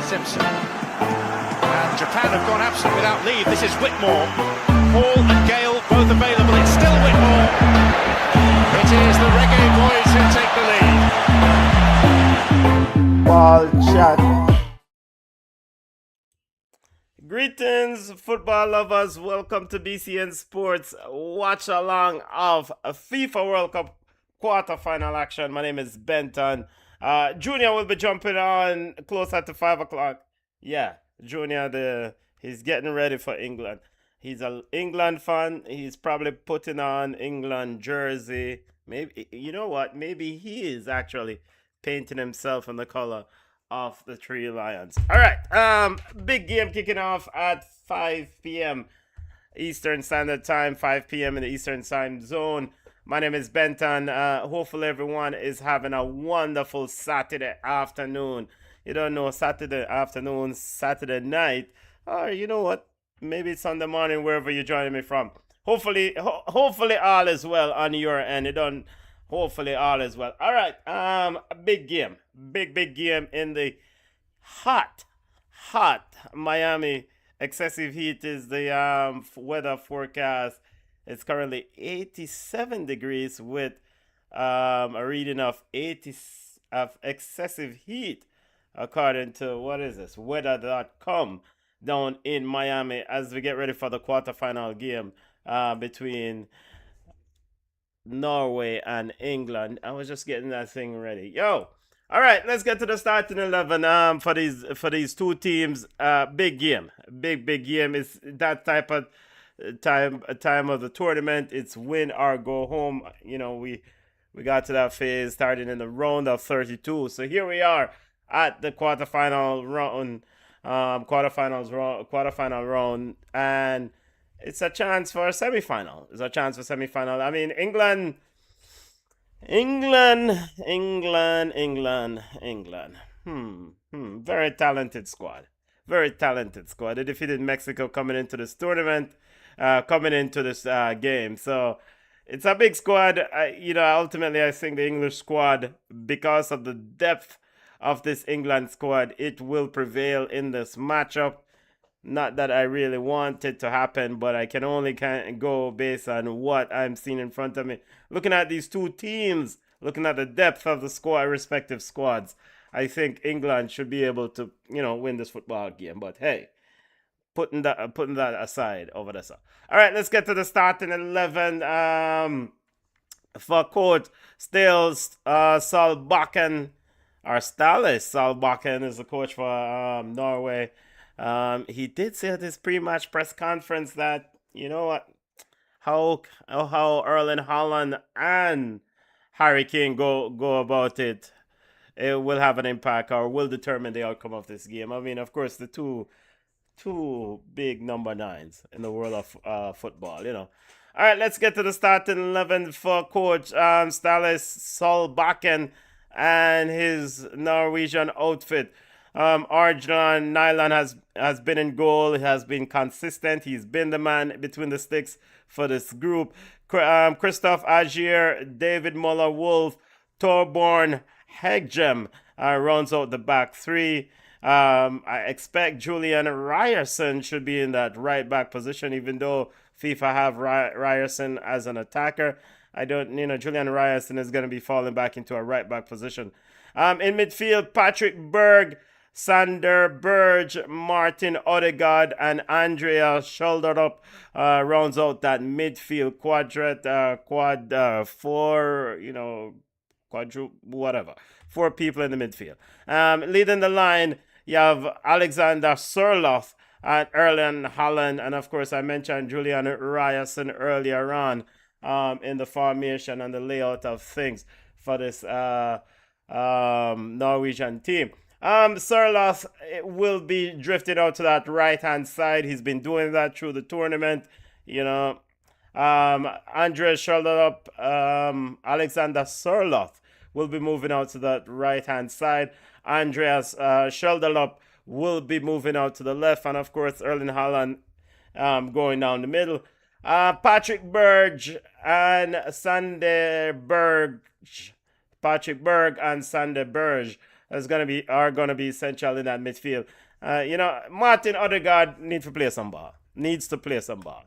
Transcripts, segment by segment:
Simpson. And Japan have gone absent without leave. This is Whitmore. Paul and Gale both available. It's still Whitmore. It is the Reggae Boys who take the lead. Ball shot. Greetings, football lovers. Welcome to BCN Sports watch along of FIFA World Cup quarterfinal action. My name is Benton. Junior will be jumping on closer to 5 o'clock. Yeah, Junior, he's getting ready for England. He's an England fan. He's probably putting on England jersey. Maybe, you know what? Maybe he is actually painting himself in the color of the Three Lions. All right, big game kicking off at 5 p.m. Eastern Standard Time, 5 p.m. in the Eastern Time Zone. My name is Benton. Hopefully everyone is having a wonderful Saturday afternoon. You don't know, Saturday afternoon, Saturday night, or you know what? Maybe it's Sunday morning, wherever you're joining me from. Hopefully all is well on your end. Hopefully all is well. All right, a big game. Big game in the hot Miami. Excessive heat is the weather forecast. It's currently 87 degrees with a reading of 80 of excessive heat, according to, what is this, weather.com down in Miami, as we get ready for the quarterfinal game between Norway and England. I was just getting that thing ready. All right, let's get to the starting 11 for these two teams. Big game. Big game. It's that type of time of the tournament. It's win or go home. You know, we got to that phase starting in the round of 32. So here we are at the quarterfinal round, quarterfinal round, and it's a chance for a semifinal. I mean, England. Very talented squad. They defeated Mexico coming into this tournament, coming into this game. So it's a big squad. Ultimately, I think the English squad, because of the depth of this England squad, it will prevail in this matchup. Not that I really want it to happen, but I can only go based on what I'm seeing in front of me. Looking at these two teams, looking at the depth of the respective squads, I think England should be able to, win this football game. But hey, putting that aside over the side. All right, let's get to the starting 11. For coach, still Solbakken, or Stalis Solbakken is the coach for Norway. He did say at his pre-match press conference that, you know what, how Erling Haaland and Harry Kane go about it, it will have an impact or will determine the outcome of this game. I mean, of course, the two big number 9s in the world of football, All right, let's get to the starting 11 for coach Stalis Solbakken and his Norwegian outfit. Arjun Nyland has been in goal. He has been consistent. He's been the man between the sticks for this group. Christoph Agier, David Muller-Wolf, Torborn Heggem rounds out the back three. I expect Julian Ryerson should be in that right back position, even though FIFA have Ryerson as an attacker. Julian Ryerson is going to be falling back into a right back position. In midfield, Patrick Berg, Sander Berge, Martin Odegaard, and Andrea Schulderup rounds out that midfield four people in the midfield. Leading the line, you have Alexander Surloth and Erling Haaland, and of course I mentioned Julian Ryerson earlier on in the formation and the layout of things for this Norwegian team. Surloth will be drifted out to that right-hand side. He's been doing that through the tournament, Andres Schulderup, Alexander Surloth will be moving out to that right-hand side. Andreas Schulderup will be moving out to the left, and of course Erling Haaland going down the middle. Patrick Berg and Sander Berge are gonna be essential in that midfield. Martin Odegaard needs to play some ball. Needs to play some ball.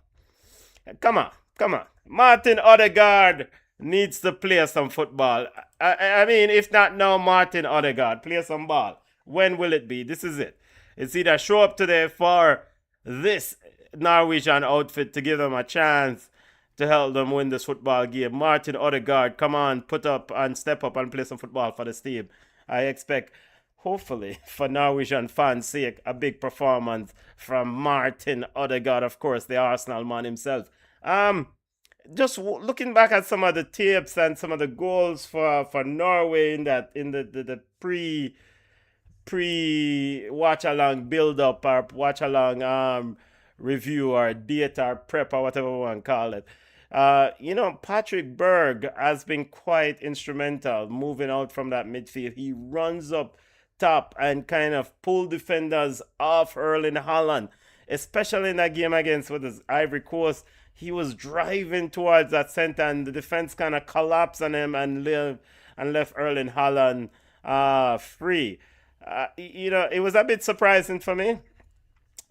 Come on, come on. Martin Odegaard needs to play some football. I mean, if not now, Martin Odegaard, play some ball. When will it be? This is it. It's either show up today for this Norwegian outfit to give them a chance to help them win this football game. Martin Odegaard, come on, put up and step up and play some football for this team. I expect, hopefully, for Norwegian fans' sake, a big performance from Martin Odegaard, of course, the Arsenal man himself. Just looking back at some of the tapes and some of the goals for Norway in the pre watch along build up or watch along review or data or prep or whatever we want to call it. Patrick Berg has been quite instrumental moving out from that midfield. He runs up top and kind of pull defenders off Erling Haaland, especially in that game against with his Ivory Coast. He was driving towards that center and the defense kind of collapsed on him and left Erling Haaland free. It was a bit surprising for me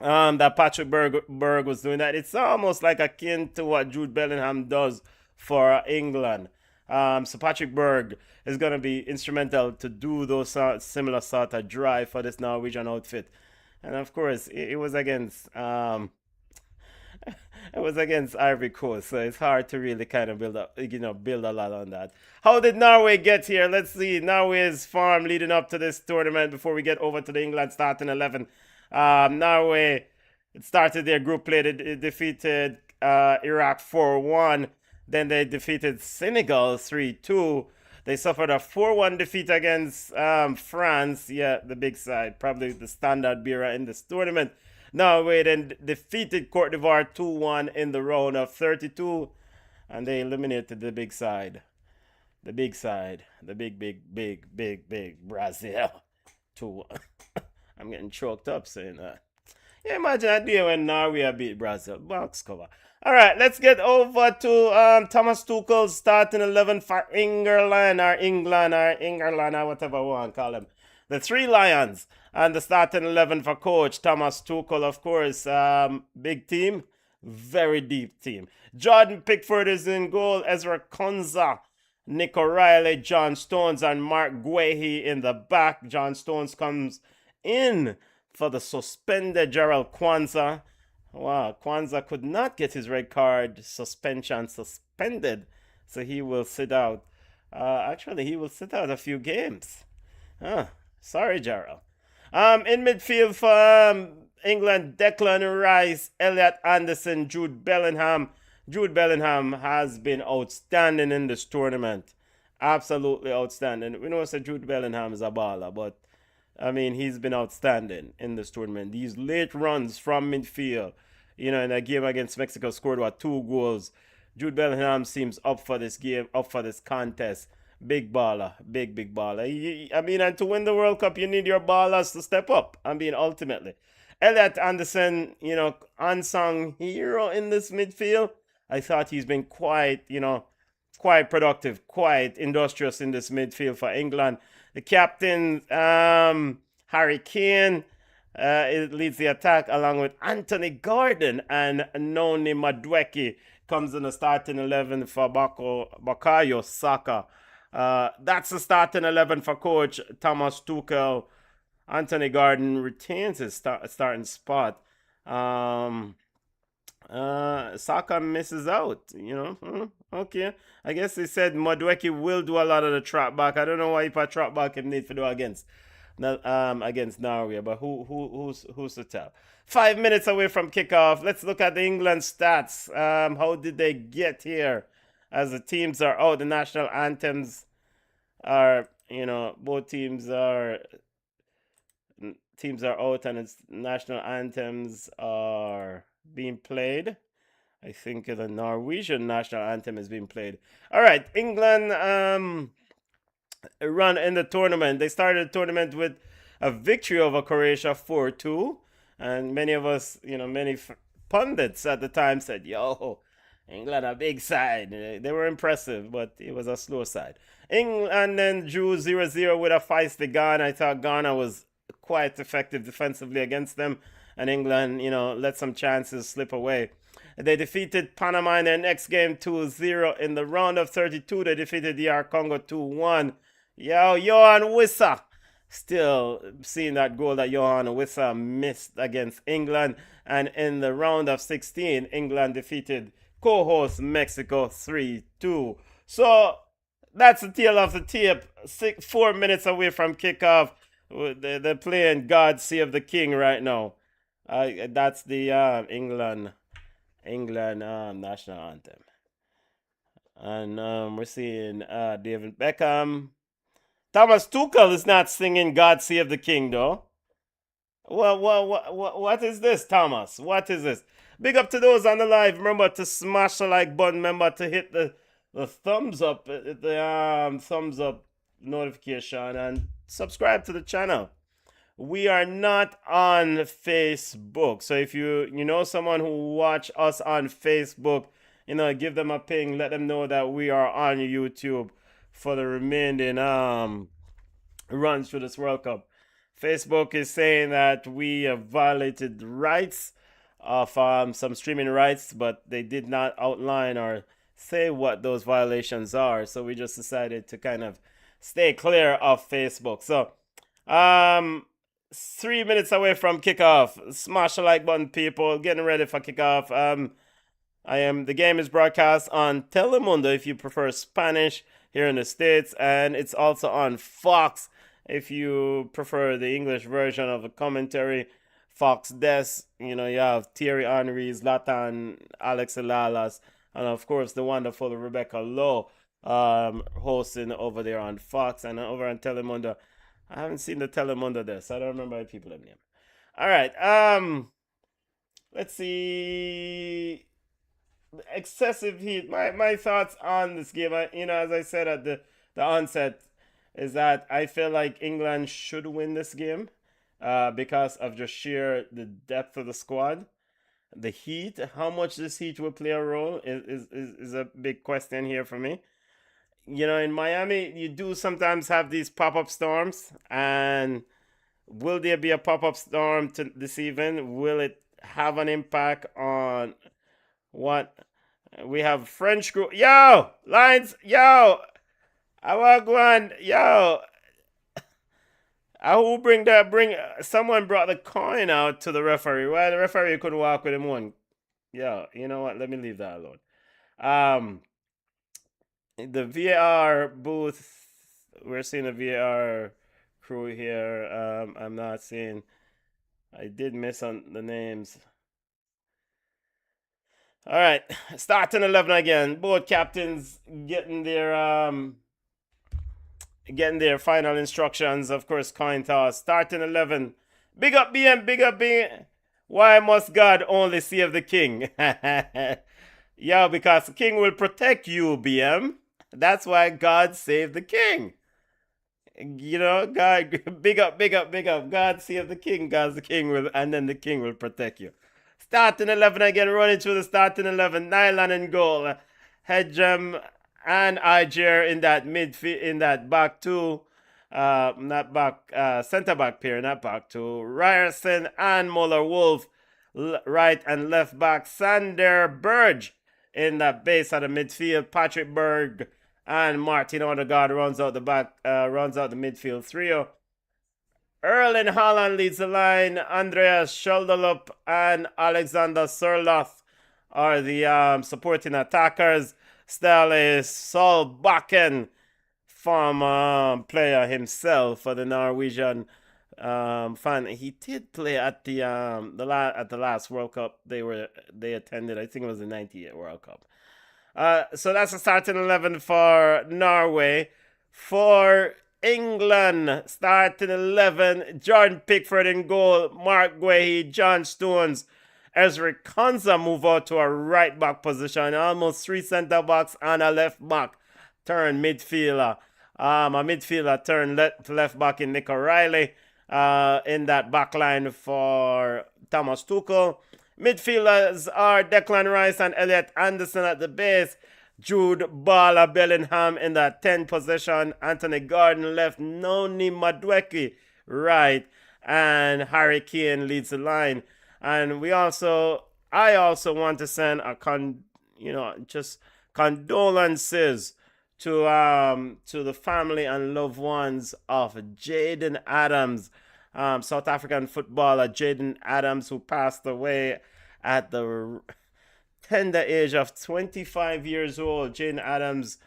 that Patrick Berg was doing that. It's almost like akin to what Jude Bellingham does for England. So Patrick Berg is going to be instrumental to do those similar sort of drive for this Norwegian outfit. And of course, it was against Ivory Coast, so it's hard to really kind of build a lot on that. How did Norway get here? Let's see Norway's form leading up to this tournament before we get over to the England starting 11. Norway started their group play. They defeated Iraq 4-1. Then they defeated Senegal 3-2. They suffered a 4-1 defeat against France. Yeah, the big side, probably the standard bearer in this tournament. Norway then defeated Cote d'Ivoire 2-1 in the round of 32. And they eliminated the big side. The big side. The big Brazil 2-1. I'm getting choked up saying that. Yeah, imagine that day when Norway beat Brazil. Box cover. All right, let's get over to Thomas Tuchel's starting 11 for England or whatever we want to call him. The Three Lions and the starting 11 for coach Thomas Tuchel, of course. Big team, very deep team. Jordan Pickford is in goal. Ezra Konza, Nick O'Reilly, John Stones, and Mark Guehi in the back. John Stones comes in for the suspended Gerald Kwanzaa. Wow, Kwanzaa could not get his red card suspension suspended, so he will sit out. Actually, he will sit out a few games. Sorry, Gerald. In midfield for England, Declan Rice, Elliot Anderson, Jude Bellingham. Jude Bellingham has been outstanding in this tournament. Absolutely outstanding. We know that Jude Bellingham is a baller, but I mean, he's been outstanding in this tournament. These late runs from midfield, in a game against Mexico, scored 2 goals. Jude Bellingham seems up for this game, up for this contest. Big baller, big baller. And to win the World Cup, you need your ballers to step up. Ultimately. Elliot Anderson, unsung hero in this midfield. I thought he's been quite productive, quite industrious in this midfield for England. The captain, Harry Kane, leads the attack along with Anthony Gordon, and Noni Madueke comes in the starting 11 for Bukayo Saka. That's the starting 11 for coach Thomas Tuchel. Anthony Gordon retains his starting spot. Saka misses out, Okay. I guess they said Madueke will do a lot of the trap back. I don't know why he put trap back him need to do against Norway, but who's to tell? 5 minutes away from kickoff. Let's look at the England stats. How did they get here? As the teams are out, the national anthems are, both teams are out, and its national anthems are being played. I think the Norwegian national anthem is being played. All right, England run in the tournament. They started the tournament with a victory over Croatia 4-2, and many of us, many pundits at the time said, England a big side. They were impressive, but it was a slow side. England then drew 0-0 with a feisty Ghana. I thought Ghana was quite effective defensively against them, and England, let some chances slip away. They defeated Panama in their next game 2-0. In the round of 32, they defeated DR Congo 2-1. Johan Wissa. Still seeing that goal that Johan Wissa missed against England. And in the round of 16, England defeated co-host Mexico 3-2. So that's the tale of the tape. 4 minutes away from kickoff. They're playing God Save the King right now. That's the England national anthem. And we're seeing David Beckham. Thomas Tuchel is not singing God Save the King, though. What is this, Thomas? What is this? Big up to those on the live. Remember to smash the like button. Remember to hit the thumbs up, thumbs up notification, and subscribe to the channel. We are not on Facebook, so if you know someone who watch us on Facebook, give them a ping. Let them know that we are on YouTube for the remaining runs through this World Cup. Facebook is saying that we have violated rights of some streaming rights, but they did not outline or say what those violations are. So we just decided to kind of stay clear of Facebook. So 3 minutes away from kickoff. Smash the like button, people. Getting ready for kickoff. The game is broadcast on Telemundo if you prefer Spanish here in the States, and it's also on Fox if you prefer the English version of the commentary. Fox Des, you have Thierry Henry, Zlatan, Alex Alalas, and of course the wonderful Rebecca Lowe hosting over there on Fox, and over on Telemundo. I haven't seen the Telemundo there, so I don't remember the people in name. All right, let's see. Excessive heat. My thoughts on this game, as I said at the onset, is that I feel like England should win this game because of just sheer the depth of the squad. The heat, how much this heat will play a role is a big question here for me. In Miami, you do sometimes have these pop-up storms, and will there be a pop-up storm this evening? Will it have an impact on what we have? French group? Yo, Lions, yo, I want one, yo. Who someone brought the coin out to the referee. Well, the referee could walk with him one. Yo, you know what? Let me leave that alone. The VAR booth, we're seeing a VAR crew here. I'm not seeing. I did miss on the names. All right, starting 11 again. Both captains getting their final instructions. Of course, coin toss. Starting 11. Big up BM, big up BM. Why must God only save the king? Yeah, because the king will protect you, BM. That's why God saved the king. God, big up. God save the king, because the king will, and then the king will protect you. Starting 11 again, running through the starting 11. Nyland in goal. Hedgem and Iger in that midfield, in that back two. Center back pair, not back two. Ryerson and Muller Wolf, right and left back. Sander Burge in that base of the midfield. Patrick Berg and Martin Odegaard runs out the midfield trio. Erling Haaland leads the line. Andreas Scheldelup and Alexander Sørloth are the supporting attackers. Still is Sol Bakken, former player himself for the Norwegian fan. He did play at the last World Cup they attended. I think it was the '98 World Cup. So that's the starting 11 for Norway. For England, starting 11, Jordan Pickford in goal, Mark Guehi, John Stones, Ezri Konsa move out to a right back position. Almost 3 centre backs and a left back turn midfielder. A midfielder turn left back in Nick O'Reilly in that back line for Thomas Tuchel. Midfielders are Declan Rice and Elliot Anderson at the base. Jude Bala Bellingham in that 10 position. Anthony Gordon left. Noni Madueke right. And Harry Kane leads the line. And I also want to send just condolences to the family and loved ones of Jaden Adams, South African footballer Jaden Adams, who passed away at the tender age of 25 years old. Jaden Adams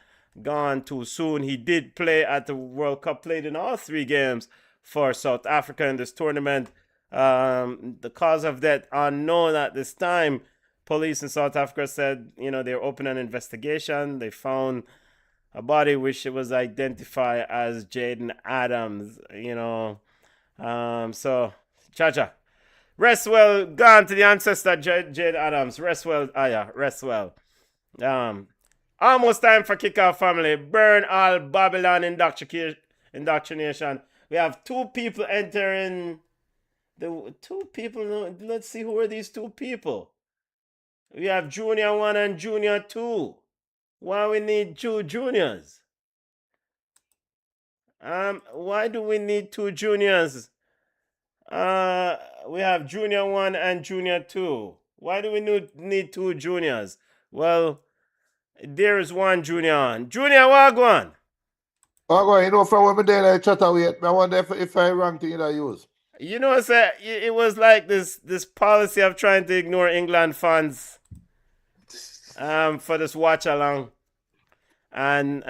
gone too soon. He did play at the World Cup, played in all 3 games for South Africa in this tournament. The cause of death unknown at this time. Police in South Africa said, they're opening an investigation. They found a body which was identified as Jaden Adams, So, Chacha, rest well, gone to the ancestor Jaden Adams. Rest well, Aya, rest well. Almost time for kickoff, family. Burn all Babylon indoctrination. We have 2 people entering. The 2 people, let's see who are these 2 people. We have Junior 1 and Junior 2. Why we need 2 juniors? Why do we need 2 juniors? We have Junior 1 and Junior 2. Why do we need 2 juniors? Well, there is 1 junior on. Junior, Wagwan. Wagwan, from when I did I chat away, I wonder if I wrong thing I use. Sir, it was like this policy of trying to ignore England fans for this watch along. And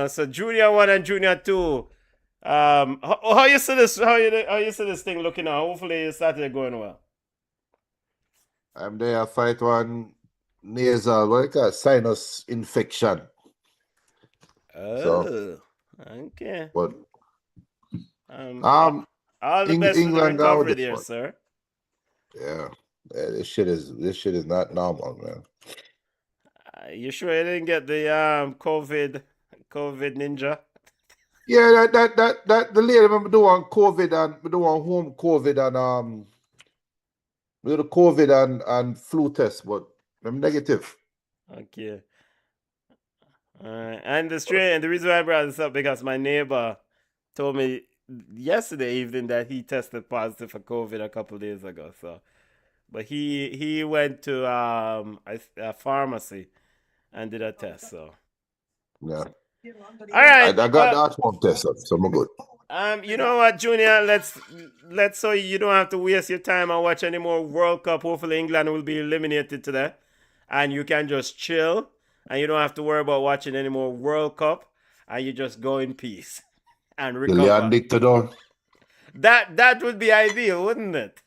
so Junior 1 and Junior 2. How you see this? How you see this thing looking now? Hopefully it started going well. I'm there fight one nasal, sinus infection. Oh, okay. But all the best for the recovery there, sir. Yeah, this shit is not normal, man. You sure you didn't get the COVID ninja? Yeah, that the lady remember doing COVID and doing home COVID and we do the COVID and flu test, but I'm negative. Okay. And the reason why I brought this up because my neighbor told me yesterday evening that he tested positive for COVID a couple of days ago. So, but he went to a pharmacy and did a test. So, yeah. All right. I got that home test, so I'm good. You know what, Junior? Let's so you don't have to waste your time and watch any more World Cup. Hopefully, England will be eliminated today, and you can just chill, and you don't have to worry about watching any more World Cup, and you just go in peace and recover. Kylian Dictador. That would be ideal, wouldn't it?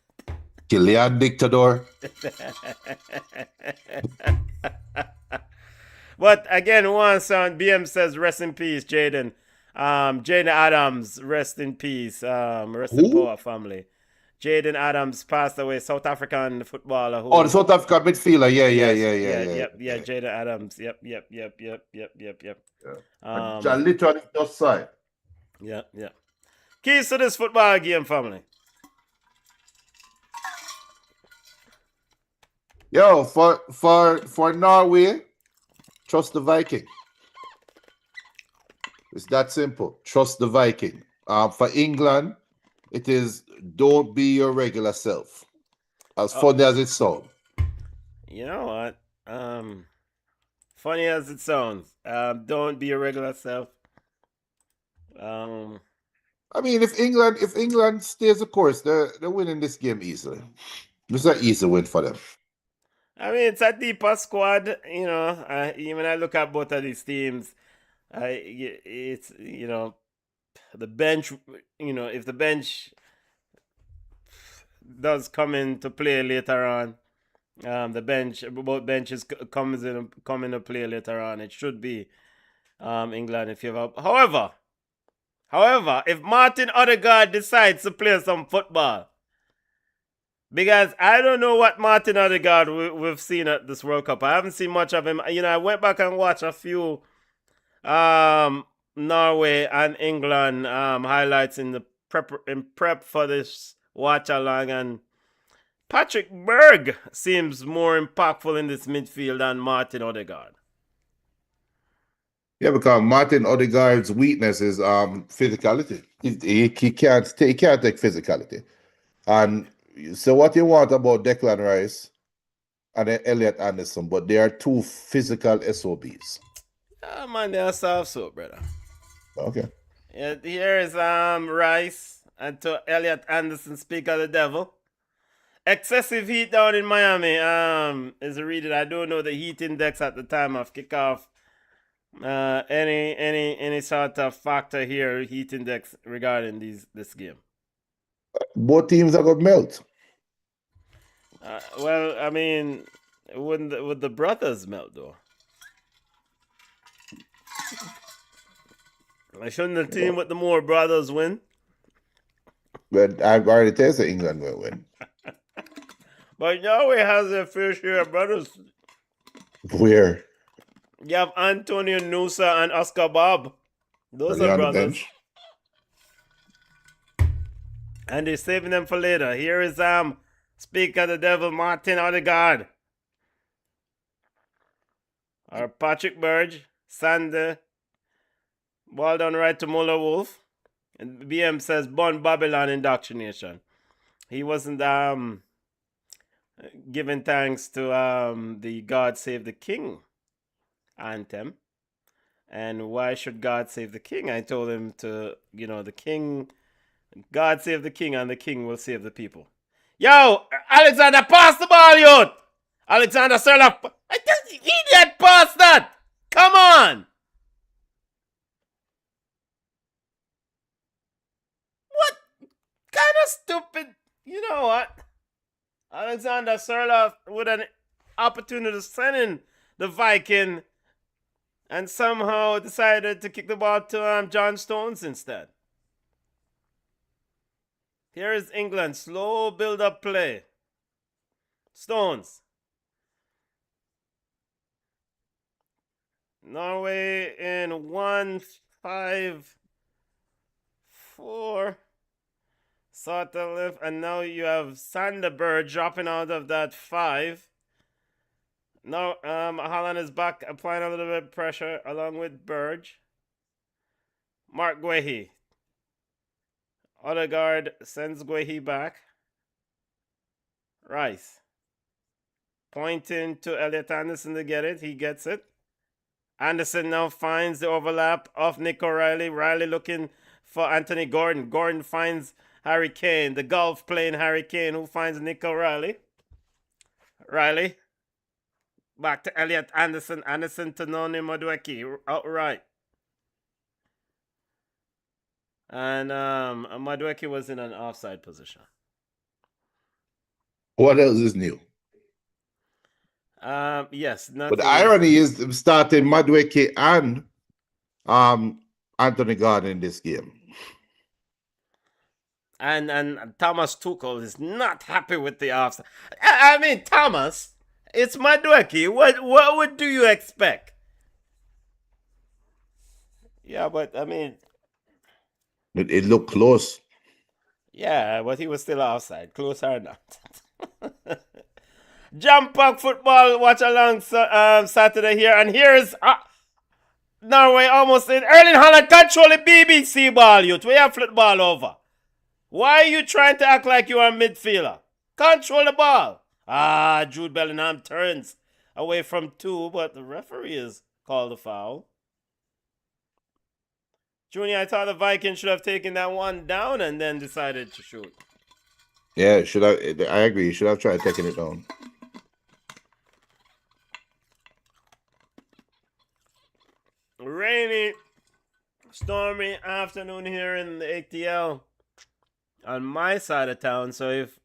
Kylian Dictador. But again, one son, BM says, rest in peace, Jaden. Jaden Adams, rest in peace. Rest in power, family. Jaden Adams passed away, South African footballer. The South African midfielder. Yeah, Jaden Adams. Yep. I literally just saw it. Yeah. Keys to this football game, family. Yo, for Norway, trust the Viking. It's that simple. Trust the Viking. For England, it is don't be your regular self. As funny as it sounds. You know what? Funny as it sounds. Don't be your regular self. I mean, if England stays the course, they're winning this game easily. It's an easy win for them. I mean, it's a deeper squad. Even I look at both of these teams. It's the bench. If the bench does come into play later on, both benches come into play later on. It should be England in favor. However, if Martin Odegaard decides to play some football, because I don't know what Martin Odegaard we've seen at this World Cup. I haven't seen much of him. I went back and watched a few Norway and England highlights in prep for this watch along, and Patrick Berg seems more impactful in this midfield than Martin Odegaard. Yeah, because Martin Odegaard's weakness is physicality. He can't take physicality. And so what you want about Declan Rice and Elliot Anderson, but they are two physical SOBs. Yeah, man, they are soft soap, brother. Okay. Yeah, here is Rice and to Elliot Anderson, speak of the devil. Excessive heat down in Miami is a reading. I don't know the heat index at the time of kickoff. Any sort of factor here, heat index regarding this game. Both teams are going to melt. Well, I mean, would the brothers melt though? Shouldn't the team with the more brothers win? But I've already tested England will win. But Norway has their fair share of brothers. Where? You have Antonio Nusa and Oscar Bob. Those Are they are on the brothers. bench? And they're saving them for later. Here is speak of the devil, Martin Odegaard. Or Patrick Burge, Sander. Ball down right to Muller Wolf. And BM says Born Babylon indoctrination. He wasn't giving thanks to the God Save the King anthem. And why should God save the king? I told him to, the king, God save the king and the king will save the people. Yo, Alexander, pass the ball, youth! Alexander Serloff, I just idiot, pass that! Come on! What kind of stupid, you know what? Alexander Serloff with an opportunity to send in the Viking and somehow decided to kick the ball to John Stones instead. Here is England. Slow build-up play. Stones. Norway in 1-5-4. Sort of lift. And now you have Sanderberg dropping out of that 5. Now, Holland is back, applying a little bit of pressure along with Burge. Mark Guehi. Odegaard sends Guehi back. Rice. Pointing to Elliot Anderson to get it. He gets it. Anderson now finds the overlap of Nick O'Reilly. Riley looking for Anthony Gordon. Gordon finds Harry Kane. The golf playing Harry Kane, who finds Nick O'Reilly. Riley. Back to Elliot Anderson. Anderson to Noni Madueke. Outright. And Madueke was in an offside position. What else is new? Yes. But the irony is starting Madueke and Anthony Gordon in this game. And Thomas Tuchel is not happy with the offside. I mean, Thomas... It's Madueke. What do you expect? Yeah, but I mean... It looked close. Yeah, but he was still outside. Close or not. Jump Pack Football watch along Saturday here. And here's Norway almost in. Erling Haaland control the BBC ball, youth. We have flip the ball over. Why are you trying to act like you are a midfielder? Control the ball. Jude Bellingham turns away from 2, but the referee has called a foul. Junior, I thought the Vikings should have taken that one down and then decided to shoot. Yeah, I agree. You should have tried taking it down. Rainy, stormy afternoon here in the ATL on my side of town. So if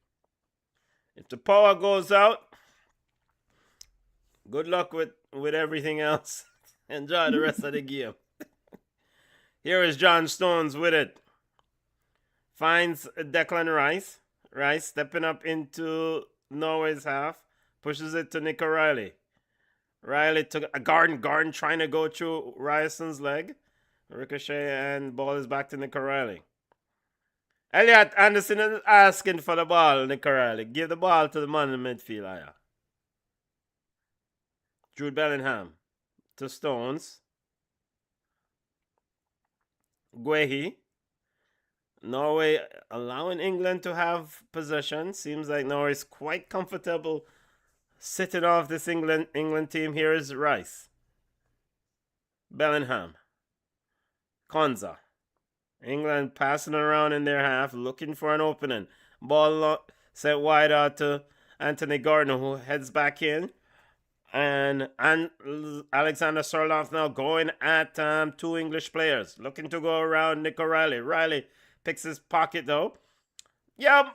the power goes out, good luck with everything else. Enjoy the rest of the game. Here is John Stones with it. Finds Declan Rice. Rice stepping up into Norway's half. Pushes it to Nick O'Reilly. Riley took a Garden trying to go through Ryerson's leg. Ricochet and ball is back to Nick O'Reilly. Elliot Anderson is asking for the ball, Nicaragua. Give the ball to the man in the midfield. Aya. Jude Bellingham to Stones. Guehi. Norway allowing England to have possession. Seems like Norway is quite comfortable sitting off this England team. Here is Rice. Bellingham. Konza. England passing around in their half, looking for an opening. Ball set wide out to Anthony Gordon, who heads back in. And Alexander Sorloth now going at two English players, looking to go around Nico Riley. Riley picks his pocket though. Yeah,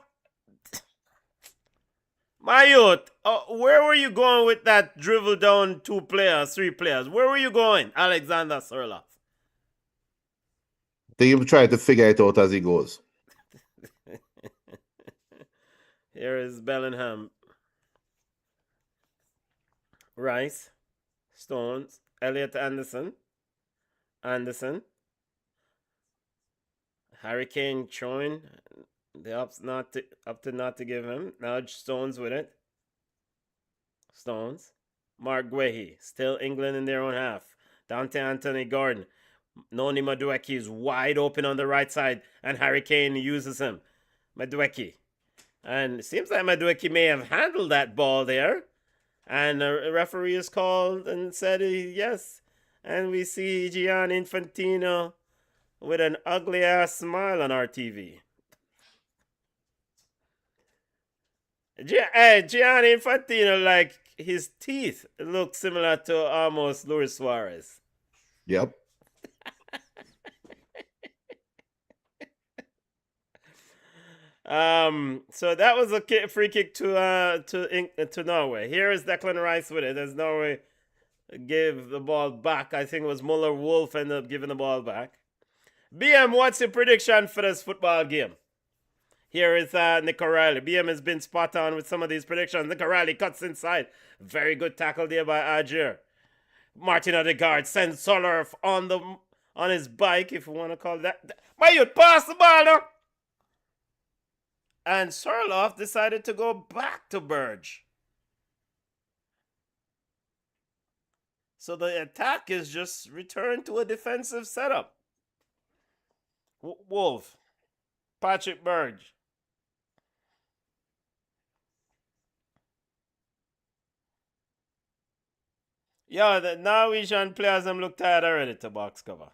my youth, where were you going with that dribble down two players, three players? Where were you going, Alexander Sorloth? They will try to figure it out as he goes. Here is Bellingham. Rice. Stones. Elliot Anderson. Harry Kane throwing. The up to not to give him. Now Stones with it. Stones. Mark Guehi. Still England in their own half. Down to Anthony Gordon. Noni Madueke is wide open on the right side, and Harry Kane uses him. Madueke. And it seems like Madueke may have handled that ball there. And a referee is called and said yes. And we see Gianni Infantino with an ugly ass smile on our TV. Gianni Infantino, like his teeth look similar to almost Luis Suarez. Yep. So that was a free kick to Norway. Here is Declan Rice with it as Norway gave the ball back. I think it was Muller Wolf ended up giving the ball back. BM, what's your prediction for this football game? Here is Nick O'Reilly. BM has been spot on with some of these predictions. Nick O'Reilly cuts inside. Very good tackle there by Ajir. Martin Odegaard sends Soler on his bike, if you want to call it that. My youth, pass the ball now. And Sorloth decided to go back to Burge. So the attack is just returned to a defensive setup. Wolf. Patrick Burge. Yeah, the Norwegian players them look tired already to box cover.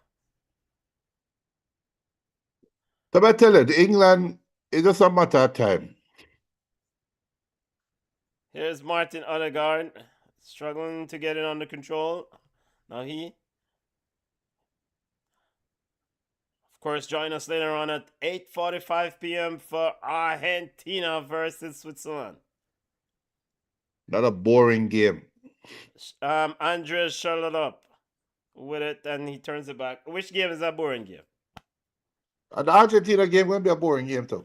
So I tell you, England, it's just a matter of time. Here's Martin Odegaard struggling to get it under control. Now he. Of course, join us later on at 8:45 p.m. for Argentina versus Switzerland. Not a boring game. Andres shut up with it and he turns it back. Which game is that boring game? The Argentina game will be a boring game too.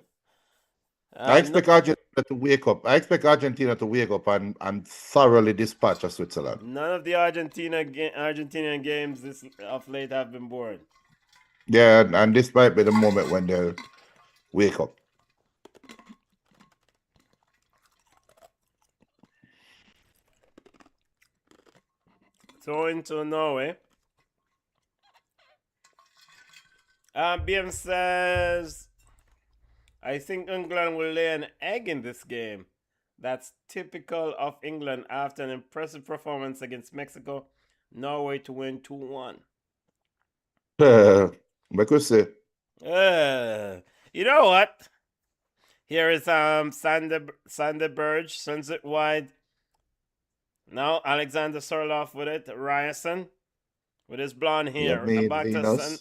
I expect Argentina to wake up. I expect Argentina to wake up and thoroughly dispatch of Switzerland. None of the Argentinian games this of late have been boring. Yeah, and this might be the moment when they'll wake up. Throw into Norway. BM says, I think England will lay an egg in this game. That's typical of England after an impressive performance against Mexico. Norway to win 2-1. Like we say. You know what? Here is Sander Burge sends it wide. Now Alexander Sorloth with it. Ryerson with his blonde hair. Back to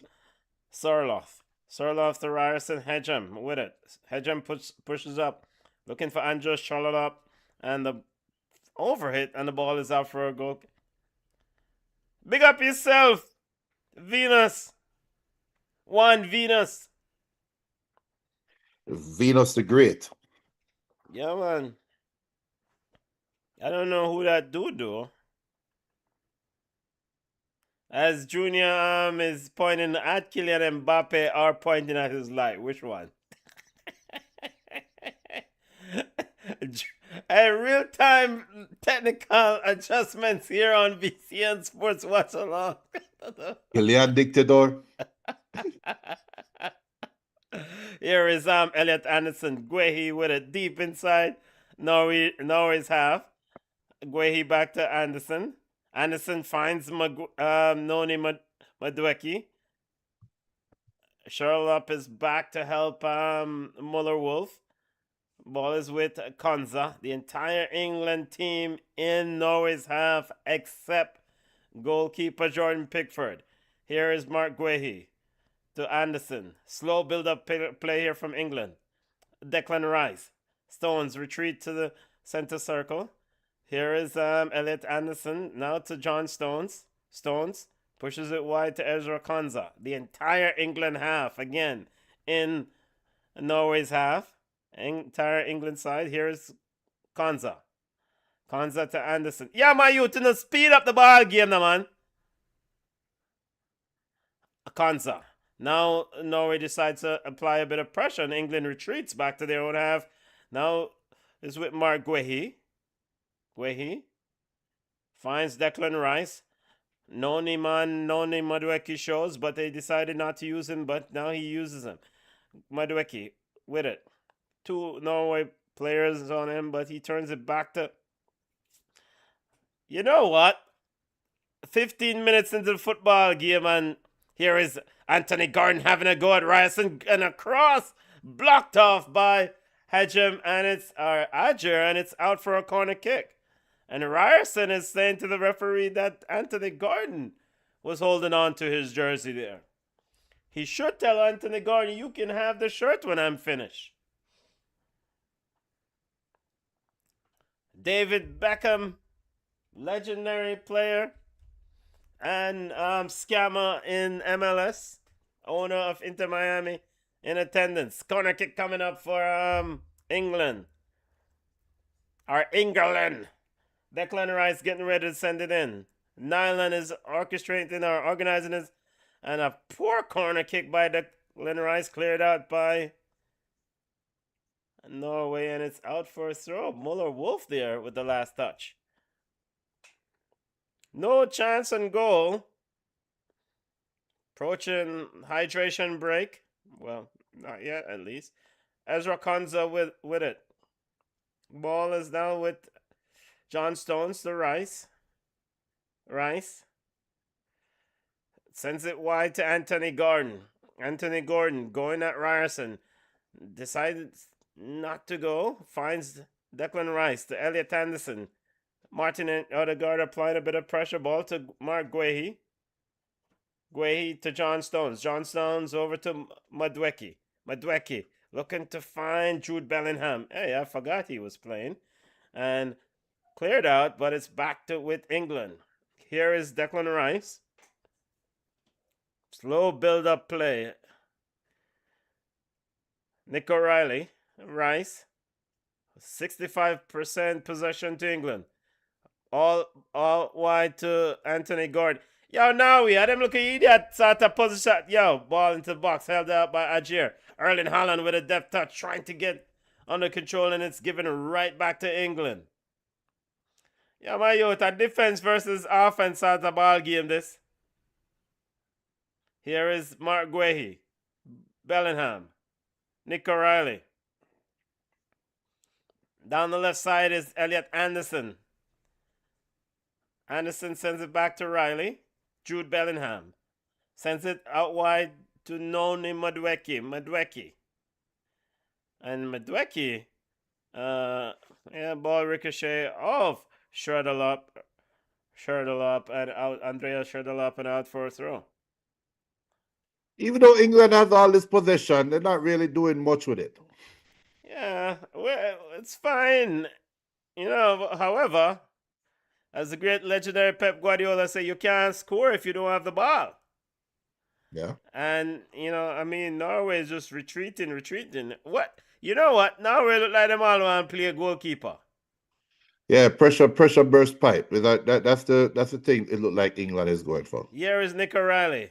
Sorloth. Sorloth to Ryerson. Hedgem with it. Hedgem pushes up. Looking for Andrew Charlotte and the overhit and the ball is out for a goal. Big up yourself, Venus. Venus. Venus the Great. Yeah, man. I don't know who that dude do. As Junior is pointing at Kylian Mbappe or pointing at his light. Which one? Real-time technical adjustments here on BCN Sports Watch Along. Kylian Dictador. Here is Elliot Anderson. Guehi with it deep inside Norway's half. Guehi back to Anderson. Anderson finds Noni Madueke. Sherlock is back to help Muller Wolf. Ball is with Konza. The entire England team in Norway's half except goalkeeper Jordan Pickford. Here is Mark Guehi to Anderson. Slow build-up play here from England. Declan Rice. Stones retreat to the center circle. Here is Elliot Anderson. Now to John Stones. Stones pushes it wide to Ezra Konza. The entire England half again in Norway's half. Entire England side. Here's Konza. Konza to Anderson. Yeah, my youth, to speed up the ball game, now, man. Konza. Now Norway decides to apply a bit of pressure, and England retreats back to their own half. Now is with Mark Guehi. Guehi finds Declan Rice. Noni Madueke shows, but they decided not to use him, but now he uses him. Madueke with it. 2 Norway players on him, but he turns it back to... You know what? 15 minutes into the football game, and here is Anthony Gordon having a go at Ryerson, and a cross blocked off by Hedgem, and it's Adger, and it's out for a corner kick. And Ryerson is saying to the referee that Anthony Gordon was holding on to his jersey there. He should tell Anthony Gordon, you can have the shirt when I'm finished. David Beckham, legendary player and scammer in MLS, owner of Inter Miami, in attendance. Corner kick coming up for England. Or England. Declan Rice getting ready to send it in. Nyland is orchestrating or organizing this. And a poor corner kick by Declan Rice cleared out by Norway, and it's out for a throw. Muller Wolf there with the last touch. No chance on goal. Approaching hydration break. Well, not yet at least. Ezra Konza with it. Ball is now with John Stones to Rice. Rice sends it wide to Anthony Gordon. Anthony Gordon going at Ryerson. Decided not to go. Finds Declan Rice to Elliot Anderson. Martin Odegaard applied a bit of pressure. Ball to Mark Guehi. Guehi to John Stones. John Stones over to Madueke. Madueke looking to find Jude Bellingham. Hey, I forgot he was playing. And cleared out, but it's back to with England. Here is Declan Rice. Slow build-up play. Nick O'Reilly. Rice. 65% possession to England. All wide to Anthony Gordon. Yo, now we had him looking idiot sort of position. Yo, ball into the box held out by Adjer. Erling Haaland with a deft touch trying to get under control, and it's given right back to England. Yeah, my youth, a defense versus offense sort of ball game this. Here is Mark Guehi. Bellingham. Nick O'Reilly. Down the left side is Elliot Anderson. Anderson sends it back to Riley. Jude Bellingham sends it out wide to Noni Madueke. And Madueke, ball ricochet off Sherdelop and out. Andrea Sherdelop and out for a throw. Even though England has all this possession, they're not really doing much with it. Yeah, well, it's fine. You know, however, as the great legendary Pep Guardiola said, you can't score if you don't have the ball. Yeah. And, you know, I mean, Norway is just retreating. What? You know what? Norway look like them all want to play a goalkeeper. Yeah, pressure burst pipe. That's the thing it looked like England is going for. Here is Nick O'Reilly.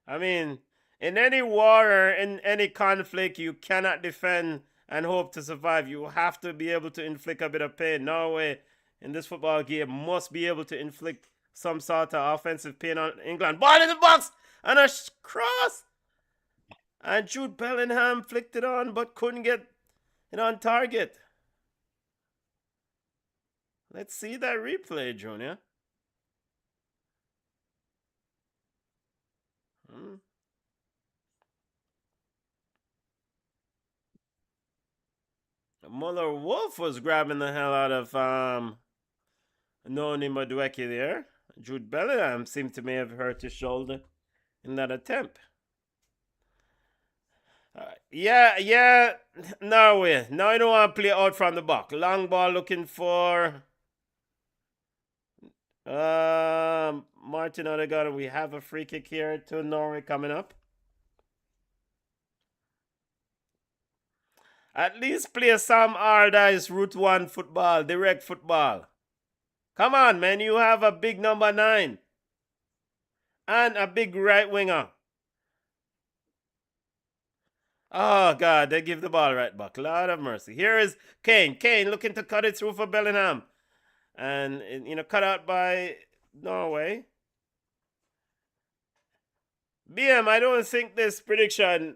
I mean, in any war or in any conflict, you cannot defend and hope to survive. You have to be able to inflict a bit of pain. Norway in this football game must be able to inflict some sort of offensive pain on England. Ball in the box and a cross. And Jude Bellingham flicked it on but couldn't get it on target. Let's see that replay, Junior. Muller Wolf was grabbing the hell out of Noni Madueke there. Jude Bellingham seemed to may have hurt his shoulder in that attempt. Yeah, Norway. Now I don't want to play out from the back. Long ball looking for Martin Odegaard. We have a free kick here to Norway coming up. At least play some Allardyce Route 1 football, direct football. Come on, man. You have a big number 9 and a big right winger. Oh, God, they give the ball right back. Lord of mercy. Here is Kane. Kane looking to cut it through for Bellingham. And, cut out by Norway. BM, I don't think this prediction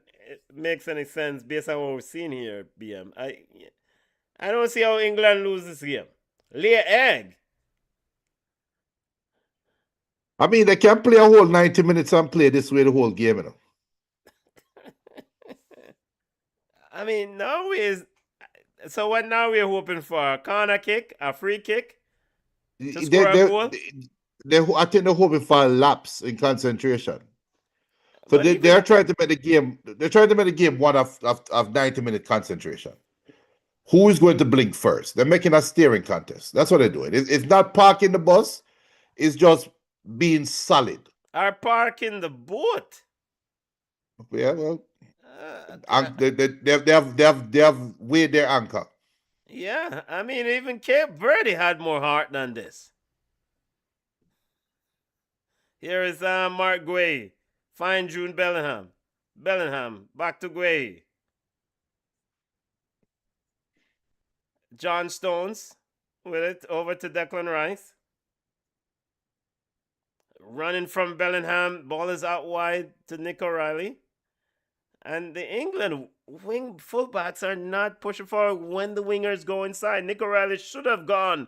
makes any sense based on what we're seeing here, BM. I don't see how England loses this game. Lay egg. I mean, they can play a whole 90 minutes and play this way the whole game, you know. I mean, Norway is. So what now we're hoping for? A corner kick, a free kick to score a goal? I think they're hoping for a lapse in concentration. So they're trying to make the game. They're trying to make the game one of 90-minute concentration. Who is going to blink first? They're making a steering contest. That's what they're doing. It's not parking the bus. It's just being solid. Are parking the boat? Yeah, well, they have weighed their anchor. Yeah, I mean, even Cape Verde had more heart than this. Here is Mark Guay. Find Jude Bellingham. Bellingham, back to Guay. John Stones with it over to Declan Rice. Running from Bellingham, ball is out wide to Nick O'Reilly. And the England wing fullbacks are not pushing forward when the wingers go inside. Nick O'Reilly should have gone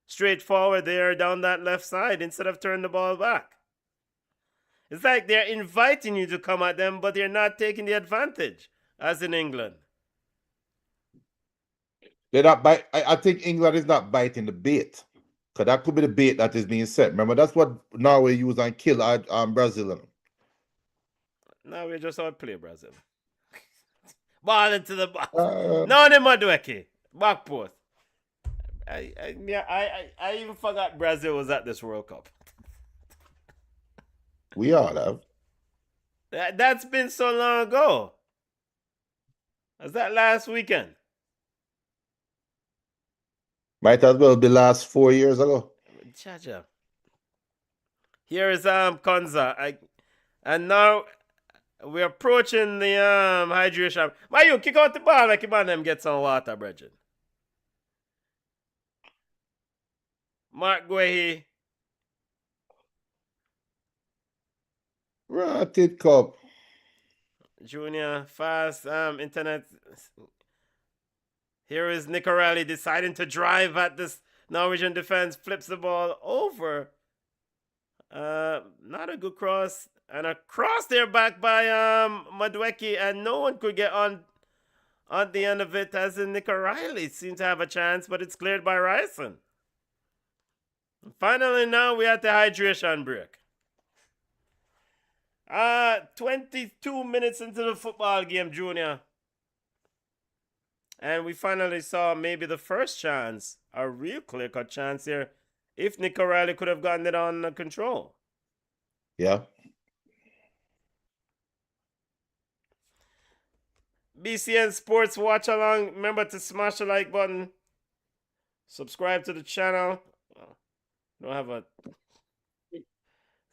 straight forward there down that left side instead of turning the ball back. It's like they're inviting you to come at them, but they're not taking the advantage, as in England. They're not I think England is not biting the bait. Because that could be the bait that is being set. Remember, that's what Norway used and killed Brazil. No, we just outplay Brazil. Ball into the box. No, they Madueke. Back post. I even forgot Brazil was at this World Cup. We all have. That's been so long ago. Was that last weekend? Might as well be last 4 years ago. Chacha. Here is Konza. And now we're approaching the hydration. Mayu, kick out the ball like him and them get some water, brethren. Mark Guehi. Rotted cup. Junior, fast internet. Here is Nick O'Reilly deciding to drive at this Norwegian defense. Flips the ball over. Not a good cross. And a cross there back by Madueke. And no one could get on the end of it, as in Nick O'Reilly seemed to have a chance, but it's cleared by Ryerson. Finally, now we at the hydration break. 22 minutes into the football game, Junior. And we finally saw maybe the first chance, a real clear-cut chance here, if Nick O'Reilly could have gotten it on control. Yeah. BCN Sports watch along. Remember to smash the like button. Subscribe to the channel. Don't have a...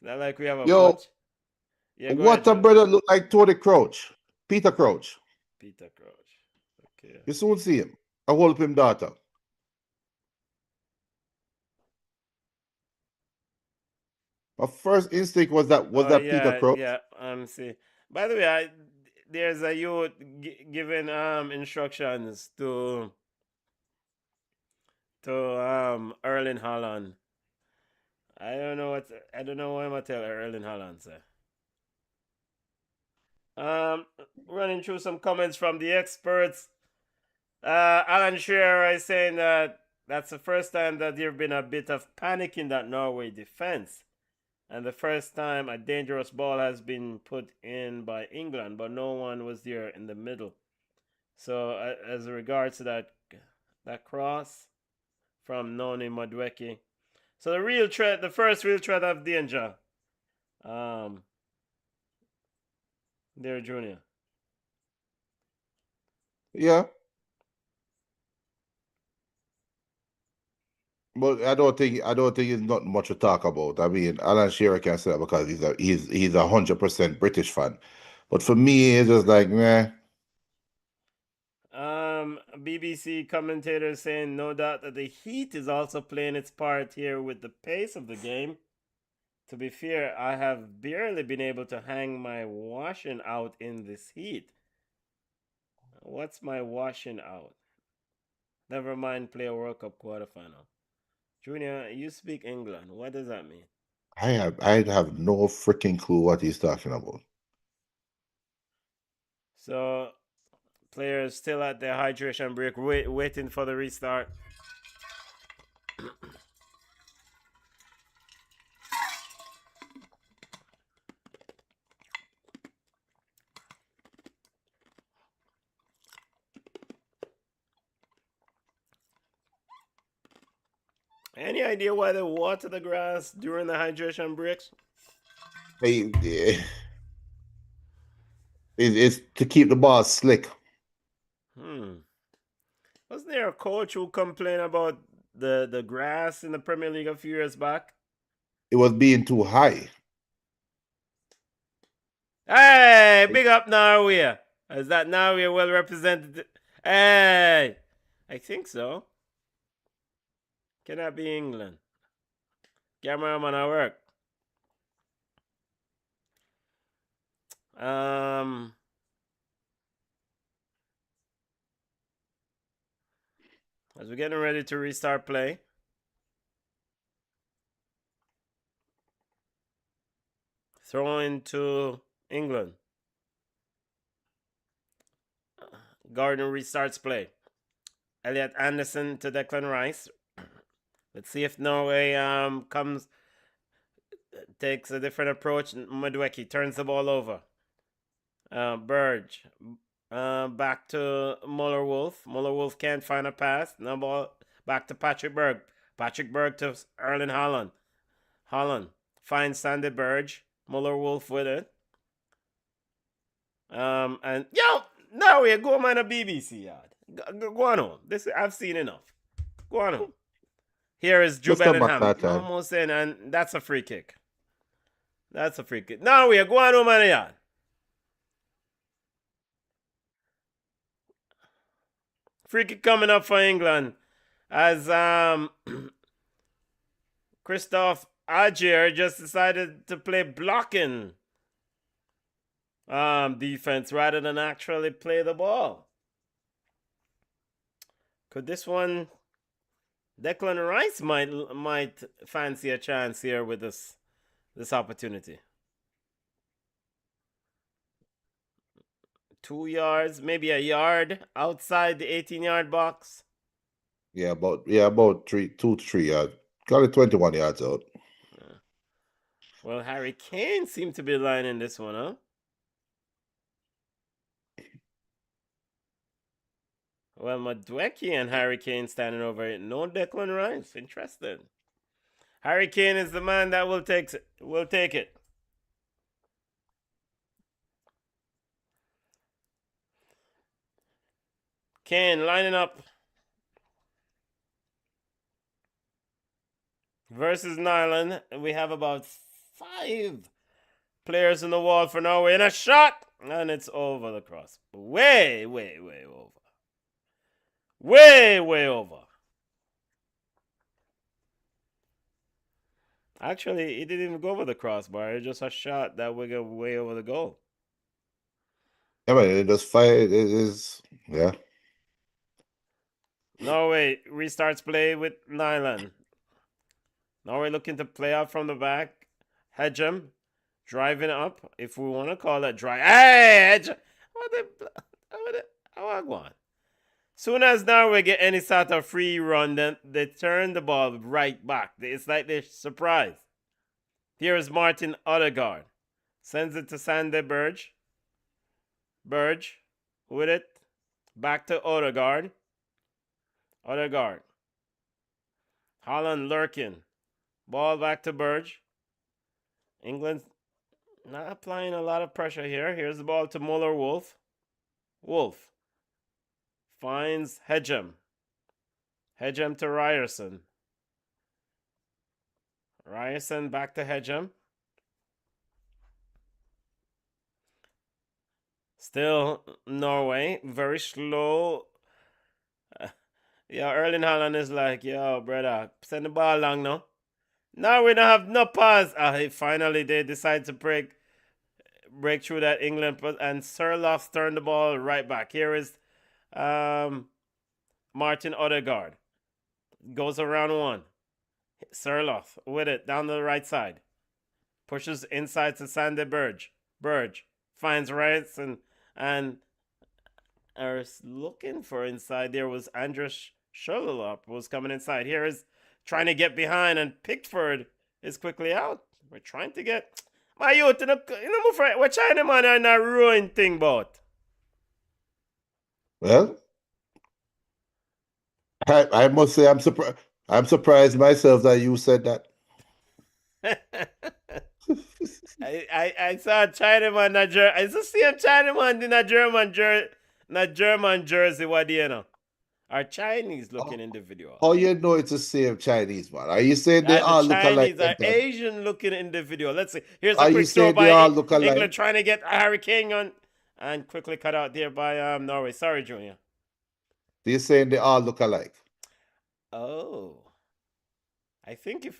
Not like we have a bunch. Yeah, what a brother look like Tony Crouch. Peter Crouch. Peter Crouch. Okay. You soon see him. I hold up him data. My first instinct was that Peter Yeah, Crouch. yeah. See. By the way, there's a youth giving instructions to Erling Haaland. I don't know what I'm gonna tell Erling Haaland, sir. Running through some comments from the experts. Alan Shearer is saying that that's the first time that there's been a bit of panic in that Norway defense. And the first time a dangerous ball has been put in by England, but no one was there in the middle. So as regards to that cross from Noni Madweki. So the first real threat of danger, um, there, Junior. Yeah. But I don't think it's not much to talk about. I mean, Alan Shearer can say that because he's 100% British fan. But for me, it's just like, meh. BBC commentator saying no doubt that the heat is also playing its part here with the pace of the game. To be fair, I have barely been able to hang my washing out in this heat. What's my washing out? Never mind, play a World Cup quarterfinal. Junior, you speak England. What does that mean? I have no freaking clue what he's talking about. So, players still at their hydration break, waiting for the restart. Any idea why they water the grass during the hydration breaks? It's to keep the ball slick. Wasn't there a coach who complained about the grass in the Premier League a few years back? It was being too high. Hey, big up Norway. Is that Norway well represented? Hey, I think so. Can that be England? Cameraman at work. As we're getting ready to restart play. Throw into England. Gardner restarts play. Elliot Anderson to Declan Rice. Let's see if Norway takes a different approach. Madweki turns the ball over. Burge. Back to Muller Wolf. Muller Wolf can't find a pass. No ball. Back to Patrick Berg. Patrick Berg to Erling Haaland. Haaland finds Sandy Burge. Muller Wolf with it. And yo, now we go man a BBC yard. Go on home. This I've seen enough. Go on home. Here is Drew Let's come back Bellingham. that time. Almost in, and that's a free kick. That's a free kick. Now we are going home man a yard. Free kick coming up for England as Christoph Ajer just decided to play blocking defense rather than actually play the ball. Could this one Declan Rice might fancy a chance here with this opportunity? 2 yards, maybe a yard outside the 18-yard box. Yeah, about 2 to 3 yards. Got it 21 yards out. Well, Harry Kane seemed to be lining this one, huh? Well, Madweki and Harry Kane standing over it. No Declan Rice. Interesting. Harry Kane is the man that will take it. Kane lining up versus Ireland. We have about 5 players in the wall for Norway and a shot, and it's over the cross. Way over. Way, way over. Actually, it didn't even go over the crossbar. It's just a shot that would go way over the goal. Yeah, man, it just fire. It is, yeah. Norway restarts play with Nyland. Norway looking to play out from the back. Hedgem driving up, if we want to call that drive. Hey, Hedgem! How I go on? Soon as Norway get any sort of free run, then they turn the ball right back. It's like they're surprised. Here is Martin Odegaard. Sends it to Sandy Burge. Burge with it. Back to Odegaard. Odegaard. Holland lurking. Ball back to Burge. England not applying a lot of pressure here. Here's the ball to Muller Wolf. Wolf finds Hedgem. Hedgem to Ryerson. Ryerson back to Hedgem. Still Norway. Very slow. Yeah, Erling Haaland is like, yo, brother, send the ball along now. Now we don't have no pass. Finally, they decide to break through that England, and Surloff turned the ball right back. Here is Martin Odegaard. Goes around one. Surloff with it down the right side. Pushes inside to Sandy Burge. Burge finds Rice and is looking for inside. There was Andres Sherlock was coming inside. Here is trying to get behind, and Pickford is quickly out. We're trying to get my youth in my friend. We're trying to man and a ruin thing about. Well, I must say I'm surprised. I'm surprised myself that you said that. I saw a Chinaman. It's the same Chinaman in a German jersey. What do you know? Our Chinese looking individual. Oh, you know it's the same Chinese man. Are you saying they all look alike? The Chinese are Asian looking individual. Let's see. Here's a Are quick you throw saying by they all look England alike? trying to get Harry Kane on, and quickly cut out there by Norway. Sorry, Junior. They're saying they all look alike. Oh. I think you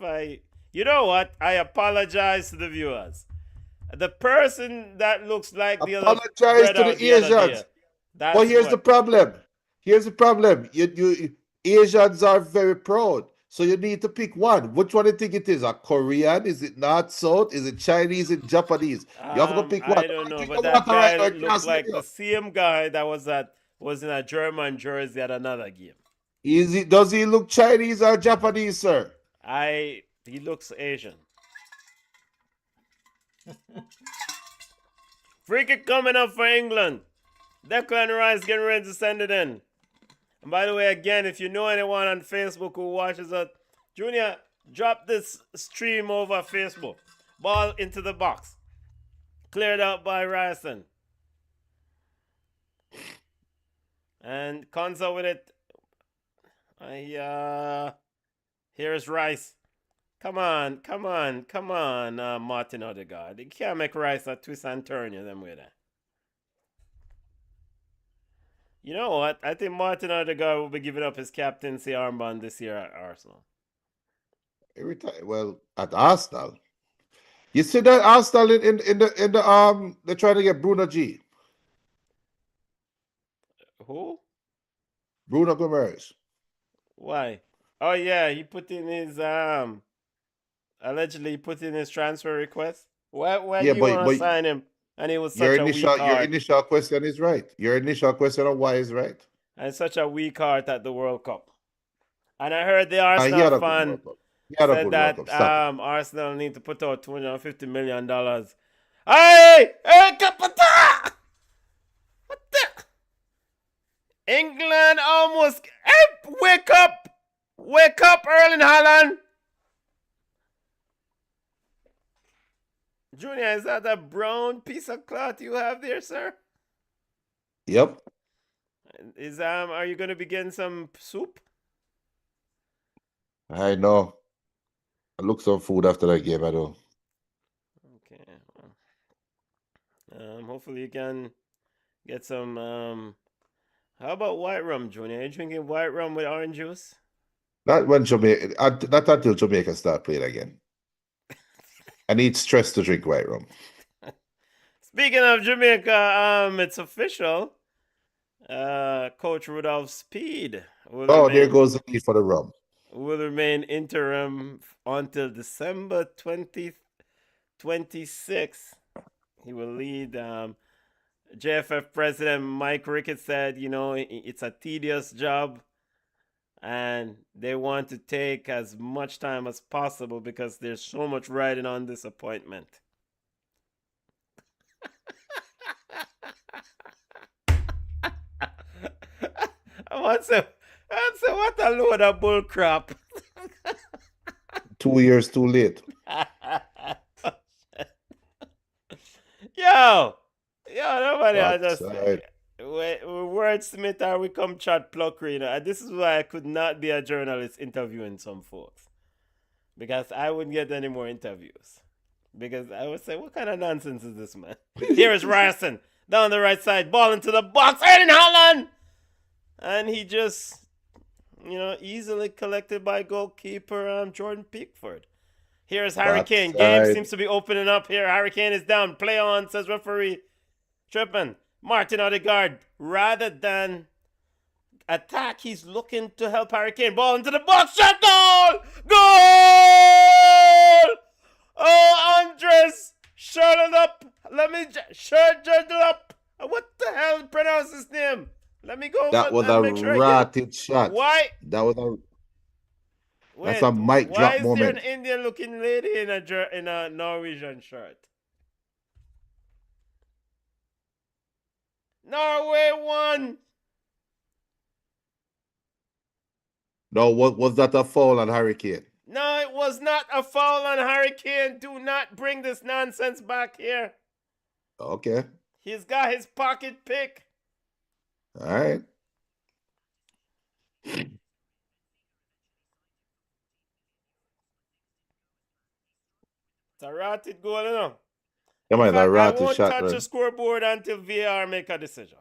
know what? I apologize to the viewers. The person that looks like the other Apologize to the Asians. But here's the problem. Here's the problem. You Asians are very proud. So you need to pick one. Which one do you think it is? A Korean? Is it North South? Is it Chinese? Is it Japanese? You have to pick one. I don't know, but that guy looked like the same guy that was in a German jersey at another game. Does he look Chinese or Japanese, sir? He looks Asian. Free kick coming up for England. Declan Rice getting ready to send it in. And by the way, again, if you know anyone on Facebook who watches us, Junior, drop this stream over Facebook. Ball into the box. Cleared out by Ryerson. And Konza with it. Here's Rice. Come on, Martin Odegaard. You can't make Rice a twist and turn you them way there. You know what? I think Martin Odegaard will be giving up his captaincy armband this year at Arsenal. Well, at Arsenal. You see that Arsenal in the they're trying to get Bruno G. Who? Bruno Gomes. Why? Oh yeah, he put in his allegedly put in his transfer request. Why do you want to sign him? And it was such a weak heart. Your initial question is right. Your initial question on why is right. And such a weak heart at the World Cup. And I heard the Arsenal fan said that Arsenal need to put out $250 million. Hey, Capita! What the? England almost. Hey, wake up! Wake up, Erling Haaland! Junior, is that a brown piece of cloth you have there, sir? Yep. Are you gonna be getting some soup? I know. I look some food after that game, I know. Okay. Hopefully you can get some How about white rum, Junior? Are you drinking white rum with orange juice? Not when Jamaica, not until Jamaica start playing again. I need stress to drink white rum. Speaking of Jamaica, it's official. Coach Rudolph Speed There goes the need for the rum. will remain interim until December 2026. He will lead. JFF President Mike Ricketts said, it's a tedious job and they want to take as much time as possible because there's so much riding on this appointment. I say, what a load of bull crap. 2 years too late. Yo, nobody That's just right. wordsmith or we come chat plucker, And this is why I could not be a journalist interviewing some folks. Because I wouldn't get any more interviews. Because I would say, what kind of nonsense is this, man? Here is Ryerson, down the right side, ball into the box, Erling Haaland! And he just, easily collected by goalkeeper Jordan Pickford. Here's Harry Kane. Game seems to be opening up here. Harry Kane is down. Play on, says referee. Tripping. Martin Odegaard, rather than attack, he's looking to help Harry Kane. Ball into the box. Shot goal! Goal! Oh, Andres. Shut up. Let me shut up. What the hell pronounce his name? Let me go. That was a ratted shot. Why? That was a... That's a mic drop moment. Why is there an Indian-looking lady in a Norwegian shirt? Norway won. No, was that a foul on Harry Kane? No, it was not a foul on Harry Kane. Do not bring this nonsense back here. Okay. He's got his pocket pick. All right. It's a ratted goal, Come on, a ratted I won't shot. touch the scoreboard until VAR make a decision.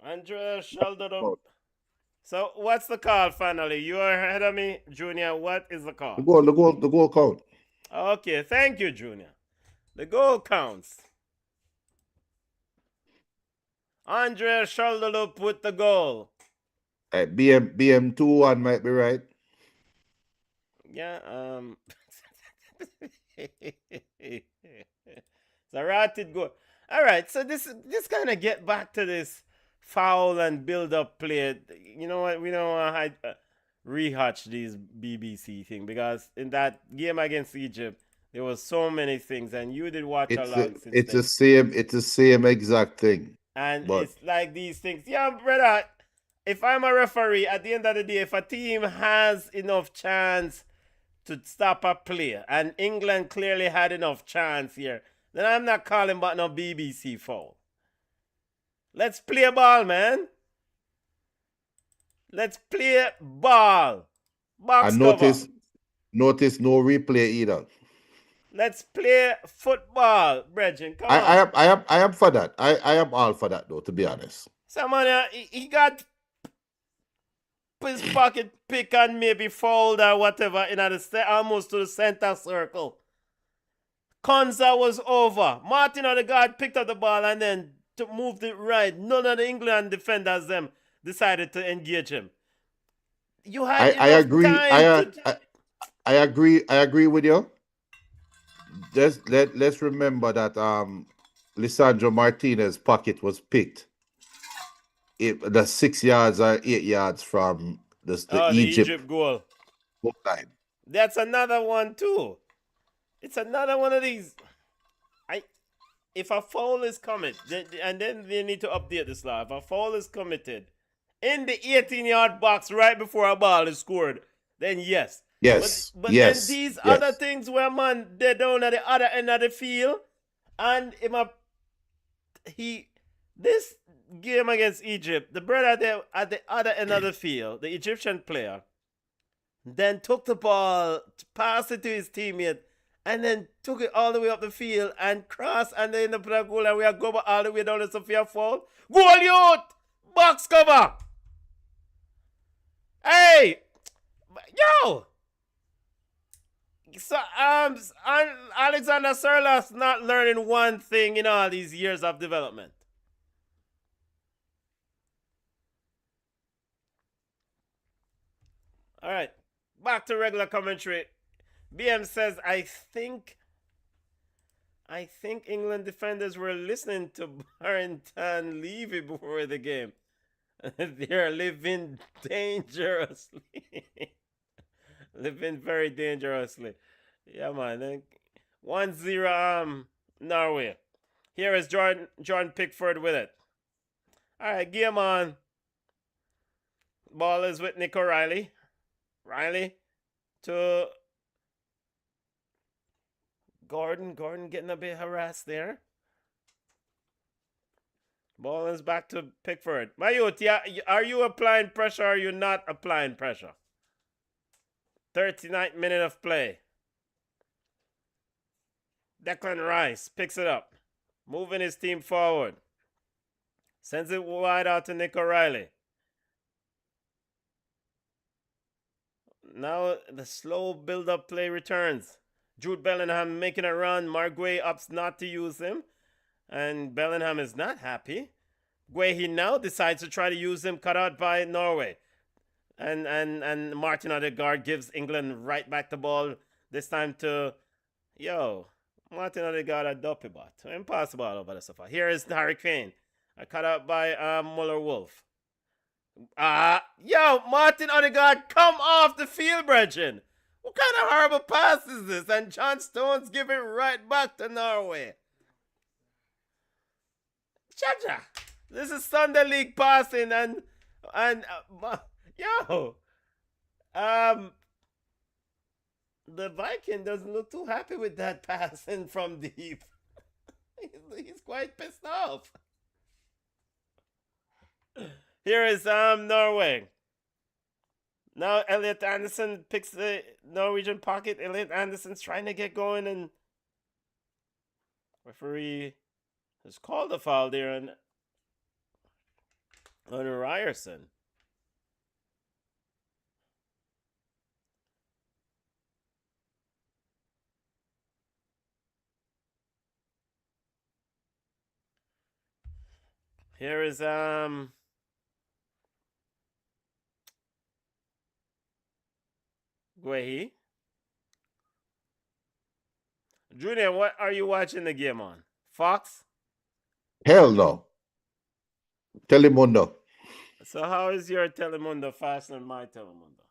Andrea shouldered up. So what's the call finally? You are ahead of me, Junior. What is the call? The goal count. Okay, thank you, Junior. The goal counts. Andrea shouldered up with the goal. BM 2-1 might be right. Yeah, it's a ratted goal. All right, so this kind of get back to this foul and build up play. You know what? We don't want to rehatch these BBC thing because in that game against Egypt, there was so many things, and you did watch along. It's the same exact thing. And it's like these things. Yeah, brother. If I'm a referee, at the end of the day, if a team has enough chance to stop a play, and England clearly had enough chance here, then I'm not calling back no BBC foul. Let's play ball, man. Let's play ball. Box and notice no replay either. Let's play football, Brethren. Come on. I am for that. I am all for that, though, to be honest. Someone, he got his pocket pick and maybe fouled or whatever in almost to the center circle. Konza was over. Martin Odegaard picked up the ball and then moved it right. None of the England defenders them decided to engage him. You had I agree. I agree with you. Let's remember that Lisandro Martinez's pocket was picked. The 6 yards or 8 yards from the Egypt goal line. That's another one too. It's another one of these. If a foul is committed, and then they need to update this law. If a foul is committed in the 18-yard box right before a ball is scored, then yes. Yes, But then yes, these other yes. things where man they down at the other end of the field, and he this game against Egypt, the brother there at the other end of the field, the Egyptian player, then took the ball, passed it to his teammate, and then took it all the way up the field and crossed and then ended up with a goal, and we are going all the way down to Sophia Fall. Goal, youth! Box cover! Hey! Yo! So, Alexander Serlas not learning one thing in all these years of development. All right, back to regular commentary. BM says, I think England defenders were listening to Barrington Levy before the game. They're living dangerously. Living very dangerously. Yeah, man. 1-0 Norway. Here is John Pickford with it. All right, game on. Ball is with Nick O'Reilly. Riley to Gordon. Gordon getting a bit harassed there. Ball is back to Pickford. My youth, yeah, are you applying pressure or are you not applying pressure? 39th minute of play. Declan Rice picks it up. Moving his team forward. Sends it wide out to Nick O'Reilly. Now the slow build-up play returns. Jude Bellingham making a run. Marguerite opts not to use him. And Bellingham is not happy. Guehi now decides to try to use him, cut out by Norway. And Martin Odegaard gives England right back the ball. This time to, Martin Odegaard a dopey bot. Impossible all over the sofa. Here is Harry Kane. Cut out by Muller-Wolf. Martin Odegaard, come off the field, brethren. What kind of horrible pass is this? And John Stones give it right back to Norway. Chacha, this is Sunday League passing and the Viking doesn't look too happy with that passing from deep. He's quite pissed off. Here is Norway. Now Elliot Anderson picks the Norwegian pocket. Elliot Anderson's trying to get going, and referee has called a foul there on Ryerson. Here is Guehi. Junior, what are you watching the game on? Fox? Hell no. Telemundo. So how is your Telemundo faster than my Telemundo?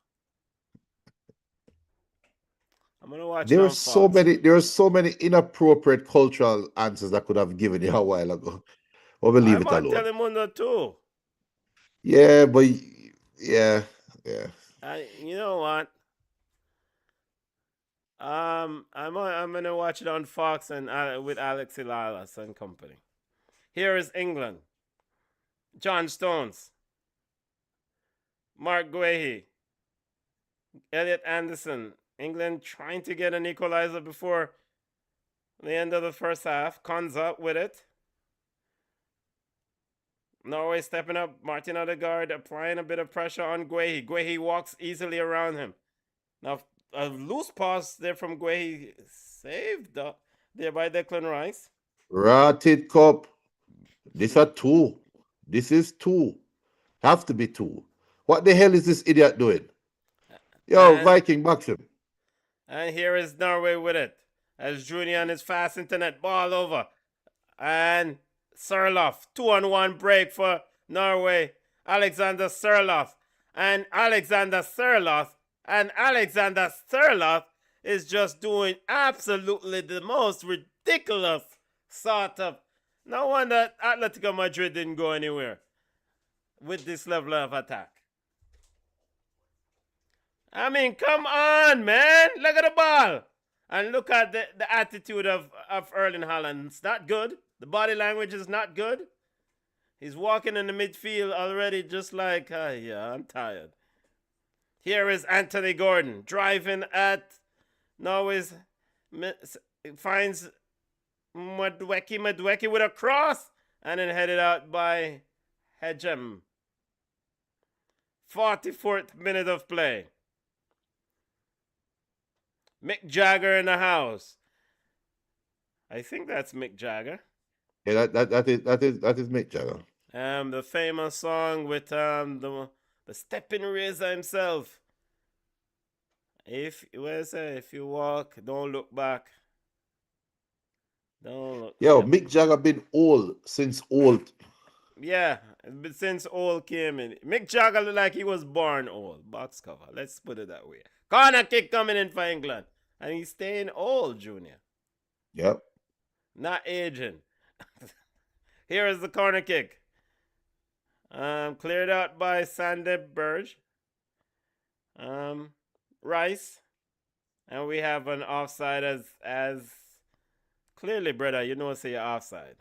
I'm gonna watch it on Fox. There are so many inappropriate cultural answers I could have given you a while ago. But we'll leave it alone. I'm on Telemundo too. Yeah, but yeah. You know what? I'm gonna watch it on Fox and with Alex Ilalas and company. Here is England. John Stones, Mark Guehi, Elliot Anderson. England trying to get an equalizer before the end of the first half. Konza with it. Norway stepping up. Martin Odegaard applying a bit of pressure on Guehi. Guehi walks easily around him. Now, a loose pass there from Guehi saved there by Declan Rice. Rotted cup. This are two. This is two. Have to be two. What the hell is this idiot doing? Viking, box him. And here is Norway with it. As Julian is fast internet. Ball over. And Serloff. 2-on-1 break for Norway. Alexander Serloff. And Alexander Serloff is just doing absolutely the most ridiculous sort of. No wonder Atletico Madrid didn't go anywhere with this level of attack. I mean, come on, man. Look at the ball. And look at the attitude of Erling Haaland. It's not good. The body language is not good. He's walking in the midfield already just like, yeah, I'm tired. Here is Anthony Gordon driving at Norway's, finds Madweki with a cross and then headed out by Hedgem. 44th minute of play. Mick Jagger in the house. I think that's Mick Jagger. Yeah, that is Mick Jagger. The famous song with the stepping razor himself. If you walk, don't look back. Don't look. Yo, Mick Jagger been old since old. Yeah, since old came in. Mick Jagger looked like he was born old. Box cover. Let's put it that way. Corner kick coming in for England. And he's staying old, Junior. Yep. Not aging. Here is the corner kick. Cleared out by Sandeb Burge. Rice. And we have an offside as clearly, brother, you know say you're offside.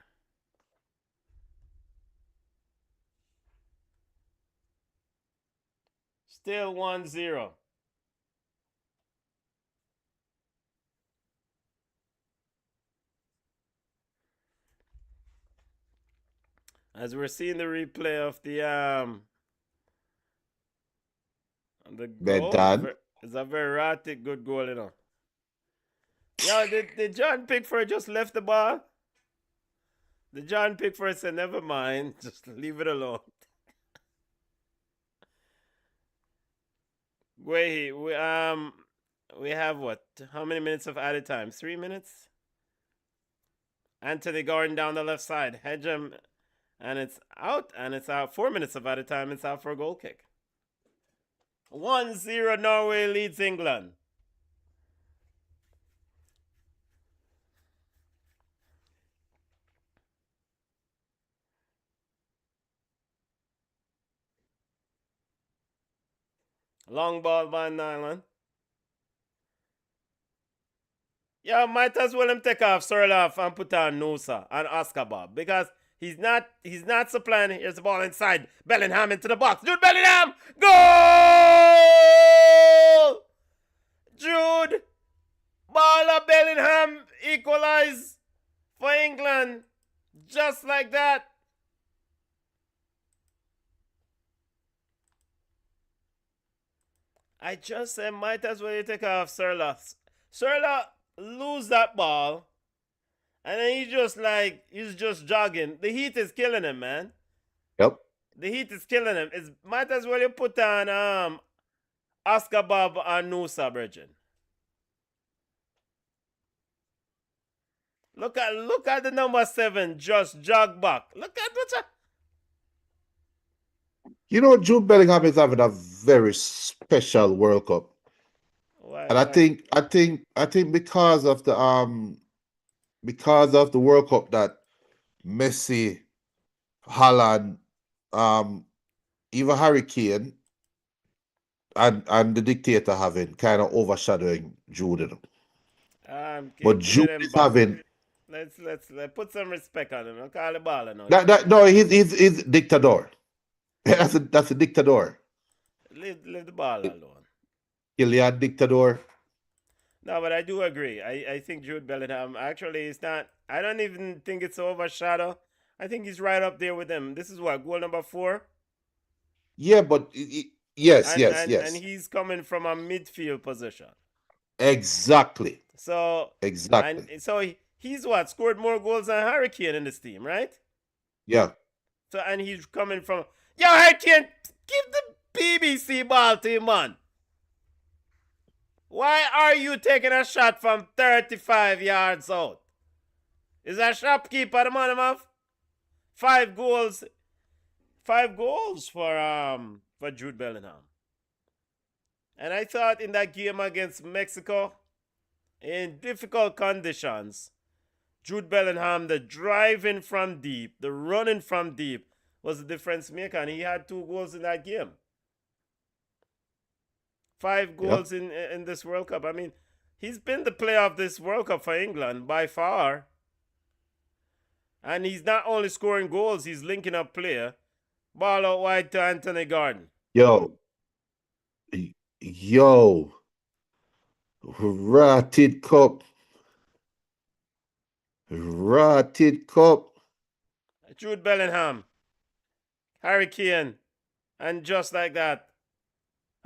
Still 1-0. As we're seeing the replay of the goal, it's a very erratic good goal, you know. Yo, did John Pickford just left the ball? Did John Pickford say, never mind, just leave it alone? We have what? How many minutes of added time? 3 minutes? Anthony Gordon down the left side. Hedgem, and it's out. 4 minutes of added time. It's out for a goal kick. 1-0 Norway leads England. Long ball by Nyland. Yeah, might as well him take off Sorloff and put on Nusa and Oscar Bob because he's not supplying. Here's the ball inside. Bellingham into the box. Jude Bellingham! Goal! Jude! Ball of Bellingham equalize for England. Just like that. I just said might as well you take off Sorloff. Sorloff lose that ball. And then he's just jogging. The heat is killing him, man. Yep. The heat is killing him. It's might as well you put on Oscar Bob and Nusa Bridget. Look at the number 7 just jog back. Look at what You know, Jude Bellingham is having a very special World Cup. Why, And I think because of the World Cup that Messi, Haaland, even Harry Kane and the dictator having kind of overshadowing Jude. But Jude is having. Let's put some respect on him. Don't call the ball now. No, he's dictator. That's a dictator. Leave the ball alone. Kylian dictator. No, but I do agree. I think Jude Bellingham actually is not. I don't even think it's overshadow. I think he's right up there with him. This is what, goal number 4? Yeah, but yes. And he's coming from a midfield position. Exactly. So exactly. And so he's what, scored more goals than Harry Kane in this team, right? Yeah. So and he's coming from. Yo, Harry Kane, give the BBC ball to him, man. Why are you taking a shot from 35 yards out? Is that shopkeeper the man enough? 5 goals. 5 goals for Jude Bellingham. And I thought in that game against Mexico, in difficult conditions, Jude Bellingham, the driving from deep, the running from deep, was the difference maker. And he had 2 goals in that game. 5 Yep. goals in this World Cup. I mean, he's been the player of this World Cup for England by far. And he's not only scoring goals, he's linking up player. Ball out wide to Anthony Gordon. Yo, yo, rotted cup, rotted cup. Jude Bellingham, Harry Kane, and just like that,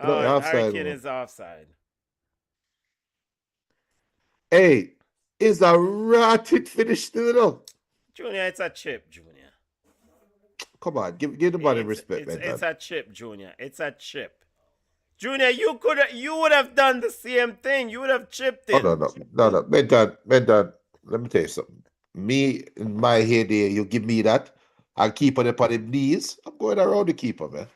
You know, Harry offside Kane one. is offside. Hey, it's a rotted finish, you know. Junior, it's a chip, Junior. Come on, give the man respect, man. It's a chip, Junior. It's a chip. Junior, you would have done the same thing. You would have chipped Oh it. no. Man, let me tell you something. Me in my head here, you give me that. I'll keep on upon him knees. I'm going around the keeper, man.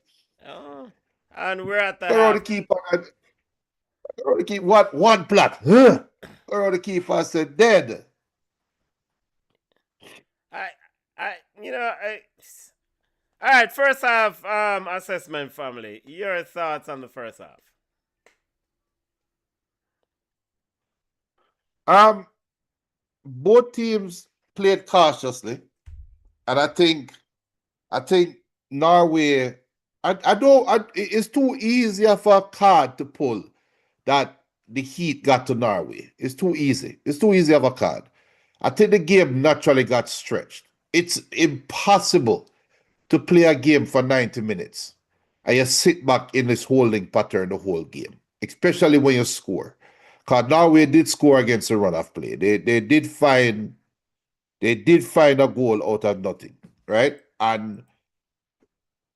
Oh, and we're at the Around the half. keeper, man. Around the keeper. One plot. Huh? Around the keeper, I said dead. I, all right, first half assessment, family. Your thoughts on the first half? Both teams played cautiously, and I think Norway. I don't. It's too easy for a card to pull that the Heat got to Norway. It's too easy. It's too easy of a card. I think the game naturally got stretched. It's impossible to play a game for 90 minutes and you sit back in this holding pattern the whole game, especially when you score. Because Norway did score against the run of play. They did find a goal out of nothing, right? And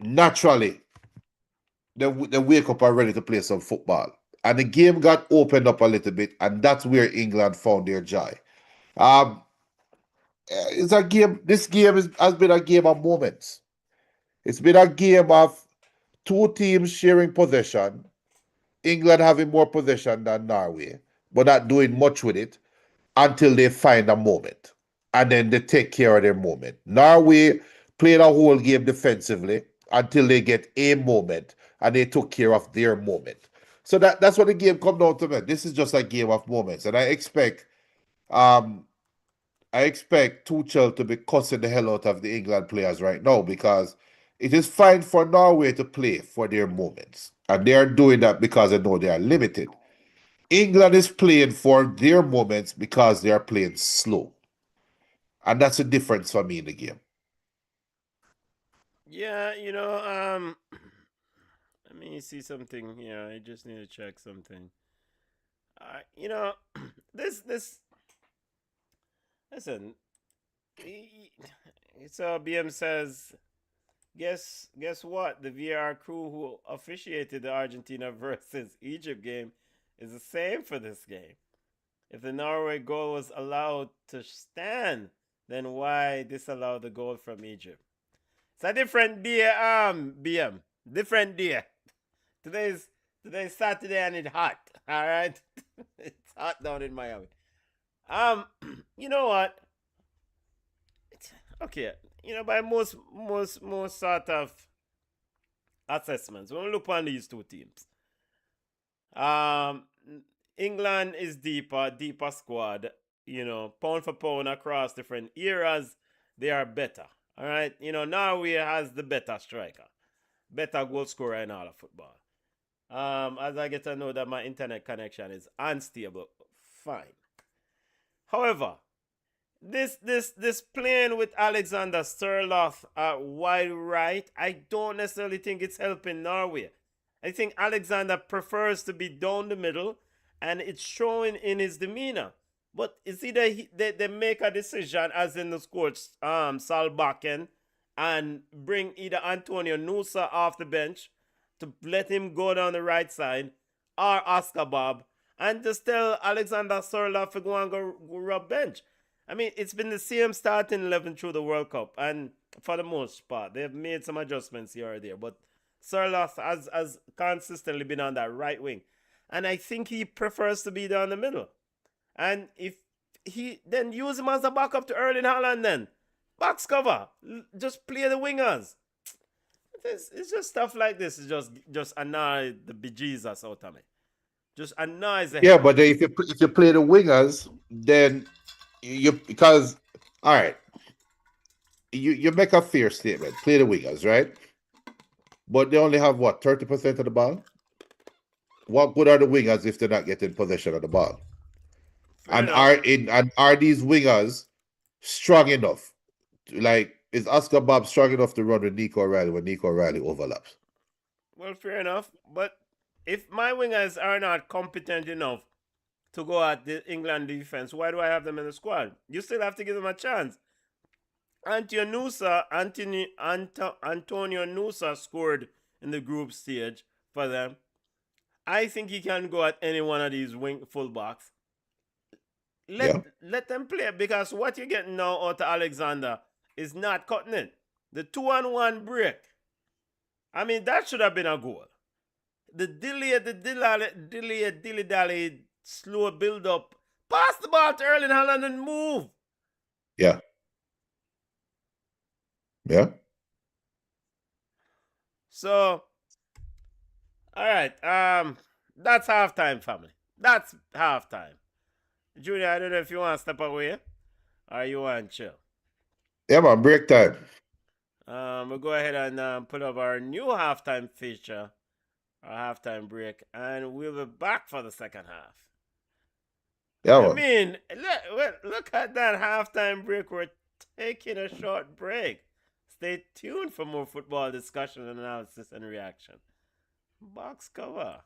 naturally, they wake up and ready to play some football. And the game got opened up a little bit, and that's where England found their joy. Um, it's a game. This game has been a game of moments. It's been a game of two teams sharing possession. England having more possession than Norway, but not doing much with it until they find a moment. And then they take care of their moment. Norway played a whole game defensively until they get a moment and they took care of their moment. So that's what the game come down to, man. This is just a game of moments. And um I expect Tuchel to be cussing the hell out of the England players right now because it is fine for Norway to play for their moments. And they are doing that because they know they are limited. England is playing for their moments because they are playing slow. And that's the difference for me in the game. Yeah, let me see something here. I just need to check something. You know, this listen. So BM says, guess what? The VR crew who officiated the Argentina versus Egypt game is the same for this game. If the Norway goal was allowed to stand, then why disallow the goal from Egypt? It's a different day, BM. Different day. Today's Saturday and it's hot. Alright? It's hot down in Miami. You know what? Okay. By most sort of assessments, when we look on these two teams, um, England is deeper squad. Pound for pound across different eras, they are better. All right. Norway has the better striker, better goal scorer in all of football. As I get to know that my internet connection is unstable, fine. However, this playing with Alexander Sørloth wide right, I don't necessarily think it's helping Norway. I think Alexander prefers to be down the middle, and it's showing in his demeanor. But it's either they make a decision, as in the coach Solbakken, and bring either Antonio Nusa off the bench to let him go down the right side, or Oscar Bob, and just tell Alexander Sørloth to go and go rub bench. I mean, it's been the same starting 11 through the World Cup, and for the most part, they've made some adjustments here or there. But Sørloth has consistently been on that right wing, and I think he prefers to be down the middle. And if he then use him as a backup to Erling Haaland, then box cover, just play the wingers. it's just stuff like this. It's just annoy the bejesus out of me. Just annoys the Yeah, hell out but of me. if you play the wingers, then you because all right, you make a fair statement. Play the wingers, right? But they only have what 30% of the ball. What good are the wingers if they're not getting possession of the ball? Fair enough. And are these wingers strong enough? Like, is Oscar Bob strong enough to run with Nico O'Reilly when Nico O'Reilly overlaps? Well, fair enough. But if my wingers are not competent enough to go at the England defense, why do I have them in the squad? You still have to give them a chance. Antonio Nusa scored in the group stage for them. I think he can go at any one of these wing fullbacks. Yeah, Let them play because what you're getting now out of Alexander is not cutting it. The 2-on-1 break. I mean, that should have been a goal. The dilly dally, slow build up. Pass the ball to Erling Haaland and move. yeah, yeah. So, all right. That's halftime, family. That's halftime. Junior, I don't know if you want to step away or you want to chill. Yeah, man, break time. We'll go ahead and put up our new halftime feature, our halftime break, and we'll be back for the second half. Yeah, I man. mean, look at that halftime break. We're taking a short break. Stay tuned for more football discussion, analysis, and reaction. Box cover.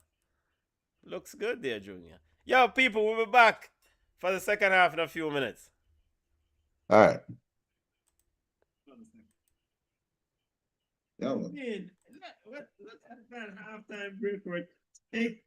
Looks good there, Junior. Yo, people, we'll be back for the second half in a few minutes. All right. Yeah, I man. mean, look at that halftime break. We're taking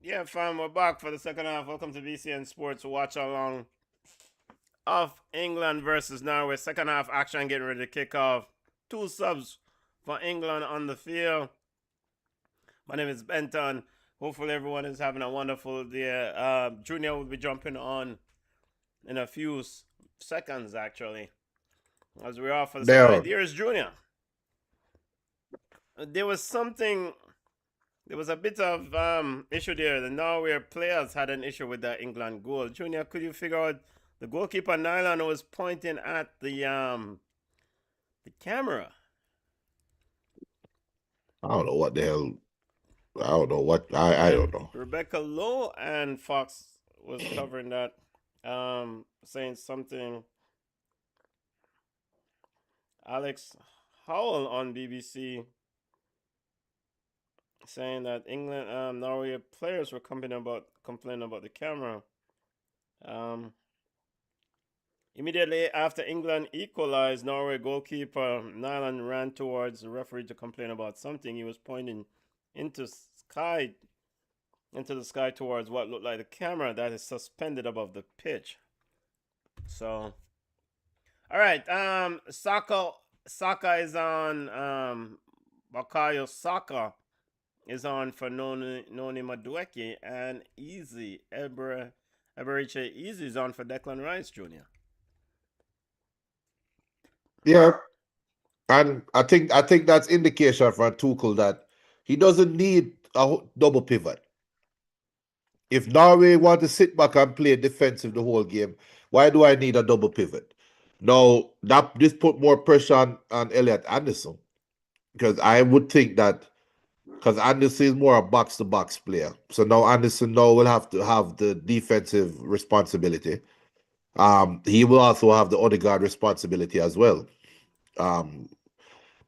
Yeah, fam, we're back for the second half. Welcome to BCN Sports. Watch along of England versus Norway. Second half action getting ready to kick off. 2 subs for England on the field. My name is Benton. Hopefully everyone is having a wonderful day. Junior will be jumping on in a few seconds, actually, as we're off for the second half. Here's Junior. There was something. There was a bit of issue there. The Norway players had an issue with the England goal. Junior, could you figure out the goalkeeper Nyland was pointing at the camera? I don't know what the hell. I don't know what I don't know. Rebecca Lowe and Fox was covering that, saying something. Alex Howell on BBC saying that England, Norway players were complaining about the camera. Immediately after England equalized, Norway goalkeeper Nyland ran towards the referee to complain about something. He was pointing into the sky towards what looked like the camera that is suspended above the pitch. So, all right. Saka is on. Bakayo Saka is on for Noni Madueke, and Eberiche Easy is on for Declan Rice Jr. Yeah, and I think that's indication for Tuchel that he doesn't need a double pivot. If Norway want to sit back and play defensive the whole game, why do I need a double pivot? Now this put more pressure on Elliot Anderson, because I would think that because Anderson is more a box to box player, so now Anderson will have to have the defensive responsibility. He will also have the Odegaard responsibility as well. But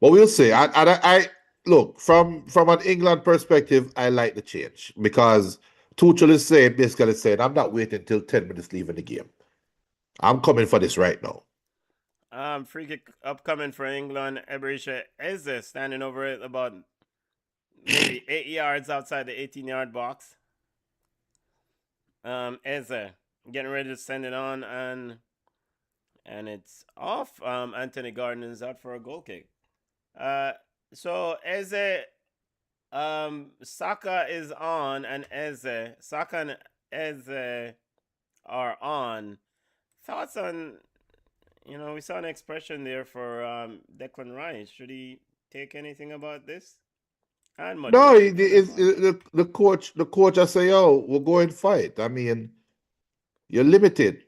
we'll see. I look from an England perspective, I like the change because Tuchel is basically saying, I'm not waiting until 10 minutes leaving the game. I'm coming for this right now. Free kick upcoming for England. Eberiche Eze standing over it about maybe 8 yards outside the 18-yard box. Eze getting ready to send it on, and it's off. Anthony Gordon is out for a goal kick. So Eze, Saka is on, and Saka and Eze are on. Thoughts on, we saw an expression there for Declan Rice. Should he take anything about this? And no, the coach I say, yo, we'll go and fight. I mean, you're limited.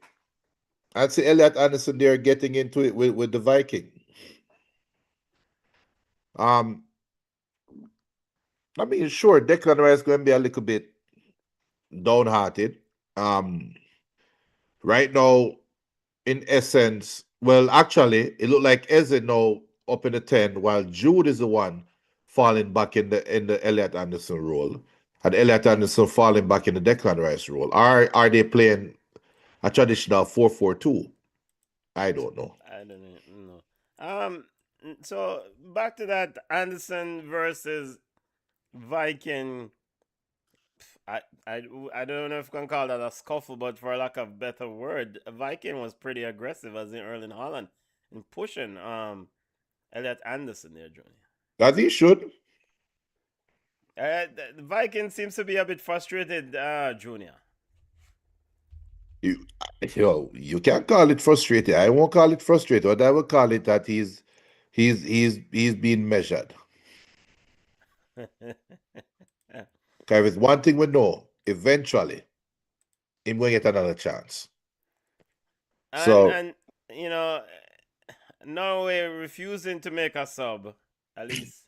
I'd say Elliot Anderson there getting into it with the Viking. I mean, sure, Declan Rice is going to be a little bit downhearted. Right now, in essence, well, actually, it looked like Eze now up in the 10, while Jude is the one falling back in the Elliot Anderson role, and Elliot Anderson falling back in the Declan Rice role. Are they playing a traditional 4-4-2? I don't know. I don't know. So back to that Anderson versus Viking. I don't know if you can call that a scuffle, but for lack of better word, Viking was pretty aggressive as in Erling Haaland in pushing Elliot Anderson there, Junior. As he should. The Viking seems to be a bit frustrated, Junior. You can't call it frustrated. I won't call it frustrated. But I will call it that he's being measured. Because it's one thing we know, eventually, he's going to get another chance. And Norway refusing to make a sub, at least.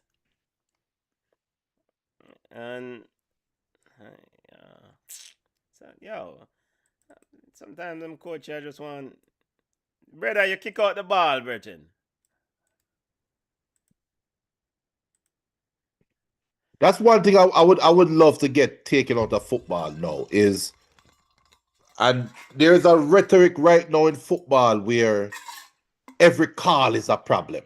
And sometimes them coach I just want, brother, you kick out the ball, Burton. That's one thing I would love to get taken out of football now is, and there's a rhetoric right now in football where every call is a problem.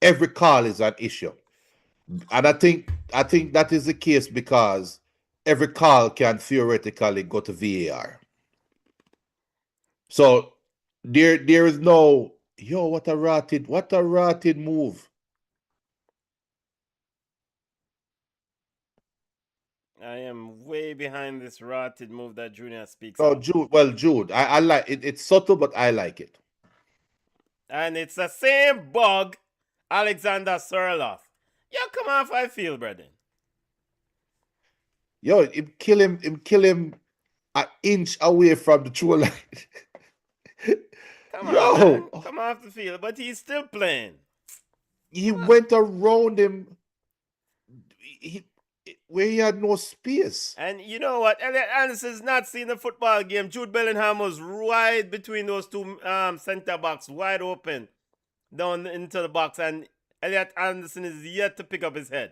Every call is an issue. And I think that is the case because every call can theoretically go to VAR. So there is no what a rotted move. I am way behind this rotted move that Junior speaks No, of. Jude, I like it. It's subtle, but I like it. And it's the same bug, Alexander Serloff. Yo, come on, I feel, brother. Yo, him kill him an inch away from the true line. Come on, man. Yo, Come off the field. But he's still playing. he went around him where he had no space. And you know what? Elliot Anderson's not seen the football game. Jude Bellingham was right between those two center backs, wide open, down into the box. And Elliot Anderson is yet to pick up his head.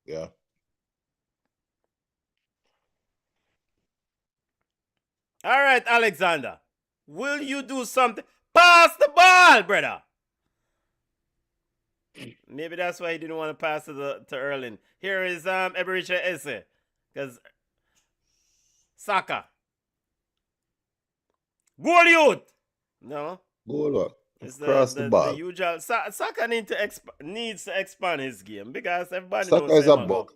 Yeah. All right, Alexander. Will you do something? Pass the ball, brother. Maybe that's why he didn't want to pass to Erling. Here is Eberechi Eze. Because Saka. Goal youth! No. Goal up. It's Cross the ball. The usual. Saka needs to expand his game because everybody Saka knows is a bug.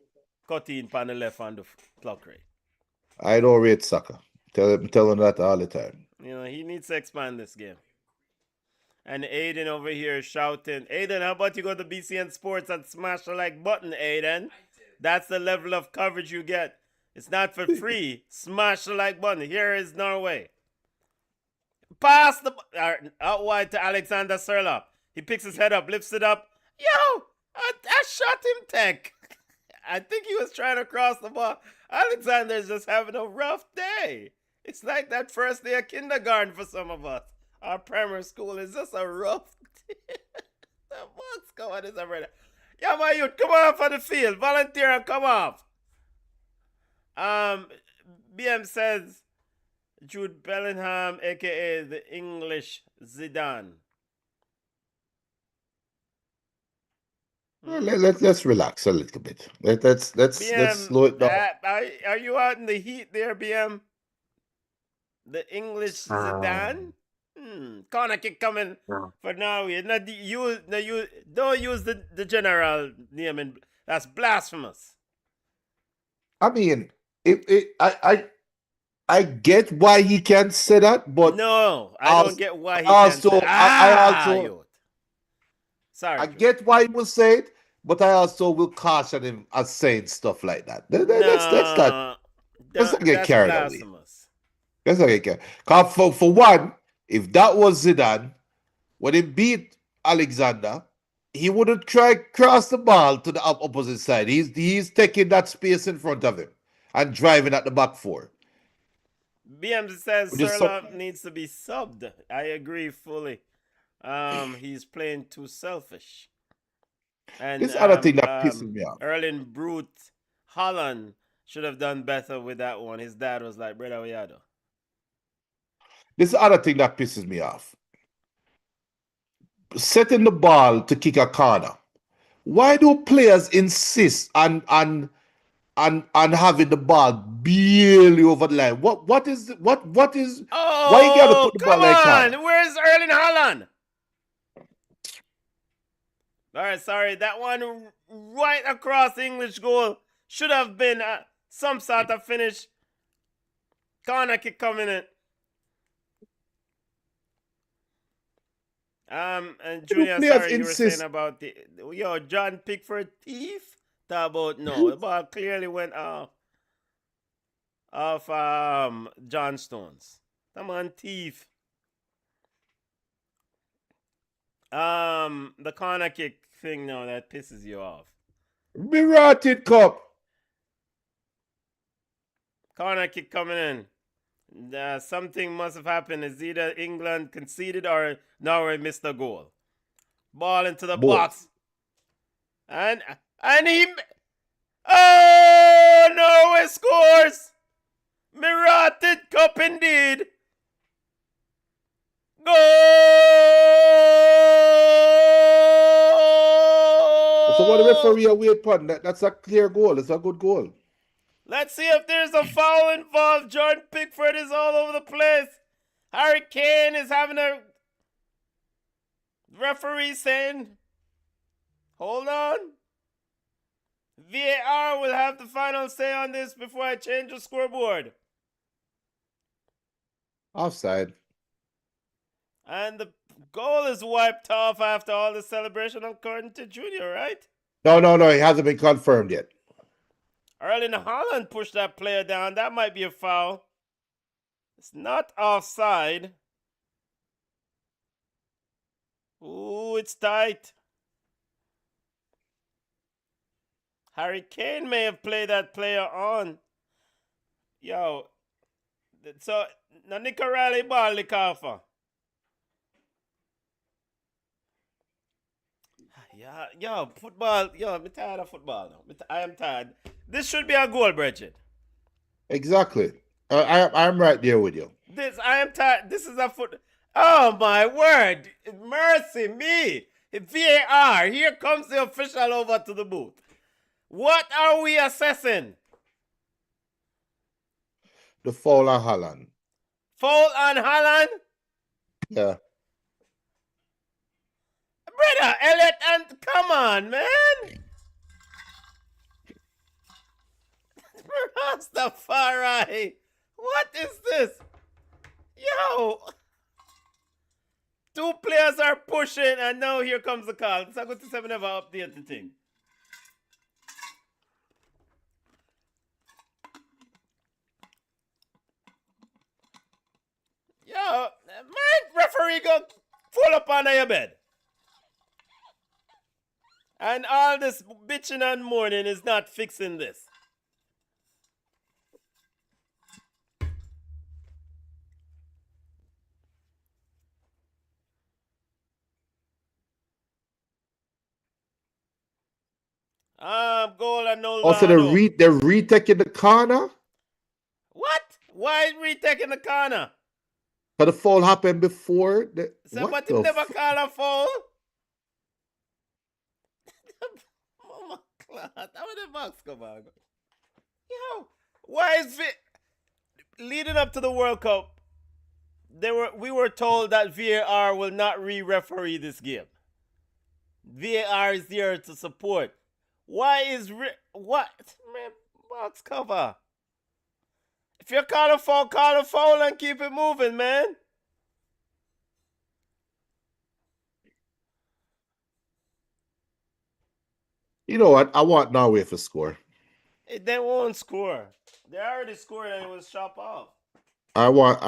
cut in on the left and the clock rate. I don't rate Saka. Tell him that all the time. You know, he needs to expand this game. And Aiden over here shouting, Aiden, how about you go to BCN Sports and smash the like button, Aiden? That's the level of coverage you get. It's not for free. Smash the like button. Here is Norway. Pass the out wide to Alexander Serloff. He picks his head up, lifts it up. Yo, I shot him tech. I think he was trying to cross the ball. Alexander's just having a rough day. It's like that first day of kindergarten for some of us. Our primary school is just a rough day. What's going on? Already? Yeah, my youth, come off on the field. Volunteer and come off. BM says Jude Bellingham, aka the English Zidane. Well, let's relax a little bit. Let's BM, slow it down. Are you out in the heat there, BM? The English Zidane? Corner kick coming for Norway. Don't use the general name, and that's blasphemous. I mean, I get why he can't say that, but no, I don't get why he can't say that. Sorry, I get why he will say it, but I also will caution him as saying stuff like that. Let's not get carried away. Let's not get carried. Because for one, if that was Zidane, when he beat Alexander, he wouldn't try cross the ball to the opposite side. He's taking that space in front of him and driving at the back four. BM says Serloff needs to be subbed. I agree fully. He's playing too selfish. And this other thing that pisses me off. Erling Brute Holland should have done better with that one. His dad was like, brother, we are. This other thing that pisses me off. Setting the ball to kick a corner. Why do players insist on having the ball barely over the line? What is Oh, why you gotta put the ball like that? Come on, where's Erling Haaland? All right, sorry, that one right across the English goal should have been some sort of finish. Corner kick coming in. And Junior, sorry, you were saying about John Pickford thief. Talk about no, the ball clearly went off John Stones. Come on, thief. The corner kick thing now that pisses you off. Mirated Cup. Corner kick coming in. Something must have happened. It's either England conceded or Norway missed a goal. Ball into the box. And he... Oh, Norway scores! Mirated Cup indeed. Goal! So what the referee away upon? That's a clear goal. It's a good goal. Let's see if there's a foul involved. Jordan Pickford is all over the place. Harry Kane is having a referee saying, hold on. VAR will have the final say on this before I change the scoreboard. Offside. And the goal is wiped off after all the celebration according to Junior, right? No, it hasn't been confirmed yet. Erling Haaland pushed that player down. That might be a foul. It's not offside. Ooh, it's tight. Harry Kane may have played that player on. Yo, so na Nicaragua ball the kafa. Yeah, yo, football. Yo, I'm tired of football now. I am tired. This should be a goal, Bridget. Exactly. I'm right there with you. I am tired. This is a foot. Oh my word! Mercy me! VAR. Here comes the official over to the booth. What are we assessing? The foul on Haaland. Foul on Haaland? Yeah. Brother, Elliot, and come on, man. Rastafari. What is this? Yo. Two players are pushing, and now here comes the call. It's a good to say we never update the thing. Yo, man, referee go fall up under your bed. And all this bitching and mourning is not fixing this. Goal and no. Also, they're retaking the corner. What? Why retaking the corner? But the foul happened before. Somebody never call a foul. Oh my God! How did the box come on? Yo, why is it leading up to the World Cup? We were told that VAR will not re-referee this game. VAR is there to support. Why is what man box cover? If you call a foul and keep it moving, man. You know what? I want Norway to score. They won't score. They already scored and it was chopped off. I want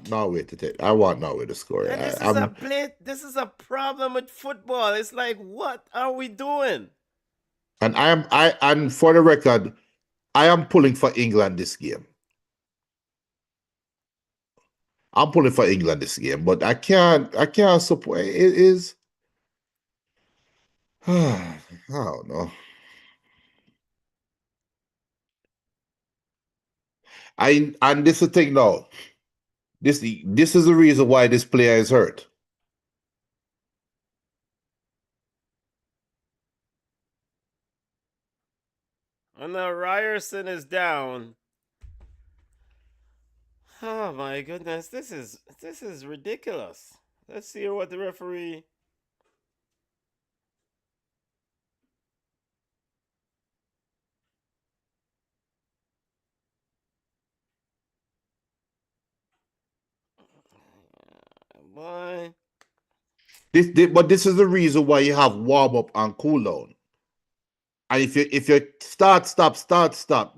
Norway to take. I want Norway to score. And this is a problem with football. It's like, what are we doing? And and for the record, I am pulling for England this game. I'm pulling for England this game, but I can't support it is I don't know. And this is the thing now. This is the reason why this player is hurt. And now Ryerson is down. Oh my goodness, this is ridiculous. Let's see what the referee. Boy. But this is the reason why you have warm up and cool down. And if you start, stop,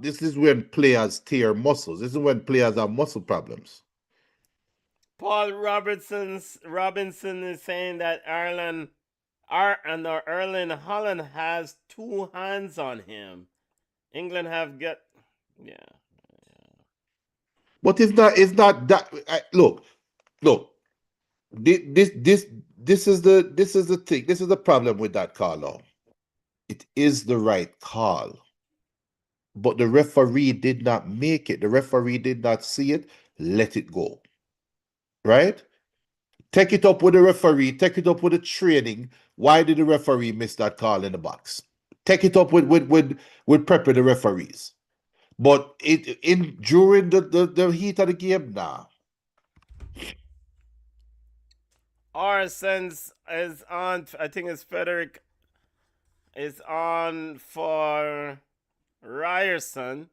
this is when players tear muscles. This is when players have muscle problems. Paul Robinson is saying that Erling Haaland has two hands on him. England have got yeah. But it's not that. Look. This is the thing. This is the problem with that call now. It is the right call, but the referee did not make it. The referee did not see it. Let it go. Right? Take it up with the referee. Take it up with the training. Why did the referee miss that call in the box? Take it up with prepare the referees. But during the heat of the game, nah. Arsens is on. I think it's Frederick is on for Ryerson.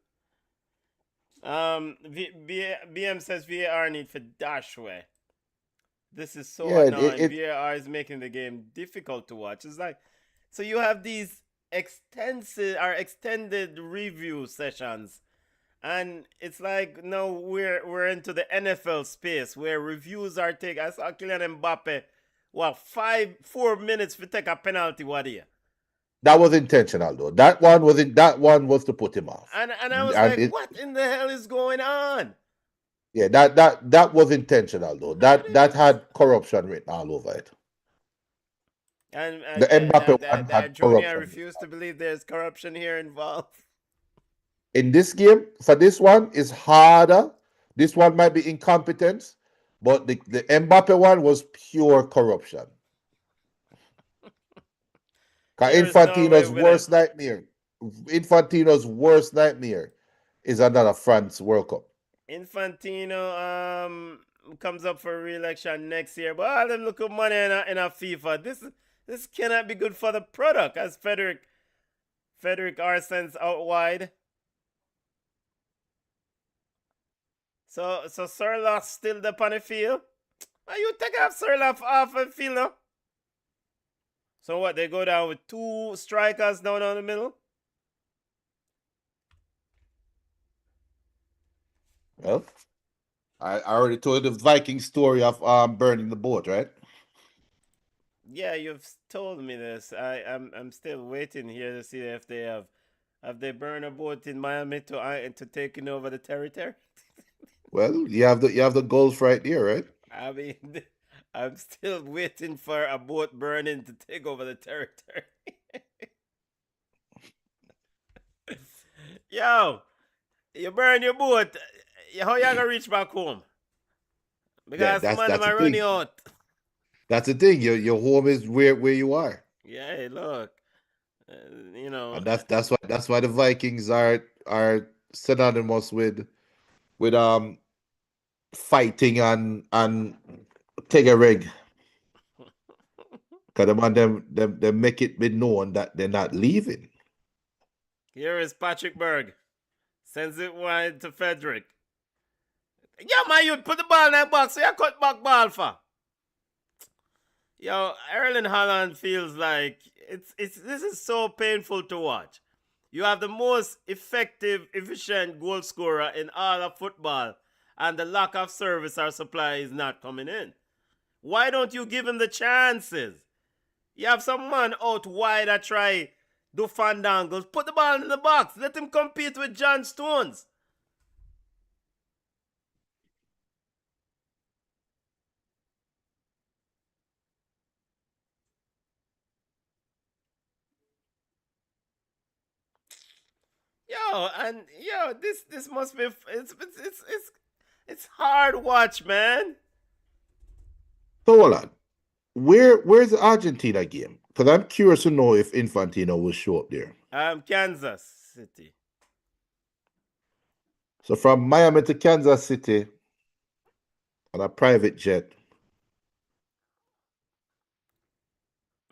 BM says VAR need for Dashway. This is so Yeah, annoying. VAR is making the game difficult to watch. It's like, so you have these extended review sessions, and it's like, no, we're into the NFL space where reviews are taken. I saw Kylian Mbappe, 4 minutes to take a penalty. What here? that was intentional though. That one was to put him off. And I was like, what in the hell is going on? Yeah, that was intentional though. That had corruption written all over it. And The Mbappe one had Junior, I corruption. refuse to believe there's corruption here involved. In this game, for this one, is harder. This one might be incompetence, but the Mbappe one was pure corruption. Infantino's worst nightmare is another France World Cup. Infantino comes up for re-election next year, but all them look at money in a FIFA. This cannot be good for the product. As Frederick Arsens out wide. So Surloff still the on the field. Are you take off Surloff off the field now? So what, they go down with two strikers down the middle? Well, I already told the Viking story of burning the boat, right? Yeah, you've told me this. I'm still waiting here to see if they have they burned a boat in Miami to taking over the territory. Well, you have the Gulf right there, right? I mean, I'm still waiting for a boat burning to take over the territory. Yo, you burn your boat. How you gonna reach back home? Because Yeah, man, I'm running out. That's the thing. Your home is where you are. Yeah, hey, look, you know, and that's why the Vikings are synonymous with fighting and take a rig. Because them make it be known that they're not leaving. Here is Patrick Berg. Sends it wide to Frederick. Yeah, man, you put the ball in that box, so you cut back ball for. Yo, Erling Haaland feels like this is so painful to watch. You have the most effective, efficient goal scorer in all of football, and the lack of service or supply is not coming in. Why don't you give him the chances? You have some man out wide that try do fandangles. Put the ball in the box. Let him compete with John Stones. This must be it's hard watch, man. So hold on. Where's the Argentina game? Because I'm curious to know if Infantino will show up there. Kansas City. So from Miami to Kansas City on a private jet.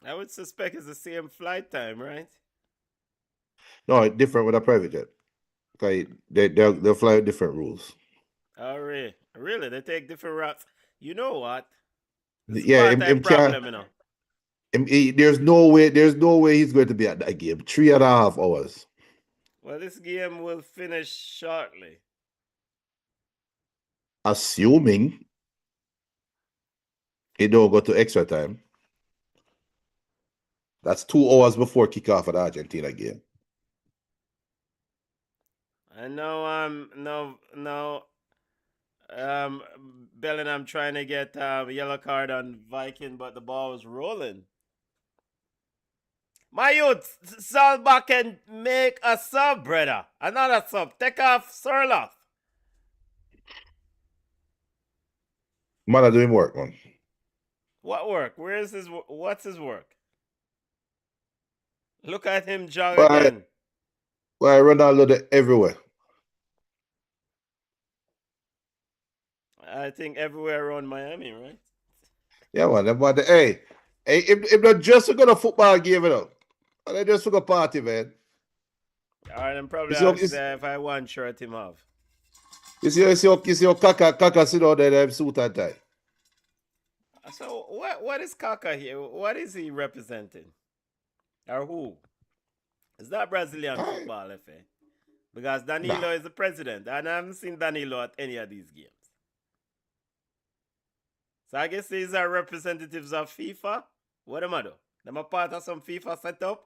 I would suspect it's the same flight time, right? No, different with a private jet. Okay, they'll fly with different rules. Oh, really? Really? They take different routes. You know what? This problem, you know. There's no way he's going to be at that game. 3.5 hours. Well, this game will finish shortly. Assuming it don't go to extra time. That's 2 hours before kickoff of the Argentina game. I know Bellingham trying to get yellow card on Viking, but the ball was rolling. My youth, Sal back and make a sub, brother. Another sub. Take off Surloff. Man are doing work, man. What work? What's his work? Look at him jog again. Well, Ronaldo everywhere. I think everywhere around Miami, right? Yeah, man. But hey, if not just going to football game, you know, they just for a party, man. All right, I'm probably You see, how- ask if I want shirt him off. you see, how Kaka sit down there, them suit and tie. So what is Kaka here? What is he representing? Or who? It's not Brazilian Aye. football, FA. Because Nah. Danilo is the president, and I haven't seen Danilo at any of these games. So I guess these are representatives of FIFA. What am I do? Them a part of some FIFA setup?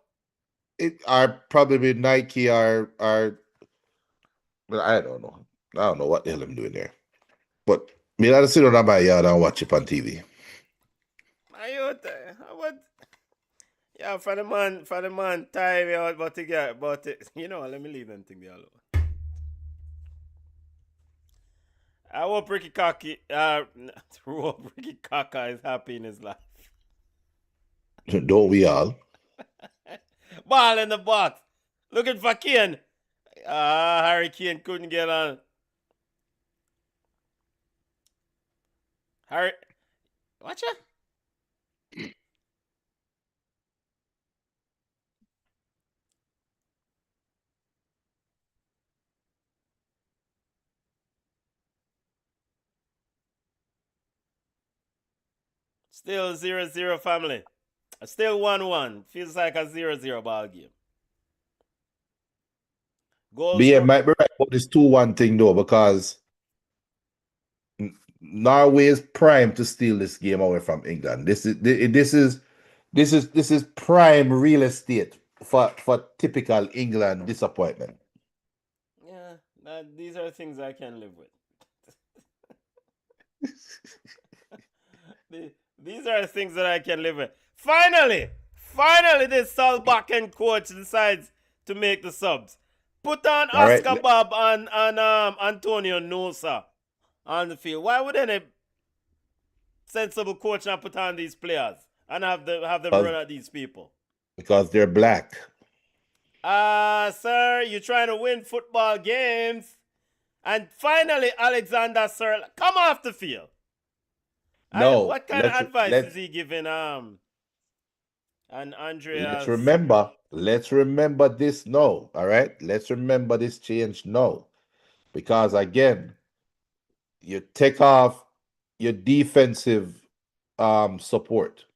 It are probably Nike are well, I don't know. I don't know what the hell I'm doing there. But me not sit down in my yard and watch it on TV. What? Yeah, for the man, time out, but to get, but you know, let me leave them thing there alone. I hope Ricky Kaka, hope Ricky Kaka is happy in his life. Don't we all? Ball in the box, looking for Kane. Harry Kane couldn't get on. Harry, watch it. Still 0-0 family. Still 1-1. Feels like a 0-0 ball game. Goals BM for might be right about this 2-1 thing though, because Norway is primed to steal this game away from England. This is prime real estate for typical England disappointment. yeah. These are things I can live with. These are things that I can live with. Finally, this Solbakken coach decides to make the subs. Put on All right. Oscar Bob and Antonio Nosa on the field. Why would any sensible coach not put on these players and have them run at these people? Because they're black. Sir, you're trying to win football games. And finally, Alexander Sir, come off the field. No, What kind of advice is he giving and let's Andreas? remember this now. All right. Let's remember this change now. Because again, you take off your defensive support.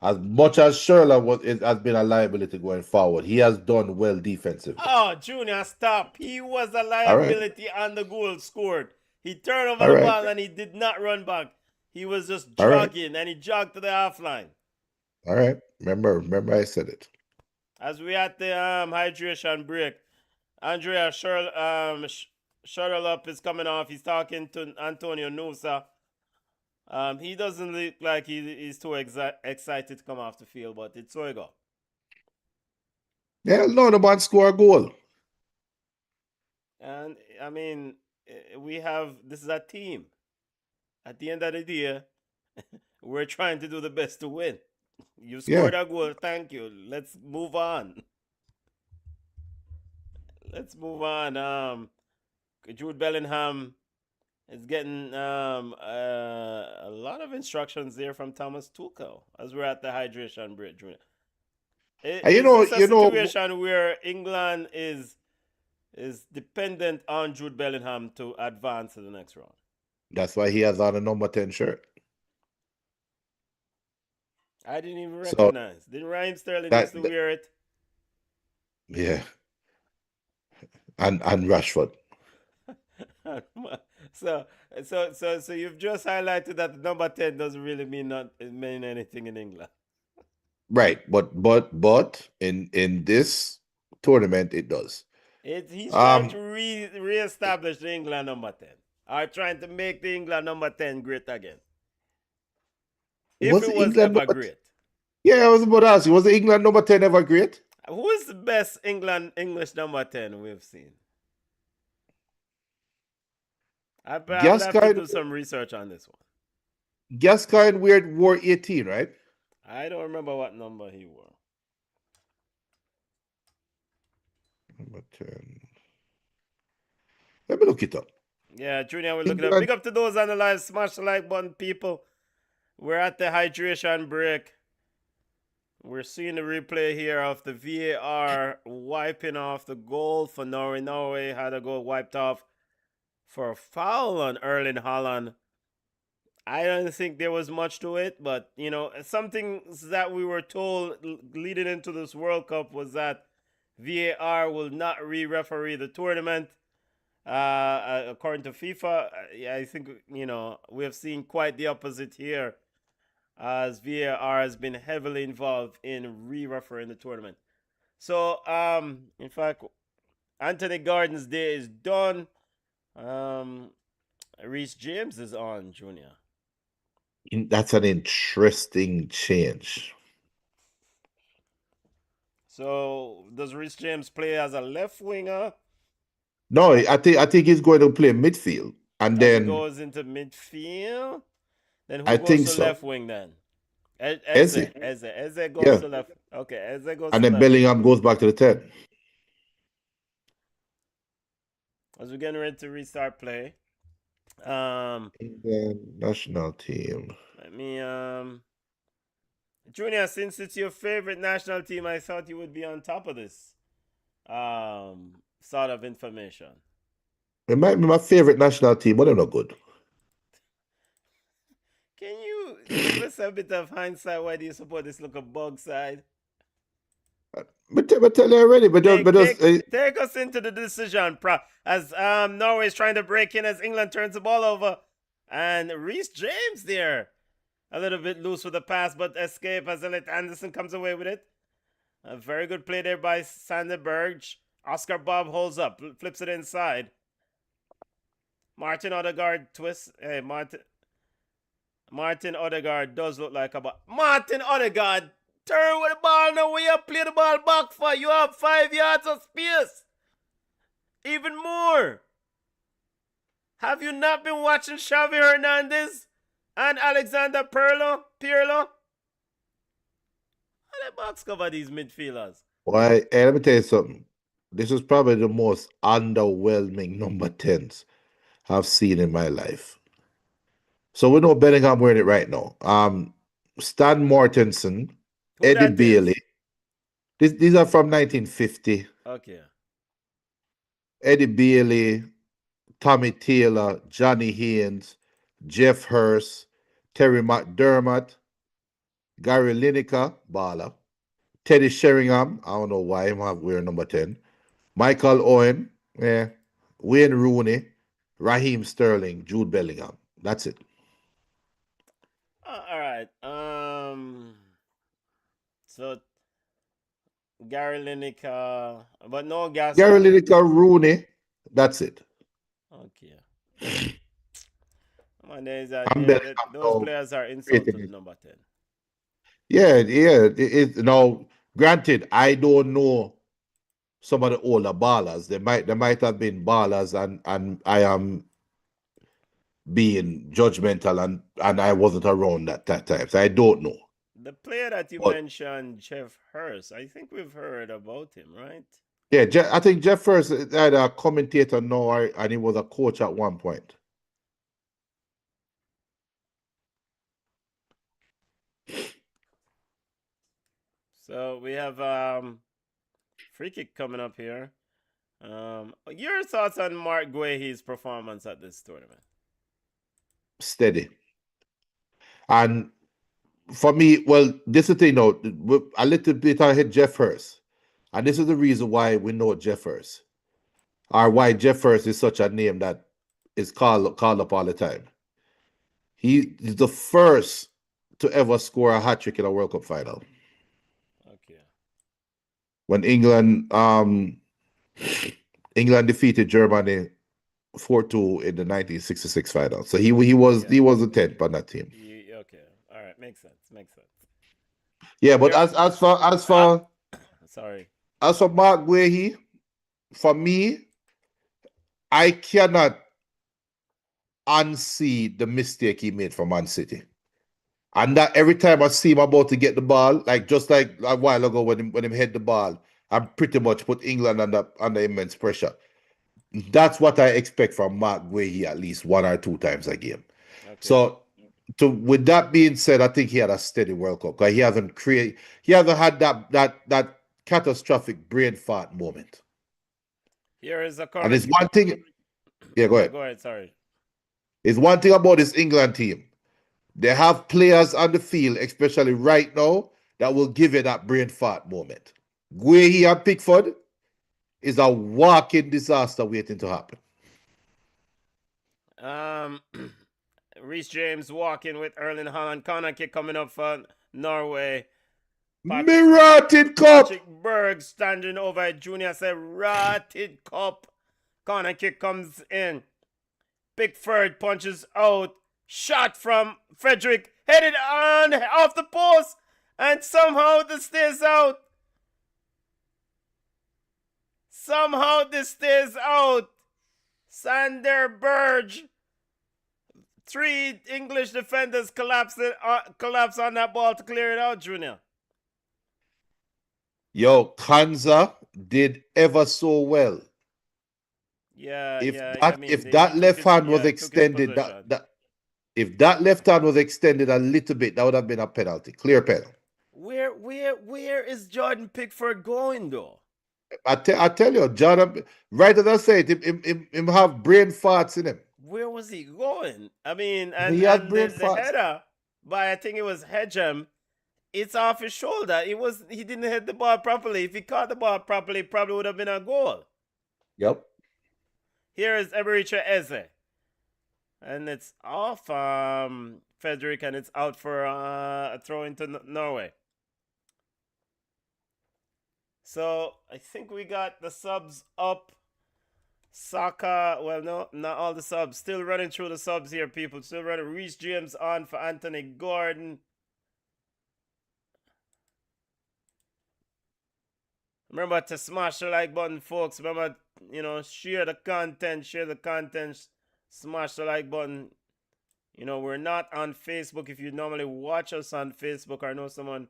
As much as Sherlock has been a liability going forward, he has done well defensively. Oh, Junior, stop. He was a All right. liability on the goal scored. He turned over All the right. ball and he did not run back. He was just All right. jogging and he jogged to the half line. All right. Remember I said it. As we had the hydration break, Andrea Shuttle up is coming off. He's talking to Antonio Nusa. He doesn't look like he's too excited to come off the field, but it's so he go. Yeah, no, the man score a goal. And I mean, this is a team. At the end of the day, we're trying to do the best to win. You scored a goal, thank you. Let's move on. Jude Bellingham is getting a lot of instructions there from Thomas Tuchel as we're at the hydration break. Is this a situation where England is dependent on Jude Bellingham to advance to the next round? That's why he has on a number 10 shirt. I didn't even recognize. Didn't Raheem Sterling used to wear it? Yeah. And Rashford. So you've just highlighted that number 10 doesn't really mean anything in England. Right, but in this tournament it does. He's trying to re-establish the England number 10. Or trying to make the England number 10 great again. If it was ever great. Yeah, I was about to ask you, was the England number 10 ever great? Who is the best English number 10 we've seen? I'll have to do some research on this one. Gascoigne wore 18, right? I don't remember what number he wore. Number 10. Let me look it up. Yeah, Junior, we're looking up. England, Big up to those on the live. Smash the like button, people. We're at the hydration break. We're seeing the replay here of the VAR wiping off the goal for Norway. Norway had a goal wiped off for a foul on Erling Haaland. I don't think there was much to it, but you know, something that we were told leading into this World Cup was that VAR will not re-referee the tournament. According to FIFA, I think you know we have seen quite the opposite here, as VAR has been heavily involved in re-refereeing the tournament. So, in fact, Anthony Gordon's day is done. Reece James is on, Junior. that's an interesting change. So, does Reece James play as a left winger? No, I think he's going to play midfield, and As he then goes into midfield? Then who I goes think to so. left wing then? Eze, Eze goes yeah, to left. Okay, Eze goes and to then left. Bellingham goes back to the 10. As we're getting ready to restart play. England national team. Let me Junior, since it's your favorite national team, I thought you would be on top of this sort of information. It might be my favorite national team, but they're not good. Can you give us a bit of hindsight? Why do you support this little bug side? But tell you already, Take us into the decision, as Norway is trying to break in as England turns the ball over, and Reece James there, a little bit loose with the pass, but escape as Elliot Anderson comes away with it. A very good play there by Sander Berg. Oscar Bob holds up, flips it inside. Martin Odegaard twists. Hey, Martin Odegaard does look like a ball. Martin Odegaard, turn with the ball now. Where you play the ball back for? You have 5 yards of space. Even more. Have you not been watching Xavi Hernandez and Alexander Pirlo? How they box cover these midfielders? Why? Hey, let me tell you something. This is probably the most underwhelming number 10s I've seen in my life. So we know Bellingham wearing it right now. Stan Mortensen, Who Eddie that is? Bailey. These are from 1950. Okay. Eddie Bailey, Tommy Taylor, Johnny Haynes, Jeff Hurst, Terry McDermott, Gary Lineker, baller, Teddy Sheringham, I don't know why I'm wearing number 10, Michael Owen, Wayne Rooney, Raheem Sterling, Jude Bellingham. That's it. All right. So Gary Lineker, but no gas. Gary Lineker, Rooney, that's it. Okay. Come on, those Bellingham, players are insulted to number 10. Yeah. Now, granted, I don't know some of the older ballers. They might have been ballers, and I am being judgmental, and I wasn't around at that time, so I don't know. The player that you mentioned, Jeff Hurst, I think we've heard about him, right? Yeah, I think Jeff Hurst had a commentator now, and he was a coach at one point. So we have free kick coming up here. Your thoughts on Mark Guehi's performance at this tournament? Steady. And for me, well, this is the thing now, a little bit ahead Jeff Hurst. And this is the reason why we know Jeff Hurst, or why Jeff Hurst is such a name that is called up all the time. He is the first to ever score a hat-trick in a World Cup final. Okay. When England defeated Germany 4-2 in the 1966 final. So he was the 10th on that team. Okay. All right. Makes sense. Yeah, but as for sorry. As for Mark Guehi, for me, I cannot unsee the mistake he made for Man City. And that every time I see him about to get the ball, just like a while ago when him hit the ball, I pretty much put England under immense pressure. That's what I expect from Mark Guehi at least 1 or 2 times a game. Okay. So, with that being said, I think he had a steady World Cup because he hasn't had that catastrophic brain fart moment. Here is a And current. it's one thing. Yeah, go Yeah, ahead. go ahead. Sorry. It's one thing about this England team. They have players on the field, especially right now, that will give you that brain fart moment. Guehi and Pickford is a walking disaster waiting to happen. Reece James walking with Erling Haaland. Corner kick coming up for Norway. Rotted cup. Patrick Berg standing over Junior said, rotted cup. Corner kick comes in. Pickford punches out. Shot from Frederick. Headed on off the post. And somehow this stays out. Somehow this stays out. Sander Berge. 3 English defenders collapse on that ball to clear it out, Junior. Yo, Kanza did ever so well. Yeah, If that left hand was extended, if that left hand was extended a little bit, that would have been a penalty, clear penalty. Where is Jordan Pickford going though? I tell you, Jordan, right as I said, him have brain farts in him. Where was he going? I mean, and He had brain the farts. header by, I think it was Hedgeham, it's off his shoulder. He didn't hit the ball properly. If he caught the ball properly, it probably would have been a goal. Yep. Here is Ebericha Eze. And it's off Frederick, and it's out for a throw into Norway. So I think we got the subs up. Saka, well, no, not all the subs. Still running through the subs here, people. Still running. Reece James on for Anthony Gordon. Remember to smash the like button, folks. Remember, share the content, smash the like button. We're not on Facebook. If you normally watch us on Facebook or know someone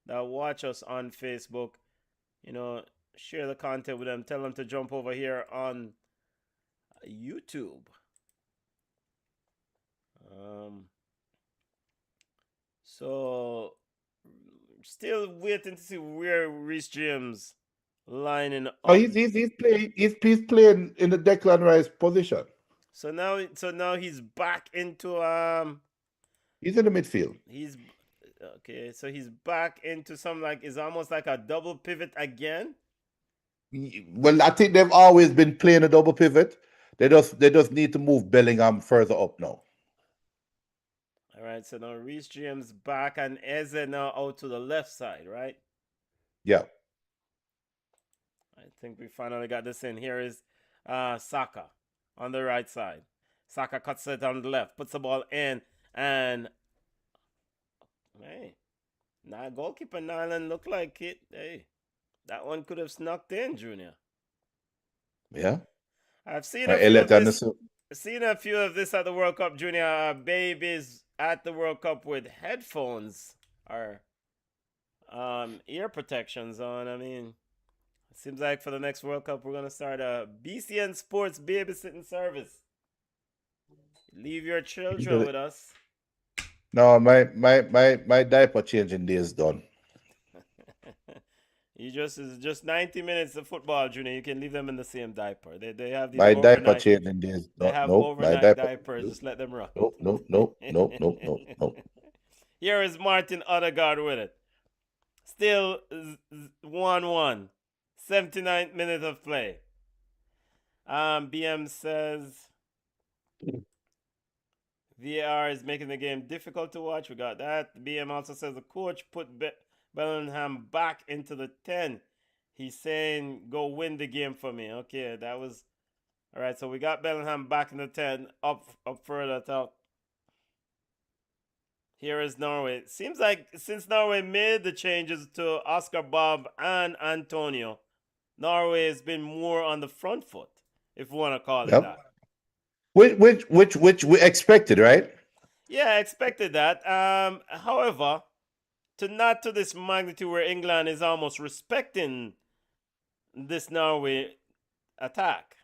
that watch us on Facebook, share the content with them. Tell them to jump over here on YouTube. So still waiting to see where Reece James lining up. Oh, he's playing in the Declan Rice position. So now he's back into He's in the midfield. He's okay. So he's back into some it's almost like a double pivot again. Well, I think they've always been playing a double pivot. They just need to move Bellingham further up now. All right. So now Reece James back and Eze now out to the left side, right? Yeah. I think we finally got this in. Here is Saka on the right side. Saka cuts it on the left, puts the ball in, and hey, now goalkeeper Nyland looked like it. Hey, that one could have snuck in, Junior. Yeah. I've seen a few of this at the World Cup, Junior. Babies at the World Cup with headphones or ear protections on. I mean, it seems like for the next World Cup, we're going to start a BCN Sports babysitting service. Leave your children with us. No, my diaper changing day is done. It's just 90 minutes of football, Junior. You can leave them in the same diaper. They have these my diaper changing days. They have overnight diapers. Just let them run. Nope. Here is Martin Odegaard with it. Still 1-1. 79th minute of play. BM says VAR is making the game difficult to watch. We got that. BM also says the coach put Bellingham back into the 10. He's saying, go win the game for me. Okay, that was... All right, so we got Bellingham back in the 10, up further top. Here is Norway. Seems like since Norway made the changes to Oscar Bob and Antonio, Norway has been more on the front foot, if we want to call it that. Which we expected, right? Yeah, I expected that. However, not to this magnitude where England is almost respecting this Norway attack.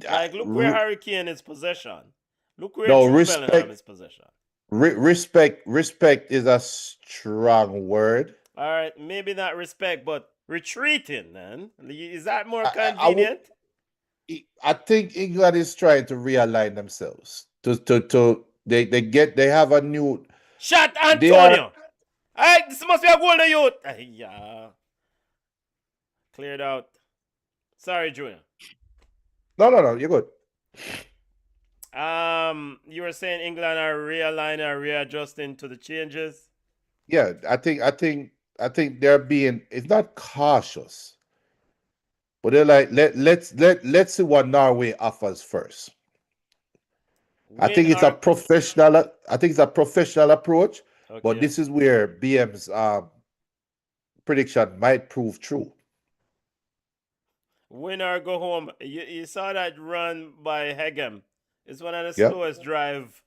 Like, look where Harry Kane is possession. Look where No, Jude Bellingham is possession. respect is a strong word. All right, maybe not respect, but retreating, man. Is that more I would. convenient? I think England is trying to realign themselves. They have a new. Shot They are Antonio. All right, this must be a goal to youth. Yeah. Cleared out. Sorry, Junior. no. You're good. You were saying England are realigning, are readjusting to the changes. Yeah, I think they're being. It's not cautious, but they're like let's see what Norway offers first. I Win think it's a our professional. I think it's a professional approach, but okay. this is where BM's prediction might prove true. Win or go home. You saw that run by Hegem. It's one of the Yeah. slowest drive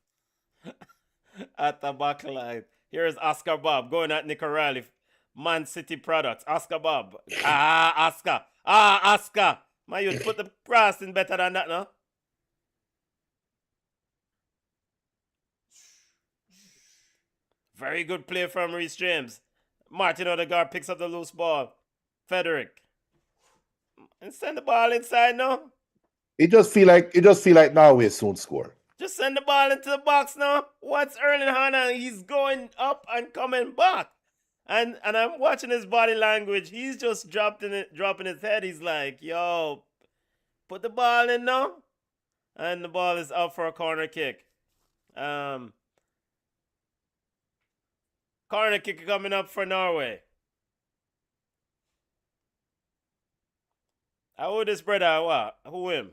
at the back line. Here's Oscar Bob going at Nick O'Reilly. Man City products. Oscar Bob. Oscar. Oscar. My youth, put the grass in better than that, no? Very good play from Reece James. Martin Odegaard picks up the loose ball. Frederick. And send the ball inside, no? It just feel like Norway soon score. Just send the ball into the box now. What's Erling Haaland? He's going up and coming back. And I'm watching his body language. He's just dropping his head. He's like, yo, put the ball in now. And the ball is up for a corner kick. Corner kick coming up for Norway. How would this brother what? Who him?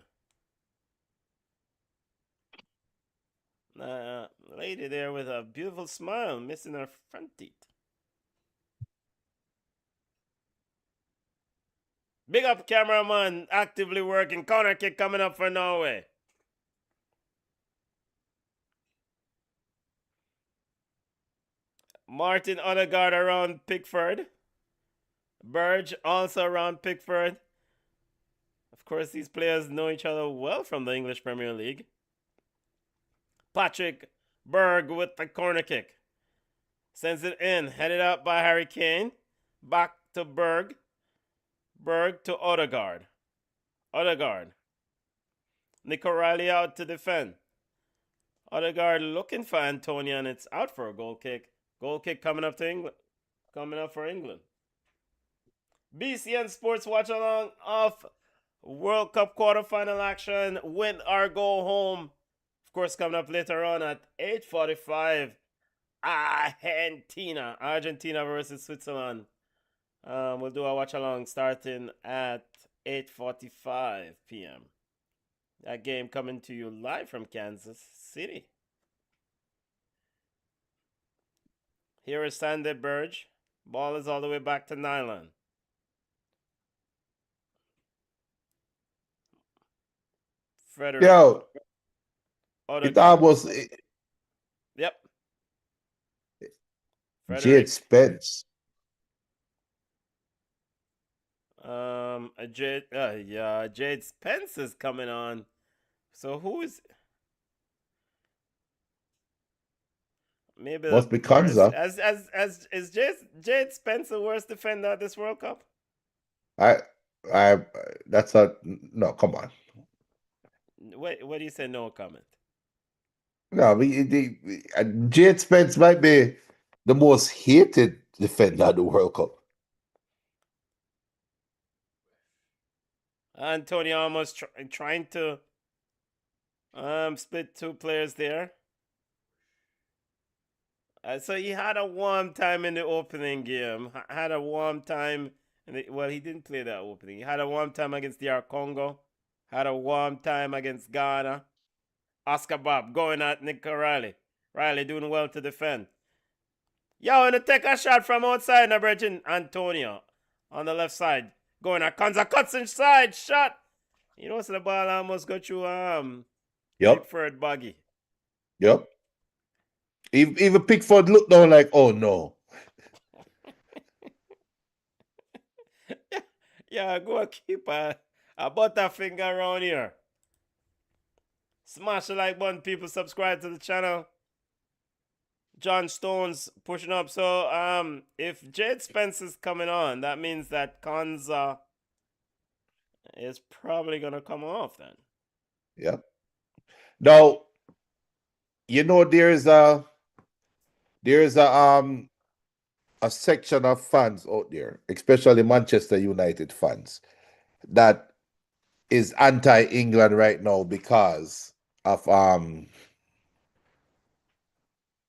Lady there with a beautiful smile, missing her front teeth. Big up cameraman, actively working. Corner kick coming up for Norway. Martin Odegaard around Pickford. Burge also around Pickford. Of course, these players know each other well from the English Premier League. Patrick Berg with the corner kick. Sends it in. Headed up by Harry Kane. Back to Berg. Berg to Odegaard. Odegaard. Nick O'Reilly out to defend. Odegaard looking for Antonio, and it's out for a goal kick. Goal kick coming up to England. Coming up for England. BCN Sports watch along of World Cup quarterfinal action. Win or go home. Of course, coming up later on at 8:45. Argentina versus Switzerland. We'll do a watch along starting at 8:45 p.m. That game coming to you live from Kansas City. Here is Sandy Burge. Ball is all the way back to Nyland. Frederick. Yo, Odegaard. it almost Yep. Jade Frederick. Spence. Jade Spence is coming on. So who is? Maybe Must be Kanza. as is Jade Spence the worst defender at this World Cup? That's a no. Come on. What do you say? No comment. No, Jade Spence might be the most hated defender at the World Cup. Antonio almost trying to split two players there. So he had a warm time in the opening game. Had a warm time. Well, he didn't play that opening. He had a warm time against DR Congo. Had a warm time against Ghana. Oscar Bob going at Nick Riley. Riley doing well to defend. Yo, and take a shot from outside now, Bridget Antonio on the left side. Going at Kanza, cuts inside, shot. You know, so the ball almost got through Pickford buggy. Yep. Even Pickford looked down like, oh no. Yeah, go keep a butterfinger around here. Smash the like button, people. Subscribe to the channel. John Stone's pushing up. So if Jade Spence is coming on, that means that Konza is probably gonna come off then. Yep. Now, there's a section of fans out there, especially Manchester United fans, that is anti-England right now because of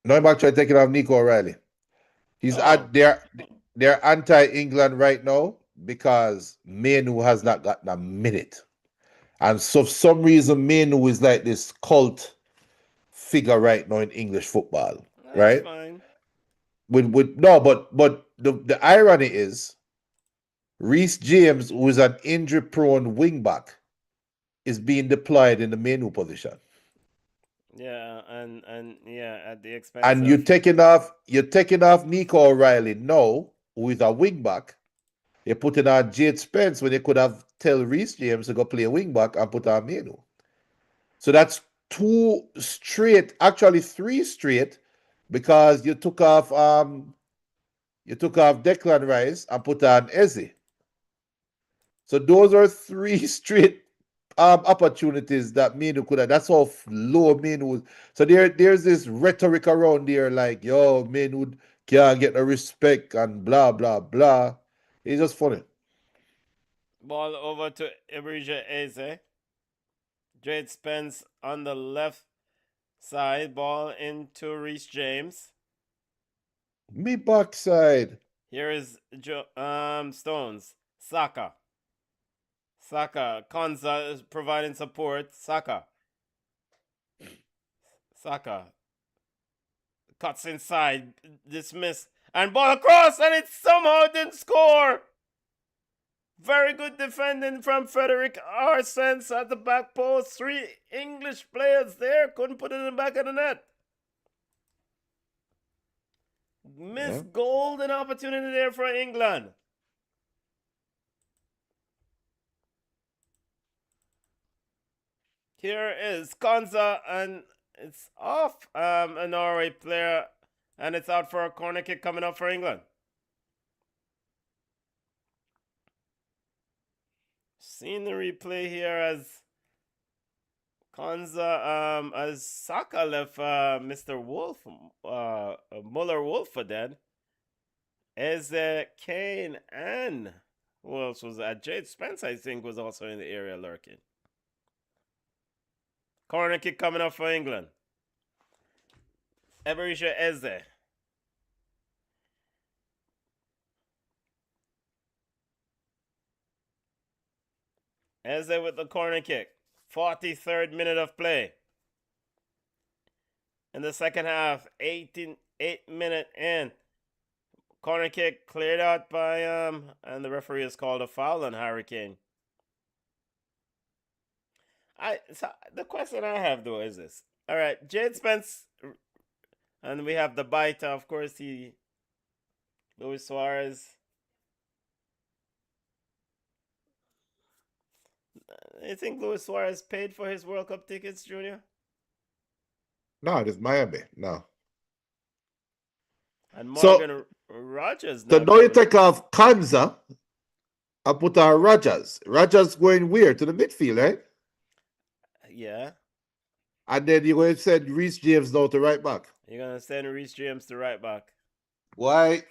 no, I'm actually taking off Nico O'Reilly. He's Oh, at they're anti-England right now because Manu has not gotten a minute. And so for some reason Manu is like this cult figure right now in English football, that's right? fine. With no, but the irony is Reece James, who is an injury-prone wingback, is being deployed in the Manu position. Yeah, and yeah, at the expense And of you're taking off Nico O'Reilly now, who is a wingback. You're putting on Jade Spence when you could have tell Reece James to go play a wingback and put on Manu. So that's two straight, actually three straight, because you took off Declan Rice and put on Eze. So those are three straight opportunities that Manu could have. That's how low Manu was. So there's this rhetoric around there like, yo, Manu can't get the respect and blah blah blah. It's just funny. ball over to Ibrija Eze. Jade Spence on the left side, ball into Reece James. Me backside. Here is Stones. Saka. Konza is providing support. Saka cuts inside, dismiss, and ball across, and it somehow didn't score. Very good defending from Frederick Arsens at the back post. 3 English players there, couldn't put it in the back of the net. Missed Yeah. golden opportunity there for England. Here is Konza, and it's off a Norway player, and it's out for a corner kick coming up for England. Seeing the replay here as Konza, as Saka left Mr. Wolf, Muller Wolf for dead. As Kane and who else was that? Jade Spence, I think, was also in the area lurking. Corner kick coming up for England. Eberisha Eze. Eze with the corner kick. 43rd minute of play. In the second half, 8 minute in. Corner kick cleared out by and the referee has called a foul on Harry Kane. So the question I have though is this. All right, Jade Spence, and we have the bite, of course, Luis Suarez. You think Luis Suarez paid for his World Cup tickets, Junior? No, it is Miami. No. And So Morgan Rogers so now now you coming. take off Kanza and put on Rogers. Rogers going where? To the midfield, right? Yeah. And then you're going to send Reece James now to right back. You're gonna send Reece James to right back. Why?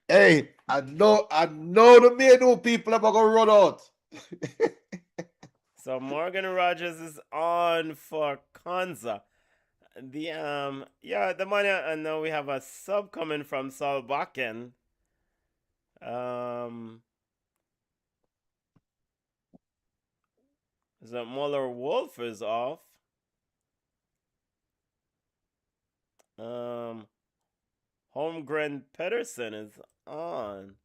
Hey, I know the Manu people are gonna run out. So Morgan Rogers is on for Konza. The the money, and now we have a sub coming from Solbakken. So Muller Wolf is off. Holmgren Pedersen is on.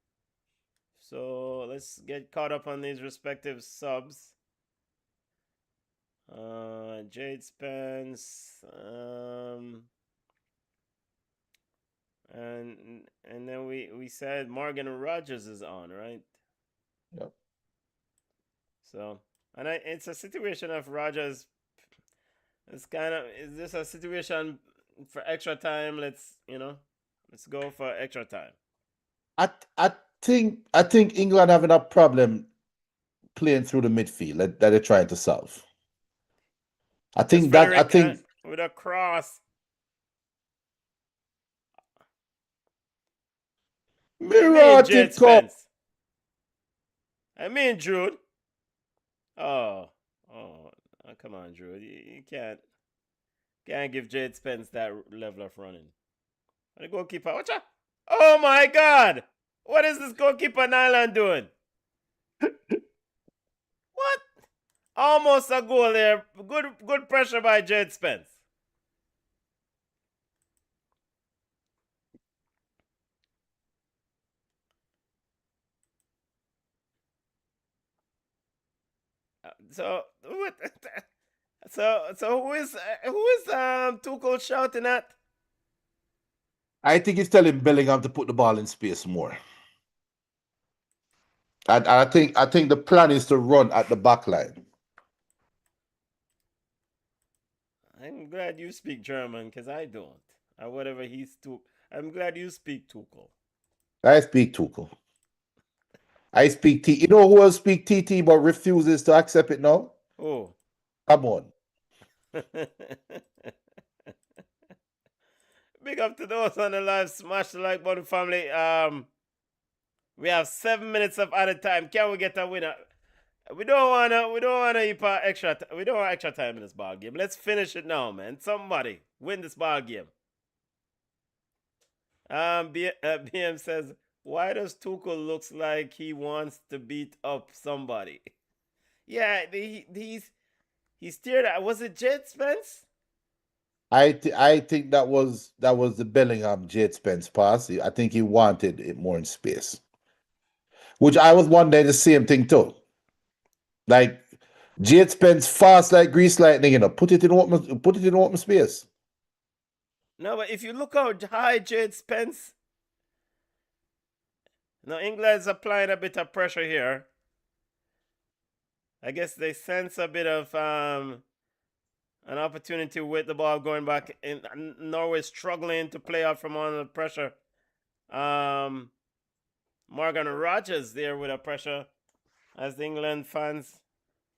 So let's get caught up on these respective subs. Jade Spence, and then we said Morgan Rogers is on, right? Yep. So, and it's a situation of Rogers It's kind of, is this a situation for extra time? Let's go for extra time. I think England having a problem playing through the midfield that they're trying to solve. I There's think that I Frederick think with a cross. I mean, Jade Mirati come. Spence. I mean, Jude. Oh, come on, Jude. You can't give Jade Spence that level of running. And the goalkeeper, watch out! Oh my God! What is this goalkeeper Nyland doing? What? Almost a goal there. Good pressure by Jade Spence. So what? So who is Tuchel shouting at? I think he's telling Bellingham to put the ball in space more. And I think the plan is to run at the back line. I'm glad you speak German because I don't. Or whatever he's to. I'm glad you speak Tuchel. I speak Tuchel. I speak T. You know who else speak TT but refuses to accept it now? Oh. Come on. Big up to those on the live. Smash the like button, family. We have 7 minutes of added time. Can we get a winner? We don't wanna extra. We don't want extra time in this ball game. Let's finish it now, man. Somebody win this ball game. BM says, why does Tuchel looks like he wants to beat up somebody? Yeah, he's steered. Was it Jed Spence? I think that was the Bellingham Jade Spence pass. I think he wanted it more in space. Which I was wondering the same thing too. Like Jade Spence fast like grease lightning, put it in open space. No, but if you look how high Jade Spence. Now England's applying a bit of pressure here. I guess they sense a bit of an opportunity with the ball going back in. Norway struggling to play out from under pressure. Morgan Rogers there with a pressure as the England fans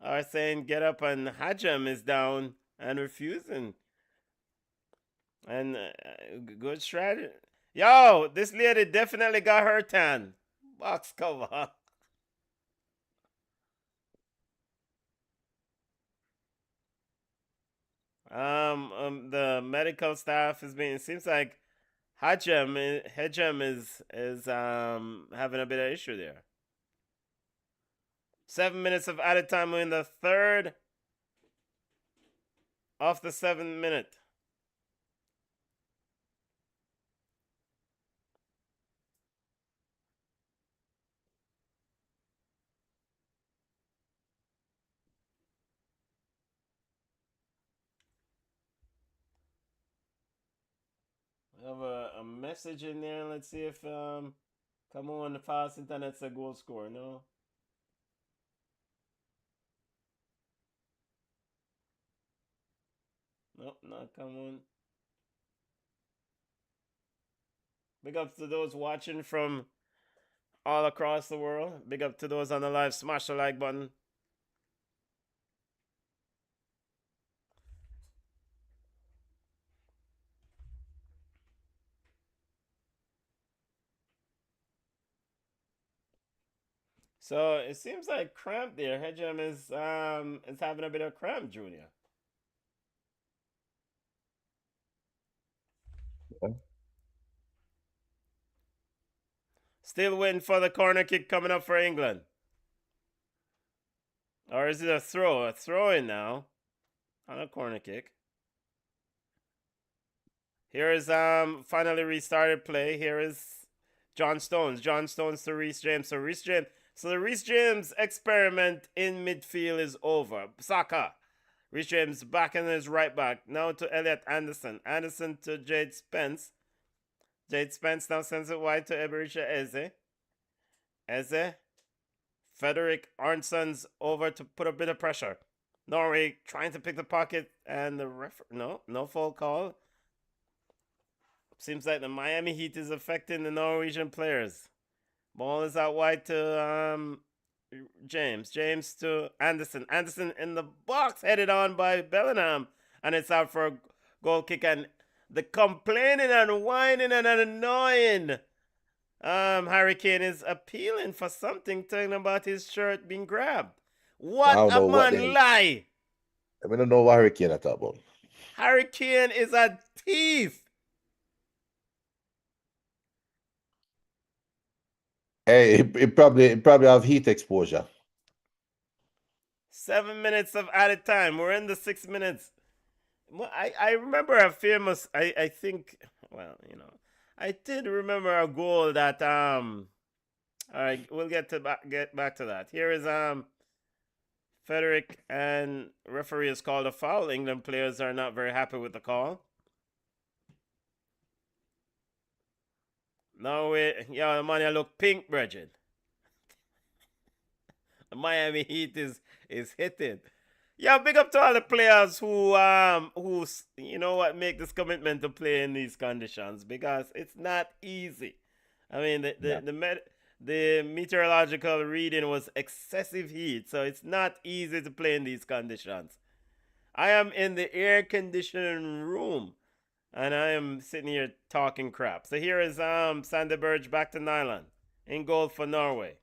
are saying get up, and Hajam is down and refusing. And good strategy. Yo, this lady definitely got her tan. Box cover. The medical staff is being. It seems like Hajam is having a bit of issue there. 7 minutes of added time. We're in the third of the 7 minute. We have a message in there. Let's see if come on, the fast internet's a goal score. No. Nope, not come on. Big up to those watching from all across the world. Big up to those on the live. Smash the like button. So it seems like cramp there. Hedgeham is having a bit of cramp, Junior. Okay. Still waiting for the corner kick coming up for England. Or is it a throw? A throw in now. On a corner kick. Here is finally restarted play. Here is John Stones. John Stones to Reece James. So the Reece James experiment in midfield is over. Saka. Reece James back in his right back. Now to Elliot Anderson. Anderson to Jade Spence. Jade Spence now sends it wide to Eberechi Eze. Eze. Frederick Arnson's over to put a bit of pressure. Norway trying to pick the pocket, and the no foul call. Seems like the Miami Heat is affecting the Norwegian players. Ball is out wide to James. James to Anderson. Anderson in the box, headed on by Bellingham, and it's out for a goal kick. And the complaining and whining and annoying Harry Kane is appealing for something, talking about his shirt being grabbed. I What don't a know what man lie! I don't know what Hurricane at all about. Harry Kane is a thief. Hey, it probably have heat exposure. 7 minutes of added time. We're in the 6 minutes. Well, I remember a famous. I think. Well, I did remember a goal that All right, we'll get back to that. Here is Frederick, and referee has called a foul. England players are not very happy with the call. Norway, yeah, the man look pink, Bridget. The Miami Heat is hitting. Yeah, big up to all the players who make this commitment to play in these conditions, because it's not easy. I mean, the meteorological reading was excessive heat, so it's not easy to play in these conditions. I am in the air conditioning room, and I am sitting here talking crap. So here is Sander Berge back to Nyland in goal for Norway.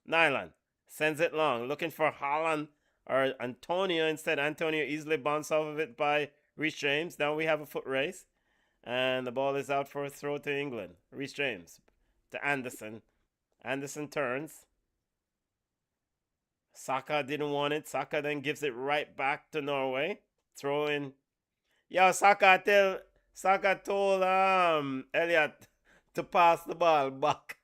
Nyland sends it long, looking for Holland or Antonio instead. Antonio easily bounced off of it by Reece James. Now we have a foot race, and the ball is out for a throw to England. Reece James to Anderson. Anderson turns. Saka didn't want it. Saka then gives it right back to Norway. Throw in. Yo, Saka told Elliot to pass the ball back.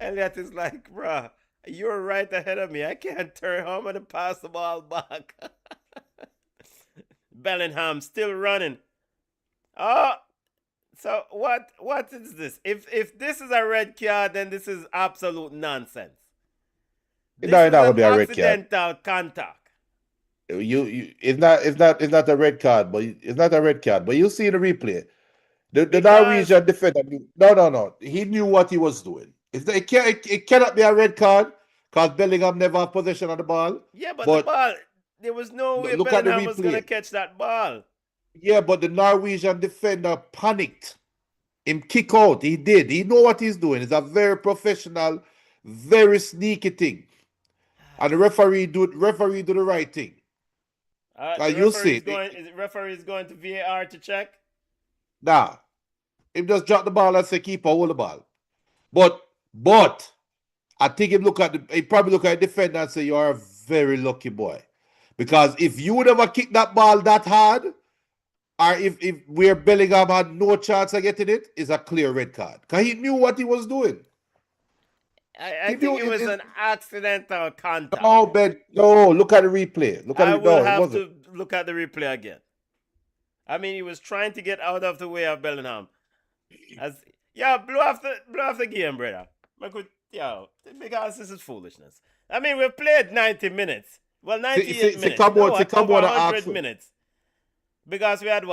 Elliot is like, bruh, you're right ahead of me. I can't turn. How am I to pass the ball back? Bellingham still running. Oh, so what is this? If this is a red card, then this is absolute nonsense. This No, is that an would be a red card. accidental contact. It's not a red card, but it's not a red card. But you see the replay. The Because- Norwegian defender no. He knew what he was doing. It cannot be a red card because Bellingham never had possession of the ball. Yeah, but the ball, there was no way Look at the Bellingham was going to replay. catch that ball. Yeah, but the Norwegian defender panicked. Him kick out. He did. He know what he's doing. It's a very professional, very sneaky thing. And the referee do the right thing. You see, the referee is going to VAR to check. nah, him just drop the ball and say keeper hold the ball. But I think he probably look at the defender and say you are a very lucky boy, because if you would ever kick that ball that hard, or if where Bellingham had no chance of getting it, is a clear red card because he knew what he was doing. I think it was an accidental contact. No, Ben. No, look at the replay. I will have to look at the replay again. I mean, he was trying to get out of the way of Bellingham. Blow off the game, brother. Because this is foolishness. I mean, we've played 90 minutes. Well, 98 minutes. Come on, 100 minutes. Because we had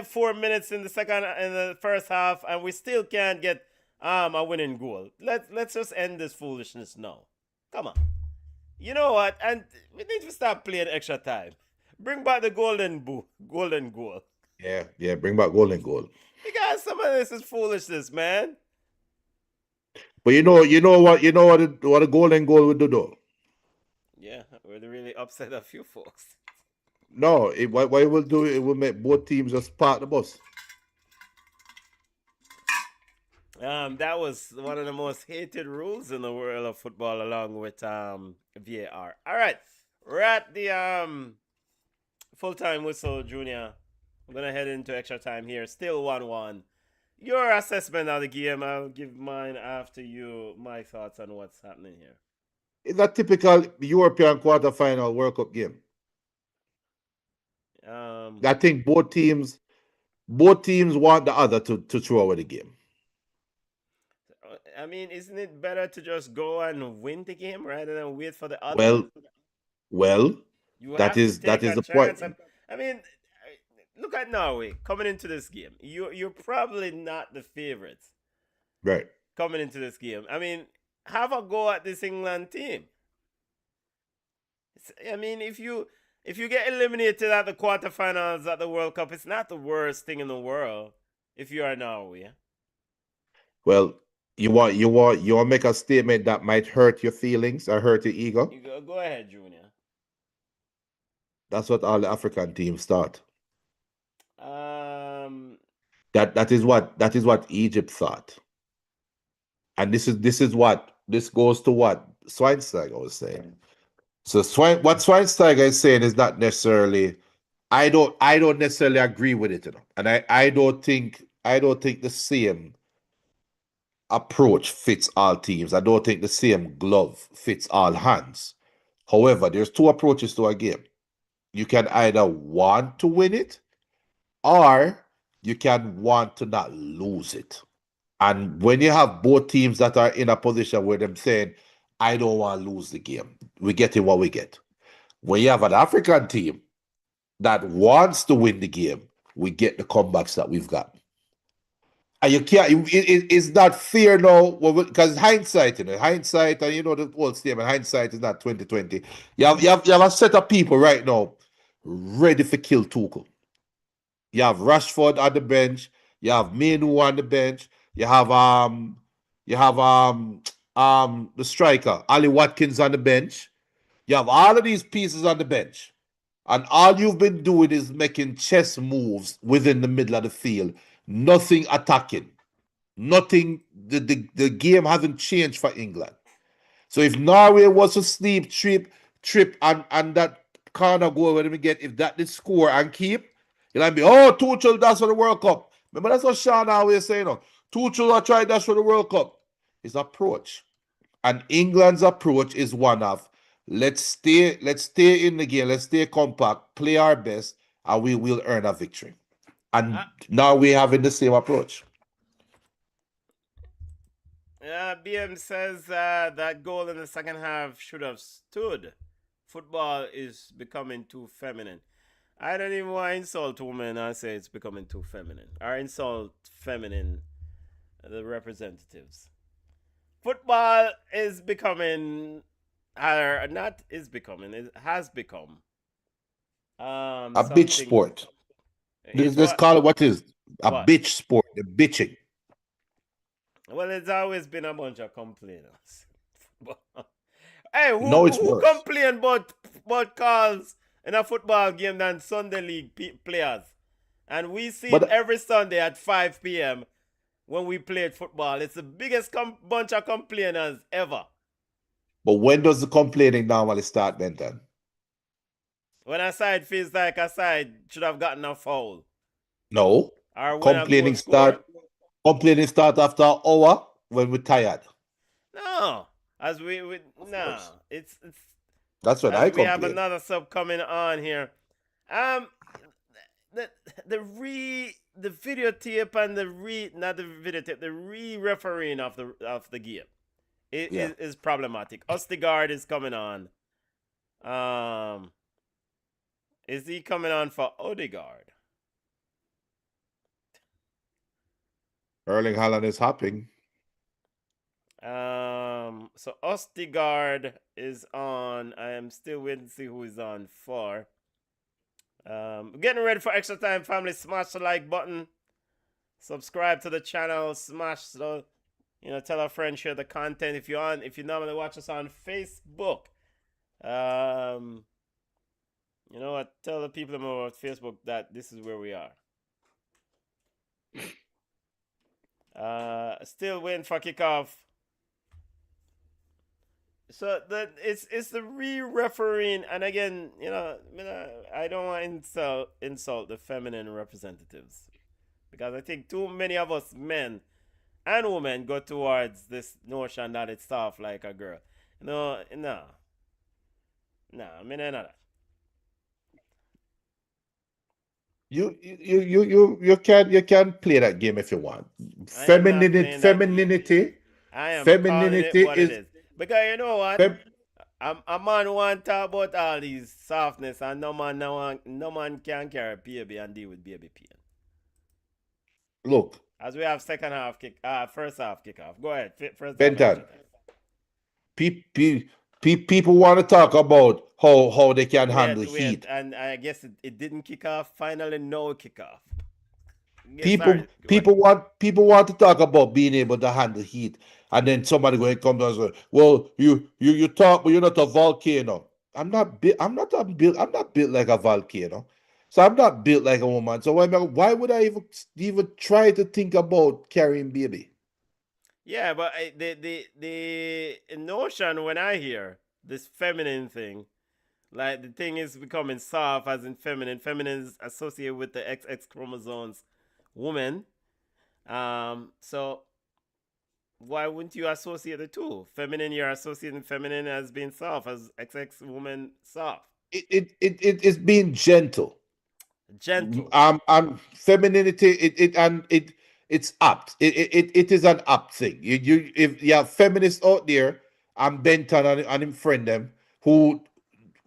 4 minutes in the first half, and we still can't get a winning goal. Let's just end this foolishness now. Come on. You know what? And we need to start playing extra time. Bring back the golden goal. Yeah, bring back golden goal. Because some of this is foolishness, man. But you know what a golden goal would do though? Yeah, we're really upset a few folks. No, what it will do, it will make both teams just park the bus. That was one of the most hated rules in the world of football, along with VAR. All right, we're at the full-time whistle, Junior. I'm gonna head into extra time here. Still 1-1. Your assessment of the game. I'll give mine after you. My thoughts on what's happening here. It's a typical European quarterfinal World Cup game. I think both teams want the other to throw away the game. I mean, isn't it better to just go and win the game rather than wait for the other? Well, You That have to is take a the point. chance. And I mean, look at Norway coming into this game. You're probably not the favorites Right. coming into this game. I mean, have a go at this England team. I mean, if you get eliminated at the quarterfinals at the World Cup, it's not the worst thing in the world if you are Norway. Well, you want to make a statement that might hurt your feelings or hurt your ego. You go ahead, Junior. That's what all the African teams thought. Um, That is what Egypt thought. And this goes to what Schweinsteiger was saying. So what Schweinsteiger is saying is not necessarily. I don't necessarily agree with it, and I don't think the same approach fits all teams. I don't think the same glove fits all hands. However, there's two approaches to a game. You can either want to win it, or you can want to not lose it. And when you have both teams that are in a position where they're saying, I don't want to lose the game, we get it what we get. When you have an African team that wants to win the game, we get the comebacks that we've got. And you can't, it's not fair now, because hindsight, hindsight, and the whole statement, hindsight is not 2020. You have a set of people right now ready for kill Tuchel. You have Rashford on the bench. You have Menu on the bench. You have the striker Ali Watkins on the bench. You have all of these pieces on the bench, and all you've been doing is making chess moves within the middle of the field. Nothing attacking. Nothing. The game hasn't changed for England. So if Norway was to sleep, trip, and that corner goal when we get, if that did score and keep, you'll be, oh, Tuchel, that's for the World Cup. Remember, that's what Sean always saying. Tuchel are trying that for the World Cup. His approach. And England's approach is one of, let's stay in the game, let's stay compact, play our best, and we will earn a victory. And now we're having the same approach. BM says that goal in the second half should have stood. Football is becoming too feminine. I don't even want to insult women and say it's becoming too feminine. Or insult feminine, the representatives. Football is becoming, or not is becoming, it has become a bitch sport. Let's call it what is a bitch sport, the bitching. Well, it's always been a bunch of complainers. Hey, who complain about calls in a football game than Sunday League players? And we see it every Sunday at 5 p.m. when we played football. It's the biggest bunch of complainers ever. But when does the complaining normally start, Benton? When a side feels like a side should have gotten a foul. No. Or when complaining start after an hour when we're tired. No. As no. It's that's when I complain. We have another sub coming on here. The videotape and the re-refereeing of the game is problematic. Ostigard is coming on. Is he coming on for Odegaard? Erling Haaland is hopping. So Ostigard is on. I am still waiting to see who is on for. Getting ready for extra time, family. Smash the like button. Subscribe to the channel. Smash the, tell a friend, share the content. If you normally watch us on Facebook, you know what? Tell the people about Facebook that this is where we are. Still waiting for kickoff. So it's the re-refereeing, and again, I don't want to insult the feminine representatives, because I think too many of us men and women go towards this notion that it's soft like a girl. No, I mean not. You can play that game if you want. Femininity. I am femininity is what it is. Because you know what? A man want to talk about all these softness, and no man can carry baby and deal with baby pain. Look, As we have first half kickoff. Go ahead, first half Benton, extra time. people want to talk about how they can handle Wait, heat. and I guess it didn't kick off. Finally, no kickoff. Yeah, People sorry. Go ahead. people want to talk about being able to handle heat, and then somebody going to come down and say, "Well, you talk, but you're not a volcano." I'm not built. I'm not a built. I'm not built like a volcano, so I'm not built like a woman. So why would I even try to think about carrying baby? Yeah, but the notion when I hear this feminine thing, like the thing is becoming soft as in feminine. Feminine is associated with the XX chromosomes, woman. So why wouldn't you associate the two? Feminine, you're associating feminine as being soft, as XX woman soft, It's being gentle. gentle. And femininity it's apt. It is an apt thing. You if you have feminists out there and Benton and him friend them who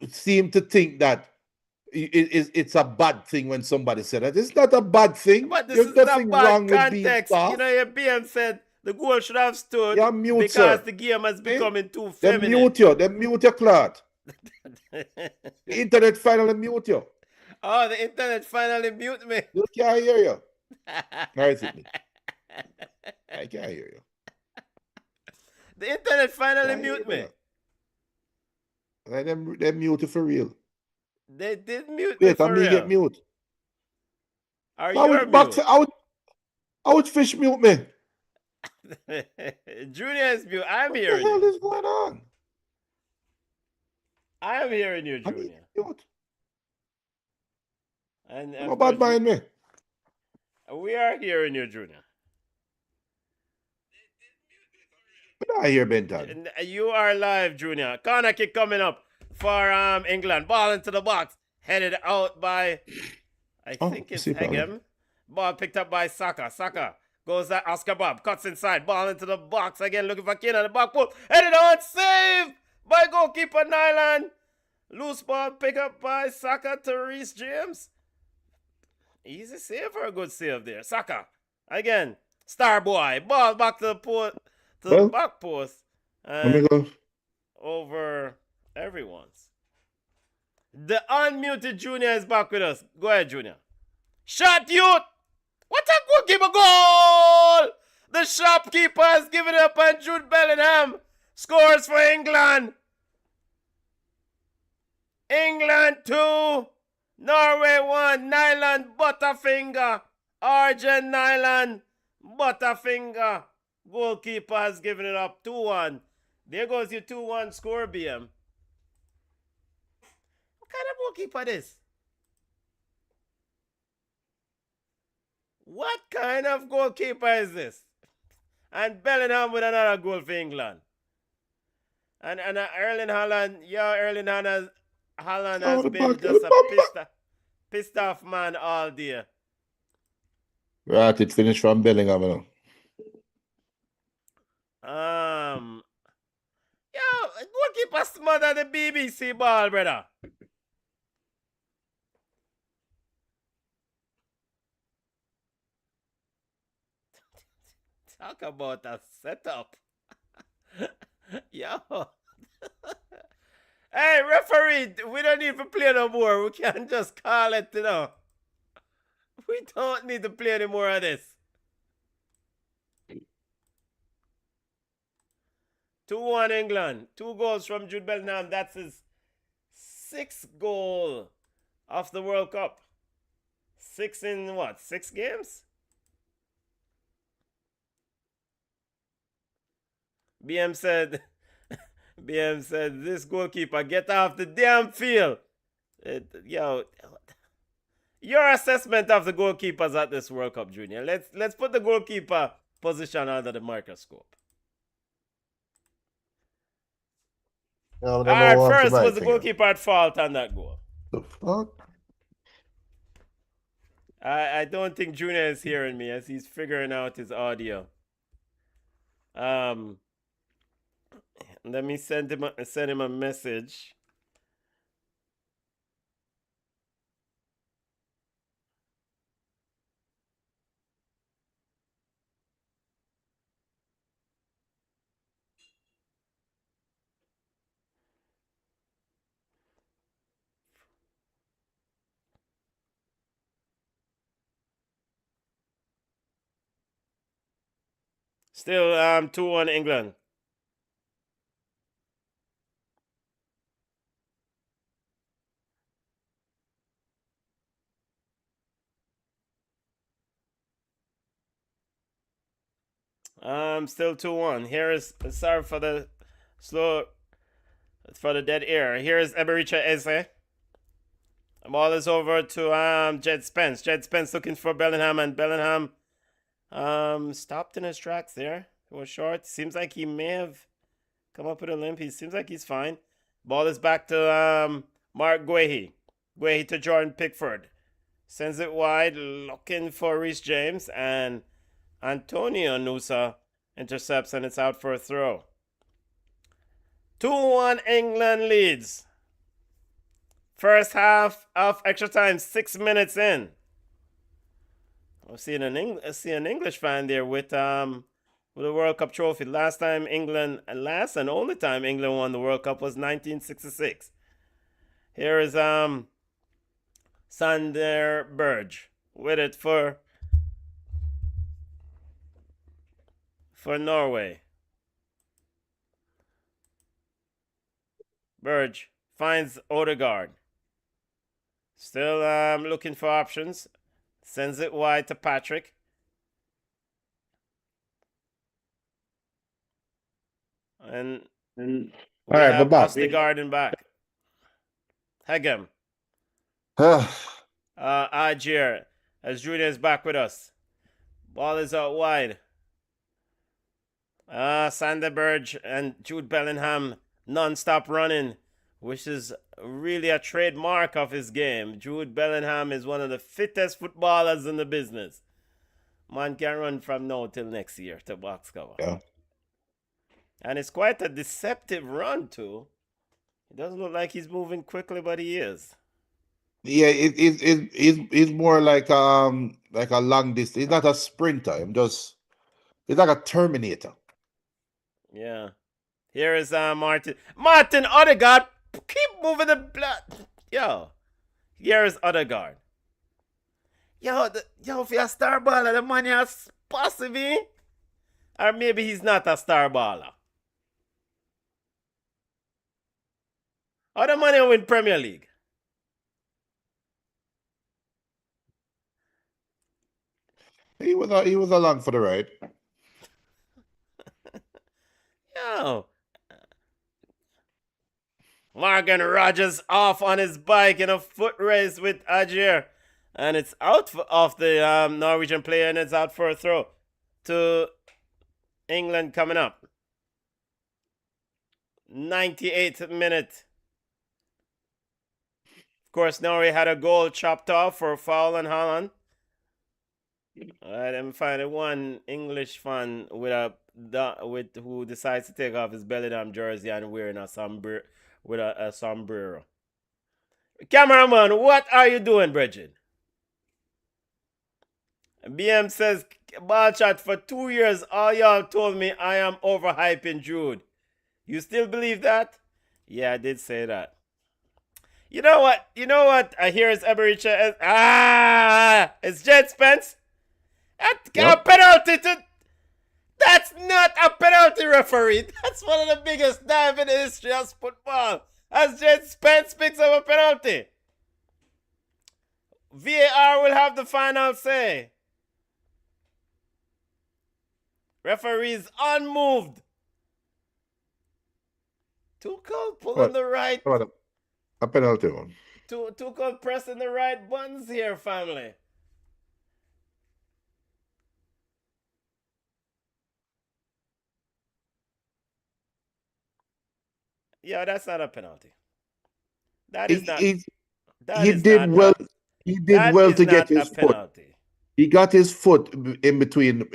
seem to think that it's a bad thing when somebody said that. It's not a bad thing. But this There's is the nothing bad wrong with being context. You know, soft. your BM said the goal should have stood Yeah, mute, because sir. the game has See? becoming too Then feminine. mute you. Then mute your clot. The internet finally mute you. Oh, the internet finally mute me. You can't hear you. Or is it me? I can't hear you. The internet finally Can't hear mute you. me. Like them mute you for real. They did mute me Wait, for and me get real. mute. Are I you would mute? I would fish mute me. Junior is mute. I'm What the hearing hell you. is going on? I'm hearing you, I mean, Junior. mute. And No of course, bad mind me. we are hearing you, Junior. But I hear Benton. You are live, Junior. Corner kick coming up for England. Ball into the box. Headed out by, I think it's see already. Hegem. Ball picked up by Saka. Saka goes at Oscar Bob. Cuts inside. Ball into the box again. Looking for Kane on the back post. Headed on. Saved by goalkeeper Nyland. Loose ball pick up by Saka to Reece James. Easy save or a good save there. Saka. Again. Star boy. Ball back to the Well, back post. let me And go. over everyone's. The unmuted Junior is back with us. Go ahead, Junior. Shot, youth! What a goalkeeper goal! The shopkeeper has given up, and Jude Bellingham scores for England. England 2, Norway 1, Nyland Butterfinger. Argent Nyland Butterfinger. Goalkeeper has given it up 2-1. There goes your 2-1 score, BM. What kind of goalkeeper this? What kind of goalkeeper is this? And Bellingham with another goal for England. And Erling Haaland, Erling Haaland has been just a pissed off man all day. Right, it finished from Bellingham now. Goalkeeper smothered the BBC ball, brother. Talk about a setup. Yo. Hey, referee, we don't need to play no more. We can just call it, you know. We don't need to play any more of this. 2-1 England. 2 goals from Jude Bellingham. That's his 6th goal of the World Cup. 6 in what? 6 games? BM said, this goalkeeper, get off the damn field. Your assessment of the goalkeepers at this World Cup, Junior. Let's put the goalkeeper position under the microscope. No, All right, first was the goalkeeper at fault on that goal. The fuck? I don't think Junior is hearing me as he's figuring out his audio. Let me send him a message. Still 2-1 England. Still 2-1. Here is sorry for the slow for the dead air. Here is Ebericha Eze. The ball is over to Jed Spence. Jed Spence looking for Bellingham, and Bellingham stopped in his tracks there. It was short. Seems like he may have come up with a limp. He seems like he's fine. Ball is back to Mark Guehi. Guehi to Jordan Pickford. Sends it wide, looking for Reece James, and Antonio Nusa intercepts, and it's out for a throw. 2-1 England leads. First half of extra time, 6 minutes in. I see an English fan there with a World Cup trophy. Last and only time England won the World Cup was 1966. Here is Sander Berge with it for Norway. Berge finds Odegaard. Still looking for options. Sends it wide to Patrick. And we have Odegaard in back. Hegem. Ajir, as Junior is back with us. Ball is out wide. Sander Berge and Jude Bellingham non-stop running, which is really a trademark of his game. Jude Bellingham is one of the fittest footballers in the business. Man can run from now till next year to box cover. Yeah. And it's quite a deceptive run too. It doesn't look like he's moving quickly, but he is. Yeah, it's more like a long distance. He's not a sprinter. He's like a Terminator. Yeah. Here is Martin Odegaard. Keep moving the blood. Yo. Here is Odegaard. Yo, if you're a star baller, the money is possible. Or maybe he's not a star baller. Or the money win Premier League. He was along for the ride. Yo. Morgan Rogers off on his bike in a foot race with Ajir. And it's out off the Norwegian player, and it's out for a throw to England coming up. 98th minute. Of course, Norway had a goal chopped off for a foul on Holland. Alright, I'm finding one English fan who decides to take off his Bellingham jersey and wearing a sombrero with a sombrero. Cameraman, what are you doing, Bridget? BM says, ball chat, for 2 years, all y'all told me I am overhyping Jude. You still believe that? Yeah, I did say that. You know what? Here is Ebericha. It's Jed Spence. A penalty That's not a penalty, referee. That's one of the biggest dive in the history of football. As Jed Spence picks up a penalty. VAR will have the final say. Referees unmoved. Tuchel pulling the right. A penalty one. Tuchel pressing the right buttons here, family. Yeah, that's not a penalty. That is not. He did well to get his foot. He got his foot in between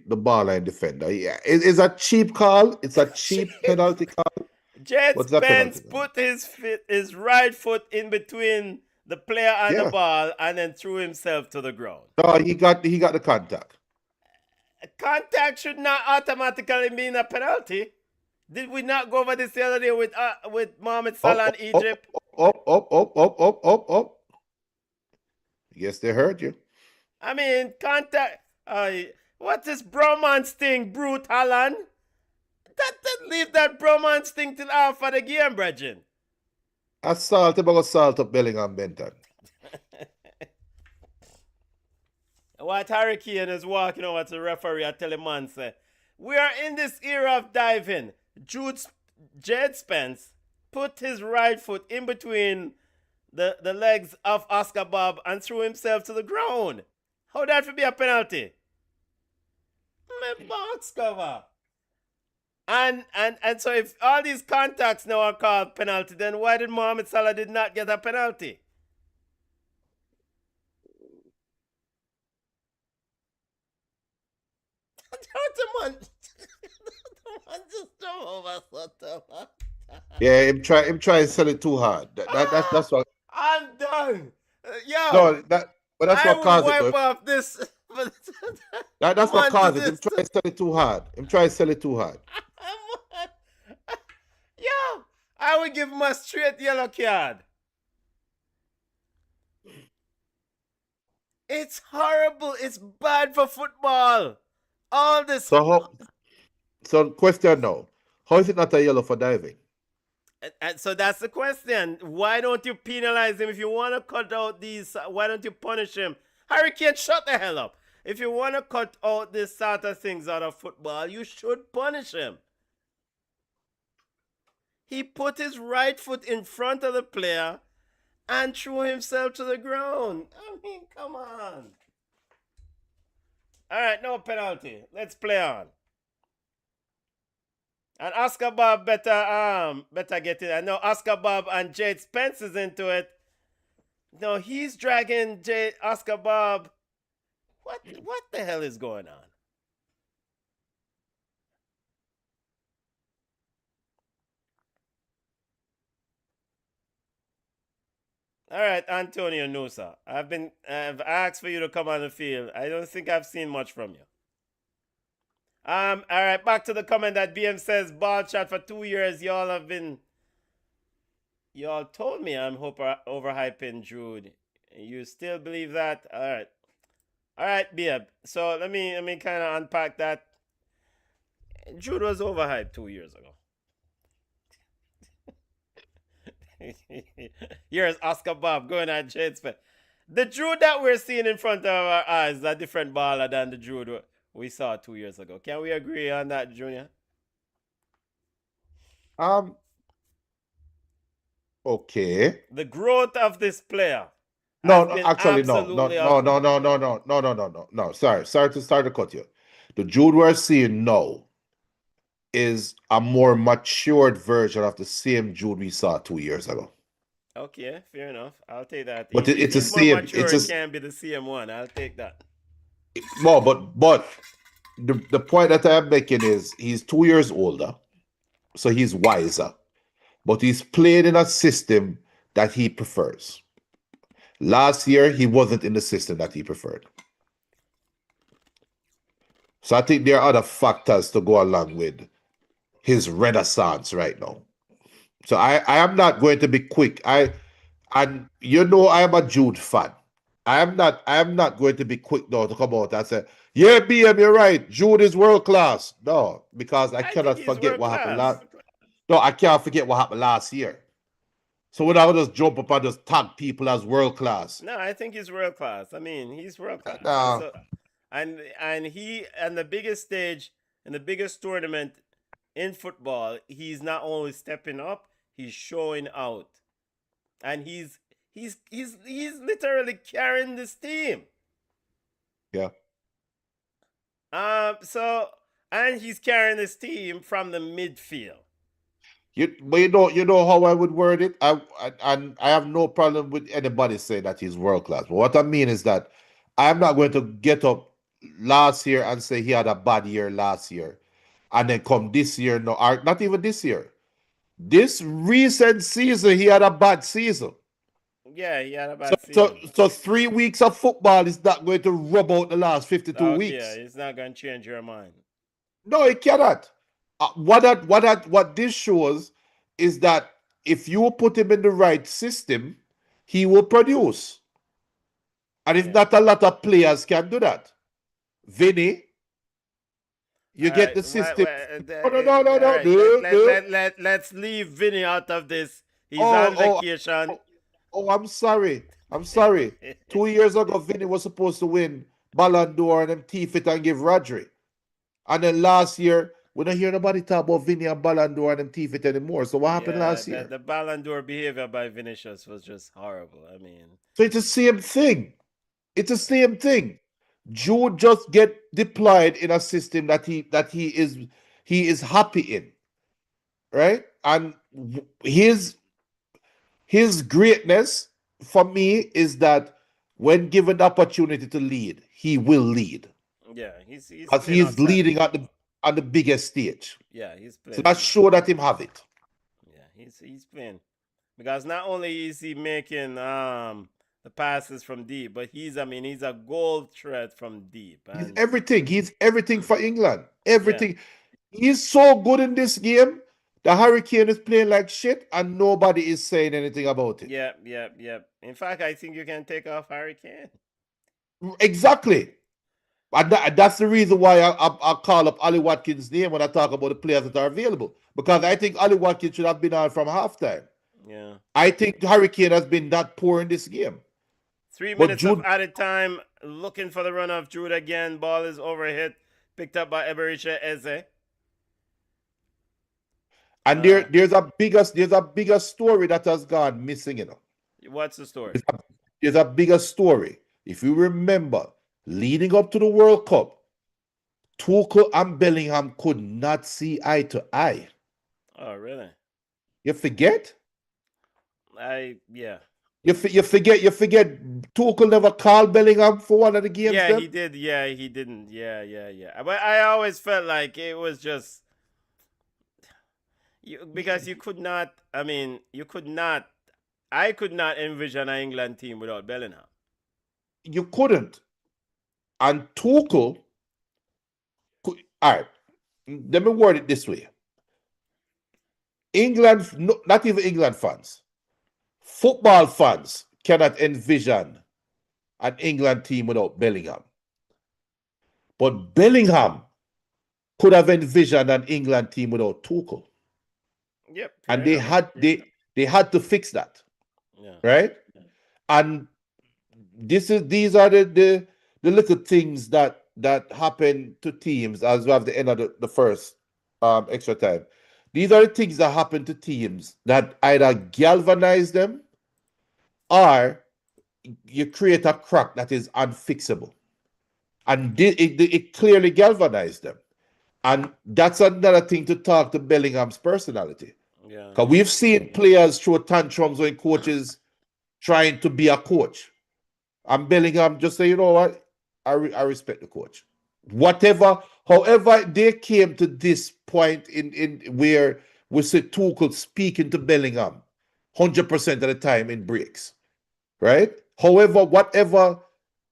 the ball and defender. Yeah, it's a cheap call. It's a cheap penalty call. Jed What's that Spence penalty call? put his right foot in between the player and the Yeah. ball and then threw himself to the ground. No, he got the contact. Contact should not automatically mean a penalty. Did we not go over this the other day with Mohamed Salah and Egypt? Up. Yes, they heard you. I mean, contact. What's this bromance thing, Brute Holland? Leave that bromance thing till after the game, Bridget. Assault up Bellingham Benton. What Hurricane is walking over to the referee, I tell him, man, say, we are in this era of diving. Jed Spence put his right foot in between the legs of Oscar Bob and threw himself to the ground. How that would be a penalty? My box cover. And so if all these contacts now are called penalty, then why did Mohamed Salah did not get a penalty? the man just come over so Yeah, him try to sell it too hard. That's what. I'm done. Yo, No, but that's I what will caused wipe it. Though. off this. That's what caused it. Him This. try to sell it too hard. Him try to sell it too hard. Yo, I would give him a straight yellow card. It's horrible. It's bad for football. All this. So question now. How is it not a yellow for diving? And so that's the question. Why don't you penalize him? If you want to cut out these, why don't you punish him? Hurricane, shut the hell up. If you want to cut out this sort of things out of football, you should punish him. He put his right foot in front of the player and threw himself to the ground. I mean, come on. All right, no penalty. Let's play on. And Oscar Bob better get it. I know Oscar Bob and Jade Spence is into it. No, he's dragging Oscar Bob. What the hell is going on? All right, Antonio Nusa. I've asked for you to come on the field. I don't think I've seen much from you. All right, back to the comment that BM says ball shot for 2 years. Y'all told me I'm overhyping Jude. You still believe that? All right, BM. So let me kind of unpack that. Jude was overhyped 2 years ago. Here's Oscar Bob going at Jade Spence. The Jude that we're seeing in front of our eyes is a different baller than the Jude we saw 2 years ago. Can we agree on that, Junior? Okay. The growth of this player. No, actually, no. Sorry to start to cut you. The Jude we're seeing now is a more matured version of the same Jude we saw 2 years ago. Okay, fair enough. I'll take that. But it's the more same. mature, it can't be the same one. I'll take that. No, but the point that I'm making is he's 2 years older, so he's wiser, but he's playing in a system that he prefers. Last year, he wasn't in the system that he preferred. So I think there are other factors to go along with his renaissance right now. So I am not going to be quick. And you know I am a Jude fan. I am not going to be quick now to come out and say, yeah, BM, you're right. Jude is world class. No, because I cannot forget what happened last. No, I can't forget what happened last year. So we're not gonna just jump up and just tag people as world class. No, I think he's world class. I mean, he's world class. No. And he on the biggest stage in the biggest tournament in football, he's not only stepping up, he's showing out. And he's literally carrying this team. Yeah. So and he's carrying this team from the midfield. But you know how I would word it. I have no problem with anybody saying that he's world class. But what I mean is that I'm not going to get up last year and say he had a bad year last year, and then come this year, no, or not even this year. This recent season, he had a bad season. Yeah, he had a So, bad so, season. so 3 weeks of football is not going to rub out the last 52 Okay, yeah, weeks. it's not gonna change your mind. No, it cannot. What this shows is that if you put him in the right system, he will produce. And it's Yeah. not a lot of players can do that. Vinny, you All get right. the system. No, no, no, no, All no, right. no, no. Let's leave Vinny out of this. He's Oh, on oh, vacation. oh, oh, I'm sorry. I'm sorry. 2 years ago, Vinny was supposed to win Ballon d'Or and them teeth it and give Rodri. And then last year, we don't hear nobody talk about Vinny and Ballon d'Or and them teeth it anymore. So what happened Yeah, last the year? the Ballon d'Or behavior by Vinicius was just horrible. I mean, So it's the same thing. It's the same thing. Jude just get deployed in a system that he is happy in, right? And his greatness for me is that when given the opportunity to lead, he will lead yeah, he's because playing he's outside. leading at the biggest stage. Yeah, he's So playing. that's sure that him have it. Yeah, he's playing because not only is he making the passes from deep, but he's a goal threat from deep, He's and everything. He's everything for England. yeah, Everything. He's so good in this game. The Hurricane is playing like shit, and nobody is saying anything about it. yeah. In fact, I think you can take off Harry Kane. Exactly. And that's the reason why I call up Ali Watkins' name when I talk about the players that are available. Because I think Ali Watkins should have been on from halftime. Yeah. I think Hurricane has been that poor in this game. Three But minutes of Jude, added time, looking for the run of Jude again. Ball is overhit, picked up by Eberiche Eze. and there's a bigger story that has gone missing, What's the story? There's a bigger story. If you remember, leading up to the World Cup, Tuchel and Bellingham could not see eye to eye. Oh, really? You forget? Yeah. You forget Tuchel never called Bellingham for one of the games Yeah, he them? did. Yeah, he didn't. Yeah. But I always felt like it was just because you could not. I mean, you could not. I could not envision an England team without Bellingham. You couldn't. And Tuchel all right, let me word it this way. England, no, not even England fans, football fans cannot envision an England team without Bellingham. But Bellingham could have envisioned an England team without Tuchel. Yep. And Fair enough. they had to fix that, Yeah. right? And these are the little things that happen to teams as we have the end of the first extra time. These are the things that happen to teams that either galvanize them or you create a crack that is unfixable. And it clearly galvanized them. And that's another thing to talk to Bellingham's personality. Yeah. Because we've seen players throw tantrums when coaches trying to be a coach. And Bellingham just say, you know what? I respect the coach. However, they came to this point in where we see Tuchel speaking to Bellingham 100% of the time in breaks, right? However, whatever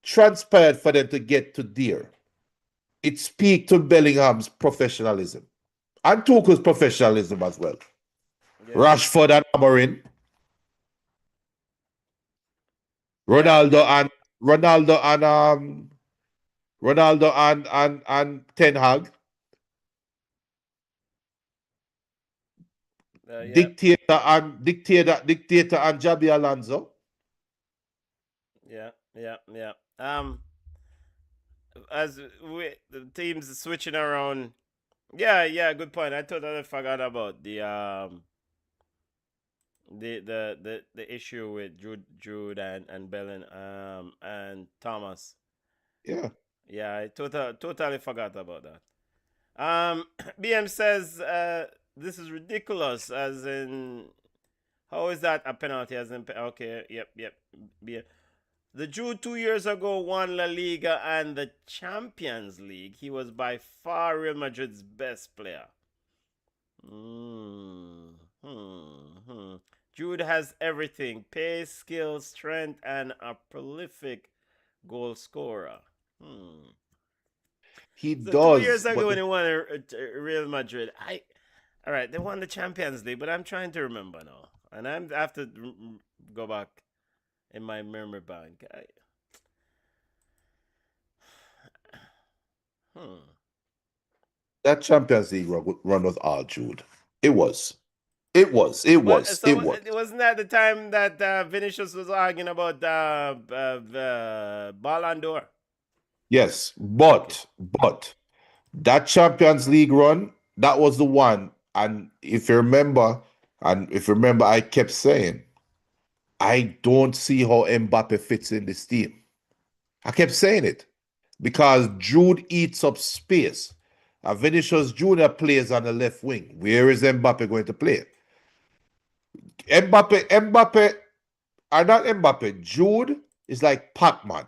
transpired for them to get to there, it speaks to Bellingham's professionalism and Tuchel's professionalism as well. Yeah. Rashford and Amorim, Yeah. Ronaldo and Ten Hag, Yeah. dictator and Jabi Alonso. Yeah. As the teams switching around. Yeah. Good point. I totally forgot about the issue with Jude and Bellin and Thomas. Yeah. Yeah, I totally forgot about that. BM says this is ridiculous. As in, how is that a penalty? As in, okay, yep. BM. The Jude 2 years ago won La Liga and the Champions League. He was by far Real Madrid's best player. Jude has everything: pace, skill, strength, and a prolific goal scorer. He So 2 years does, ago but when he won Real Madrid, all right, they won the Champions League, but I'm trying to remember now, and I have to go back in my memory bank. that Champions League run was all Jude. It was. It was. It But was. It so was. it wasn't that the time that Vinicius was arguing about Ballon d'Or? Yes, Okay. but that Champions League run, that was the one. And if you remember, I kept saying, I don't see how Mbappe fits in this team. I kept saying it because Jude eats up space. And Vinicius Junior plays on the left wing. Where is Mbappe going to play? Mbappe, are not Mbappe. Jude is like Pac-Man.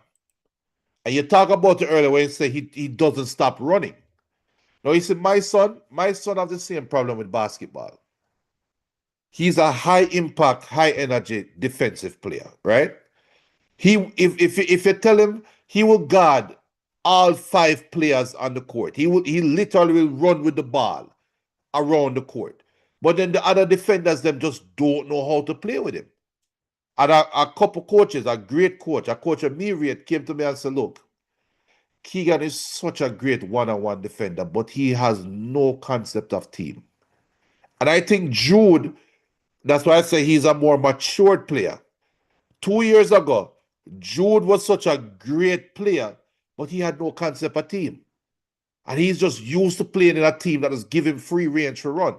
And you talk about it earlier when you say he doesn't stop running. Now you see, my son has the same problem with basketball. He's a high impact, high energy defensive player, right? If you tell him he will guard all five players on the court, he literally will run with the ball around the court. But then the other defenders them just don't know how to play with him. And a couple coaches, a great coach, a coach of Myriad came to me and said, look, Keegan is such a great one-on-one defender, but he has no concept of team. And I think Jude, that's why I say he's a more matured player. 2 years ago, Jude was such a great player, but he had no concept of team. And he's just used to playing in a team that is giving free range to run.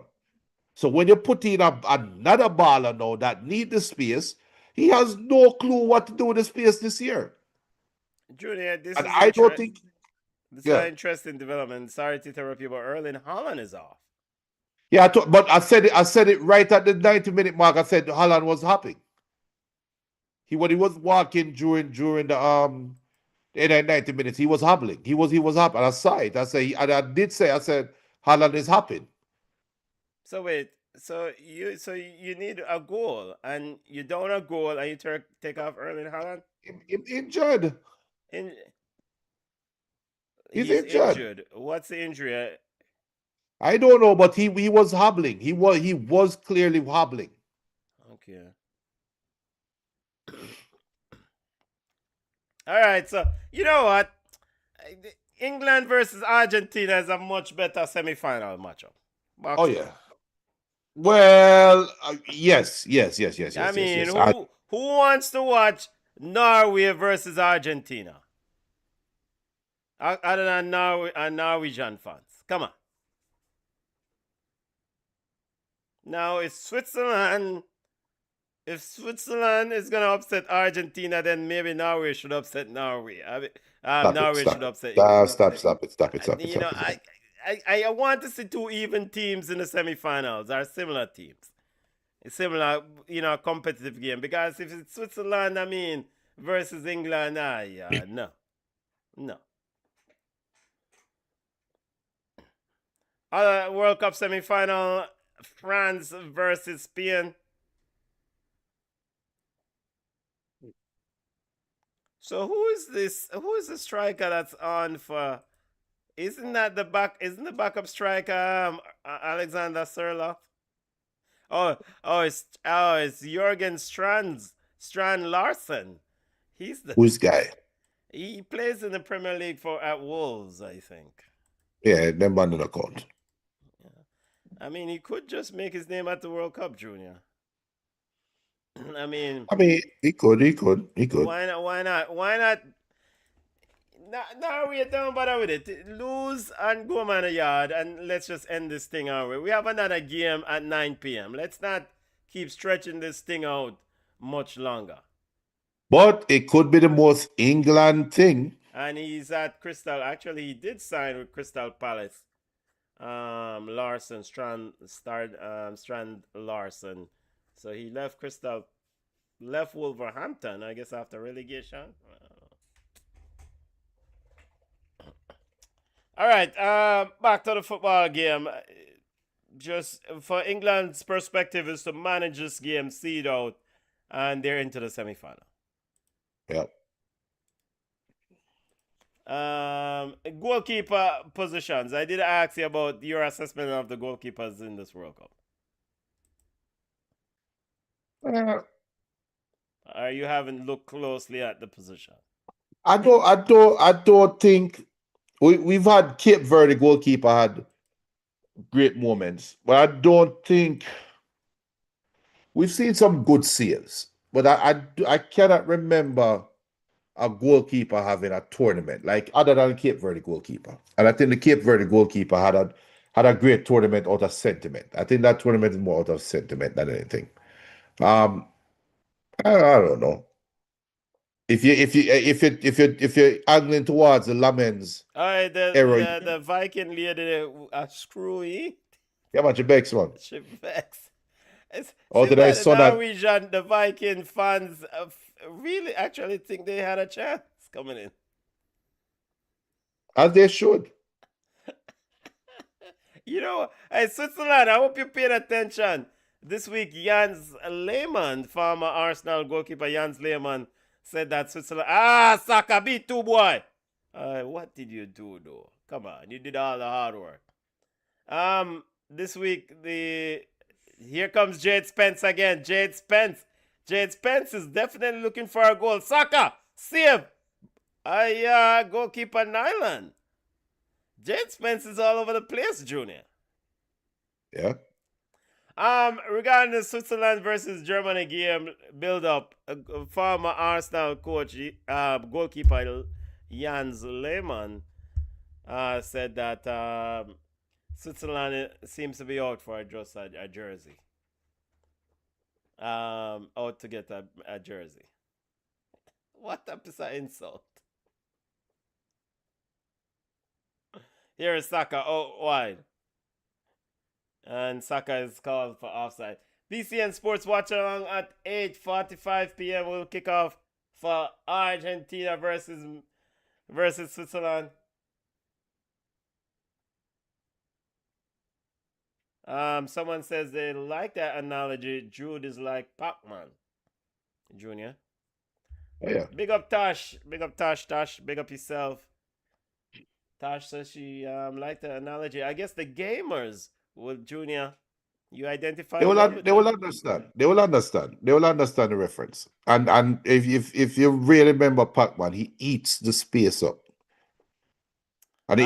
So when you put in another baller now that need the space, he has no clue what to do with the space this year. Junior, this And is I don't think, this is yeah. an interesting development. Sorry to interrupt you, but Erling Haaland is off. Yeah, but I said it right at the 90-minute mark. I said Holland was hopping. When he was walking during the 90 minutes, he was hobbling. He was hopping. I saw it. I did say, I said, Holland is hopping. So wait, so you need a goal, and you don't a goal, and you take off Erling Haaland. Injured. In He's He's injured. injured. What's the injury? I don't know, but he was hobbling. He was clearly hobbling. Okay. All right. So you know what? England versus Argentina is a much better semi-final matchup. Oh Box yeah. score. Well, yes. I mean, I, who wants to watch Norway versus Argentina? Other than Norwegian fans. Come on. Now, if Switzerland is gonna upset Argentina, then maybe Norway should upset Norway. Norway should upset England. stop it. You know, I want to see two even teams in the semifinals or similar teams. A similar, competitive game. Because if it's Switzerland, I mean, versus England, no. Other World Cup semifinal, France versus Spain. So who is this? Who is the striker that's on for? Isn't the backup striker Alexander Serloff? It's Jurgen Strand Larsen. He's the Who's guy? he plays in the Premier League at Wolves, I think. Yeah, them man don't count. I mean, he could just make his name at the World Cup, Junior. I mean, He could. why not? Why not? Why not? No, we don't bother with it. Lose and go man a yard, and let's just end this thing out. We have another game at 9 p.m. Let's not keep stretching this thing out much longer. But it could be the most England thing. And he's at Crystal. Actually, he did sign with Crystal Palace. Strand Larson. So he left Crystal left Wolverhampton, I guess, after relegation. All right, back to the football game. Just for England's perspective is to manage this game, seed out, and they're into the semifinal. Yeah. Goalkeeper positions. I did ask you about your assessment of the goalkeepers in this World Cup. Or you haven't looked closely at the position? I don't think we've had Cape Verde goalkeeper had great moments, but I don't think we've seen some good saves. But I cannot remember a goalkeeper having a tournament like other than Cape Verde goalkeeper. And I think the Cape Verde goalkeeper had a great tournament out of sentiment. I think that tournament is more out of sentiment than anything. Um, I don't know. If you're angling towards the Lamens All right, era, the Viking lady, screwy. yeah, man, Bex one. She vex. It Oh, seems did I like the saw that? Norwegian, the Viking fans really actually think they had a chance coming in. As they should. You know, hey, Switzerland, I hope you're paying attention. This week, Jens Lehmann, former Arsenal goalkeeper Jens Lehmann, said that Switzerland. Saka, beat two, boy. What did you do, though? Come on, you did all the hard work. This week, here comes Jade Spence again. Jade Spence is definitely looking for a goal. Saka, save. Goalkeeper Nyland. Jade Spence is all over the place, Junior. Yeah. Regarding the Switzerland versus Germany game build up, former Arsenal coach, goalkeeper Jens Lehmann said that Switzerland seems to be out for just a jersey. Out to get a jersey. What a piece of insult. Here is Saka out wide. And Saka is called for offside. BCN Sports watch along at 8:45 p.m. We'll kick off for Argentina versus Switzerland. Someone says they like that analogy. Jude is like Pac-Man. Junior. Oh, yeah. Big up Tosh. Big up Tosh. Tosh. Big up yourself. Tosh says she liked the analogy. I guess the gamers will, Junior. You identify. They will understand. They will understand. They will understand the reference. And if you really remember Pac-Man, he eats the space up. And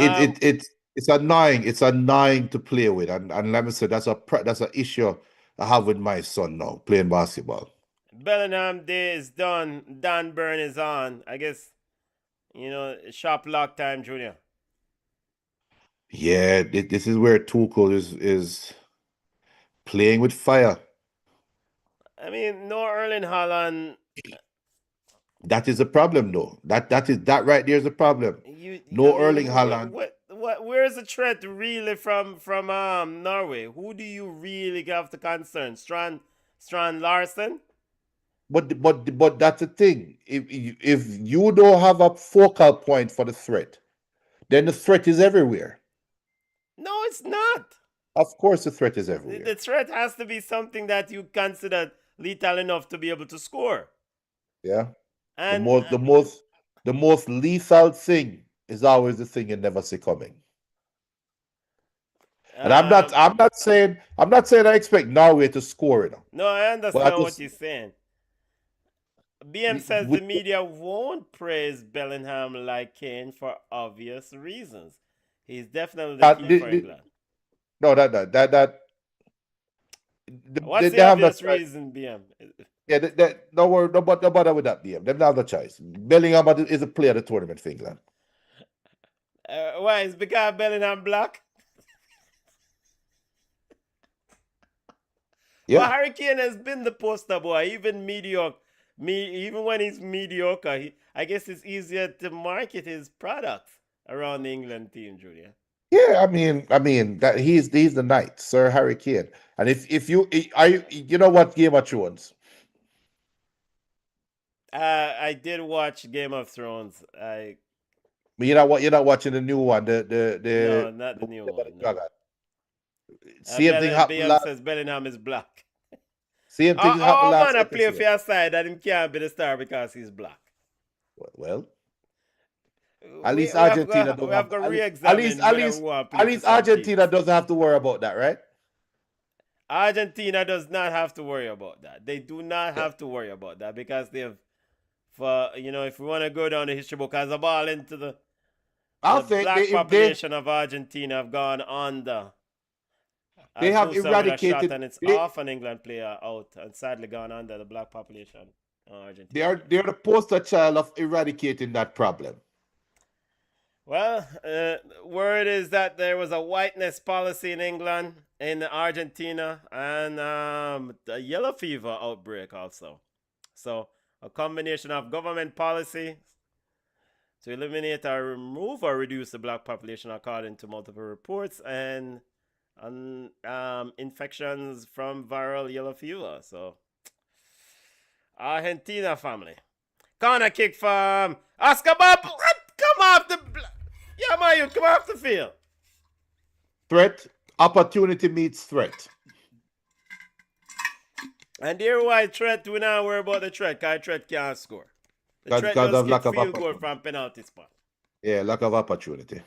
it's annoying. It's annoying to play with. And let me say that's an issue I have with my son now playing basketball. Bellingham Day is done. Dan Burn is on. I guess shop lock time, Junior. Yeah, this is where Tuchel is playing with fire. I mean, no Erling Haaland. That is a problem, though. That right there is a problem. No Erling Haaland. Where's the threat really from Norway? Who do you really have to concern? Strand Larsen? But that's the thing. If you don't have a focal point for the threat, then the threat is everywhere. No, it's not. Of course, the threat is everywhere. The threat has to be something that you consider lethal enough to be able to score. Yeah. And the most lethal thing is always the thing you never see coming. And I'm not saying I expect Norway to score it. No, I understand what you're saying. BM says the media won't praise Bellingham like Kane for obvious reasons. He's definitely the key for England. No, what's the obvious reason, BM? Yeah, don't bother with that, BM. They don't have the choice. Bellingham is a player of the tournament for England. Why? Is because Bellingham black? Yeah. But Harry Kane has been the poster boy, even mediocre. Even when he's mediocre, I guess it's easier to market his products around the England team, Julia. Yeah, I mean that he's the knight, Sir Harry Kane. And if you know what Game of Thrones, I did watch Game of Thrones. But you're not watching the new one, No, not the the new Way of the one. No. Dragon. Same thing happened Beyonce last. says Bellingham is black. Same thing happened Oh last man, I play for episode. your side and him can't be the star because he's black. Well, at least We have Argentina got don't we have have. got At least, re-examine whether we want to at play for least some Argentina teams. doesn't have to worry about that, right? Argentina does not have to worry about that. They do not Yeah. have to worry about that because they've, for if we want to go down the history book, as a ball into the I'll say black if they population of Argentina have gone under. they As have Musa with a shot eradicated. and it's off an England player out and sadly gone under the black population in Argentina. They're the poster child of eradicating that problem. Well, word is that there was a whiteness policy in England, in Argentina, and a yellow fever outbreak also. So, a combination of government policy to eliminate or remove or reduce the black population, according to multiple reports, and infections from viral yellow fever. So, Argentina family. Corner kick from Oscar Bob. Come off the. Yeah, man, you come off the field. Threat, opportunity meets threat. And there why threat, we not worry about the threat, because threat can't score. The threat Because just of lack kick of field goal opportunity. from penalty spot. Yeah, lack of opportunity.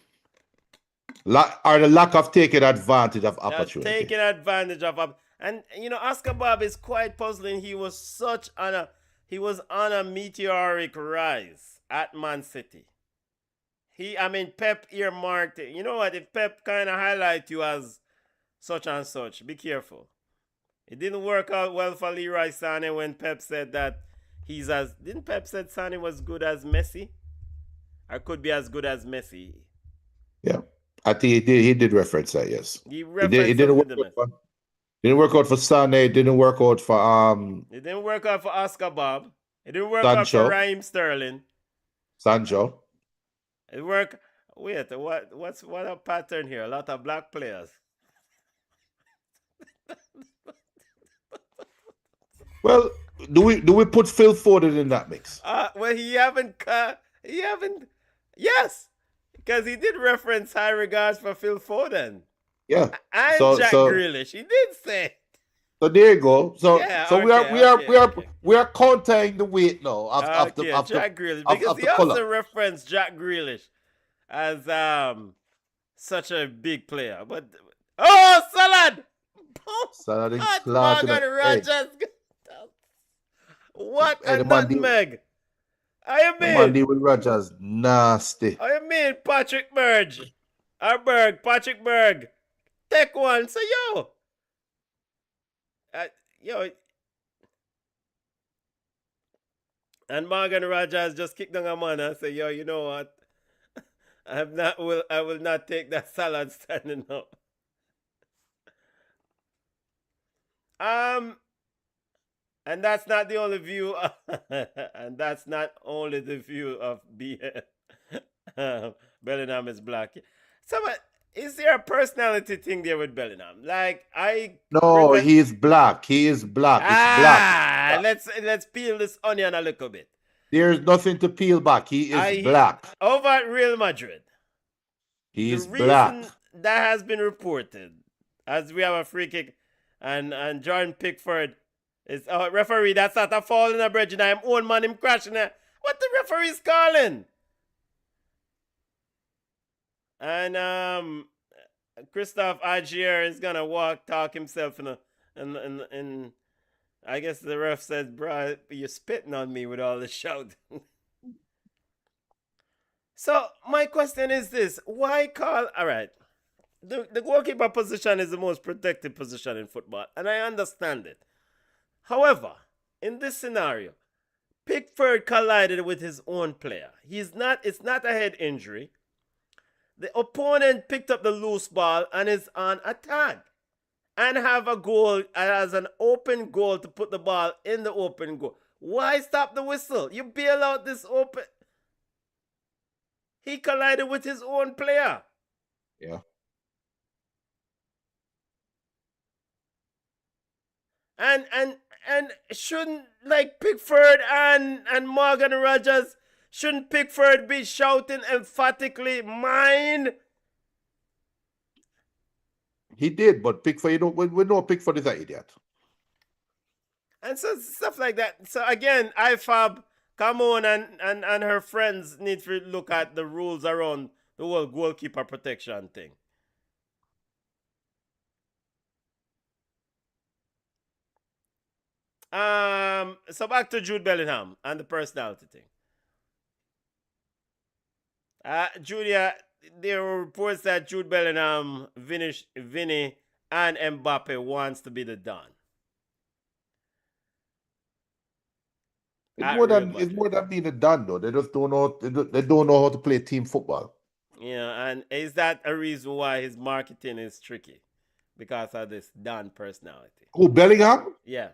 Or the lack of taking advantage of opportunity. Taking advantage of, and Oscar Bob is quite puzzling. He was on a meteoric rise at Man City. Pep earmarked it. You know what? If Pep kind of highlight you as such and such, be careful. It didn't work out well for Leroy Sané when Pep said that didn't Pep said Sané was good as Messi? Or could be as good as Messi? Yeah. I think he did reference that, yes. It didn't work out for Sané, it didn't work out for It didn't work out for Oscar Bob. It didn't work out Sancho. for Raheem Sterling. Sancho. It worked. Wait, what a pattern here? A lot of black players. Well, do we put Phil Foden in that mix? Well, he haven't. Yes, because he did reference high regards for Phil Foden Yeah. and Jack Grealish. He did say. So there you go. So Yeah, so we are countering the weight now of Jack Grealish, because he also referenced Jack Grealish as such a big player. But Salad! Salad and Morgan Rogers. What a nutmeg! I mean, Mandy with Rogers, nasty. I mean, Patrick Berg. Take one. So and Morgan Rogers just kicked down a man and say, yo, you know what? I will not take that Salad standing up. And that's not the only view, and that's not only the view of Bellingham is black. So, is there a personality thing there with Bellingham? No, he is black. He is black. It's black. Let's peel this onion a little bit. There's nothing to peel back. He is black. Over at Real Madrid. He is black. That has been reported, as we have a free kick, and Jordan Pickford is referee. That's not a foul in a bridge. And I'm own man him crashing it. What the referee's calling? And Christophe Agier is gonna talk himself in I guess the ref said, bro, you're spitting on me with all the shouting. So my question is this: why call? All right, the goalkeeper position is the most protected position in football, and I understand it. However, in this scenario, Pickford collided with his own player. It's not a head injury. The opponent picked up the loose ball and is on attack, and have a goal as an open goal to put the ball in the open goal. Why stop the whistle? You bail out this open. He collided with his own player. Yeah. And And shouldn't like Pickford and Morgan Rogers, shouldn't Pickford be shouting emphatically mine? He did, but Pickford, we know Pickford is an idiot. And so stuff like that. So again, IFAB, come on, and her friends need to look at the rules around the whole goalkeeper protection thing. So back to Jude Bellingham and the personality thing. Julia, there were reports that Jude Bellingham, Vinny, and Mbappe wants to be the Don. It's more than being a done though. They just don't know. They don't know how to play team football. Yeah, and is that a reason why his marketing is tricky? Because of this Don personality. Who, Bellingham? Yeah.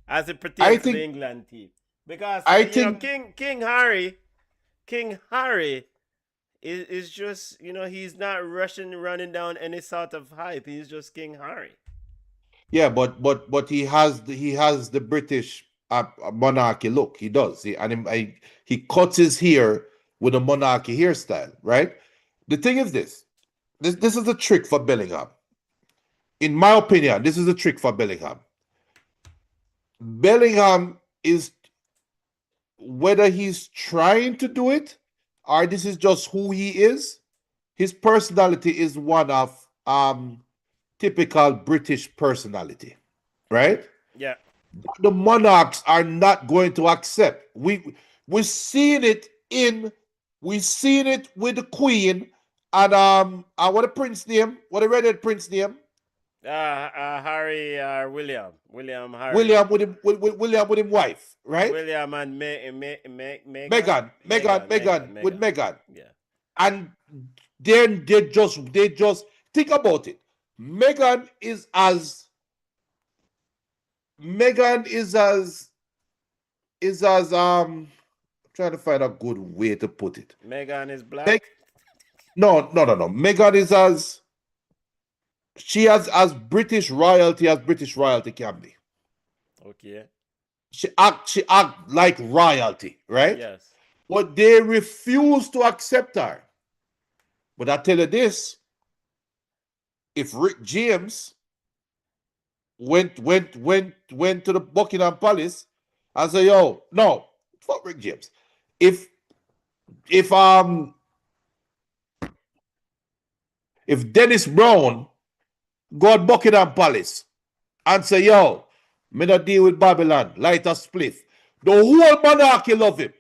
As it pertains to the England team. Because King Harry is just, he's not running down any sort of hype. He's just King Harry. Yeah, but he has the British monarchy look. He does. He cuts his hair with a monarchy hairstyle, right? The thing is this is a trick for Bellingham. In my opinion, this is a trick for Bellingham. Bellingham is, whether he's trying to do it or this is just who he is, his personality is one of typical British personality, right? Yeah. The monarchs are not going to accept. We're seeing it with the Queen and what the prince name? What the redhead prince name? Harry, William Harry. William with him wife, right? William and Meghan with Meghan. Yeah. And then they just think about it. Meghan is as I'm trying to find a good way to put it. Meghan is black. No. Meghan is she has as British royalty as British royalty can be. Okay. She act like royalty, right? Yes. But they refuse to accept her. But I tell you this: if Rick James went to the Buckingham Palace and say, "Yo, no, fuck Rick James," if Dennis Brown go to Buckingham Palace and say, "Yo, me not deal with Babylon, light a spliff," the whole monarchy love him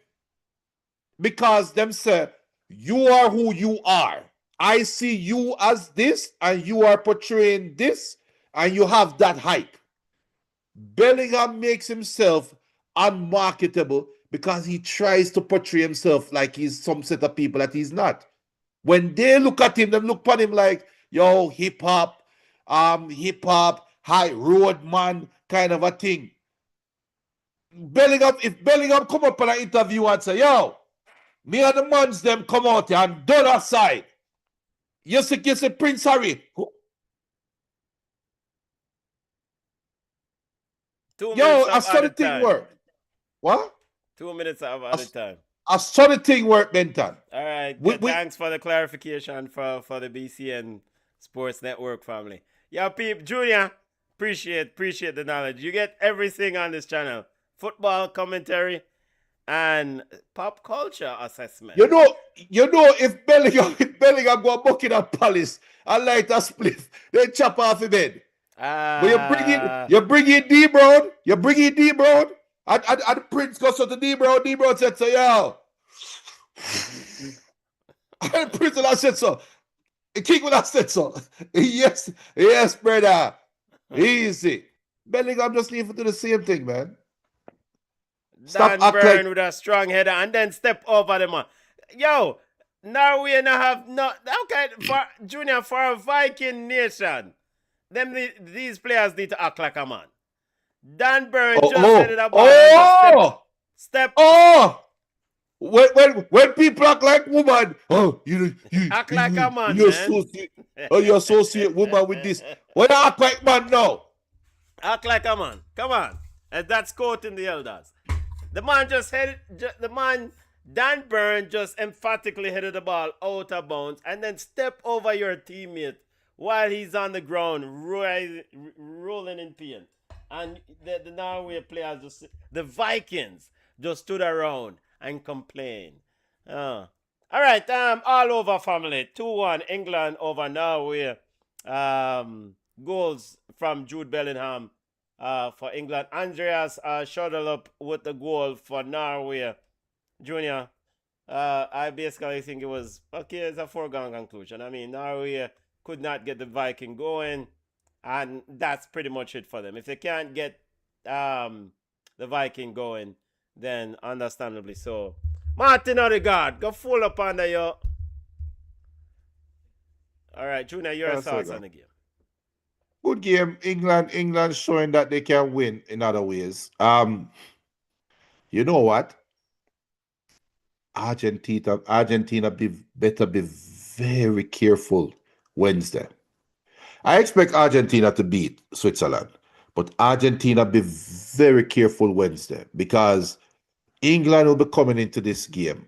because them say, "You are who you are. I see you as this, and you are portraying this, and you have that hype." Bellingham makes himself unmarketable because he tries to portray himself like he's some set of people that he's not. When they look at him, they look upon him like, yo, hip hop, high road man kind of a thing. If Bellingham come up on an interview and say, yo, me and the mans them come out here and do that side. You see Prince Harry. 2 minutes Yo, of I saw the thing time. work. What? 2 minutes of other time. I saw the thing work, Benton. All right. Thanks for the clarification for the BCN Sports Network family. Yo, peep, Junior, appreciate the knowledge. You get everything on this channel. Football commentary and pop culture assessment. You know, if Bellingham go Buckingham Palace and light a spliff, they chop off the bed. But you bring in D Brown, and the Prince goes to D Brown said so, yo. And the Prince will have said so. The King will have said so. Yes, brother. Easy. Bellingham just leave to do the same thing, man. Dan Burn with a strong header and then step over the man. Yo, Norway have not okay Junior for a Viking nation. These players need to act like a man. Dan Burn just said it about step. When people act like woman, you act like a man. You associate woman with this. When you act like man now. Act like a man. Come on. And that's quoting the elders. The man just Dan Burn just emphatically headed the ball out of bounds and then step over your teammate while he's on the ground rolling in pain. And the Norway players, the Vikings, just stood around and complained. All right, all over family. 2-1 England over Norway. Goals from Jude Bellingham for England. Andreas shuttled up with the goal for Norway. Junior, I basically think it was okay. It's a foregone conclusion. I mean, Norway could not get the Viking going, and that's pretty much it for them. If they can't get the Viking going, then understandably so. Martin Odegaard, go full up under your. All right, Junior, your thoughts on the game? Good game. England showing that they can win in other ways. You know what? Argentina better be very careful Wednesday. I expect Argentina to beat Switzerland, but Argentina be very careful Wednesday because England will be coming into this game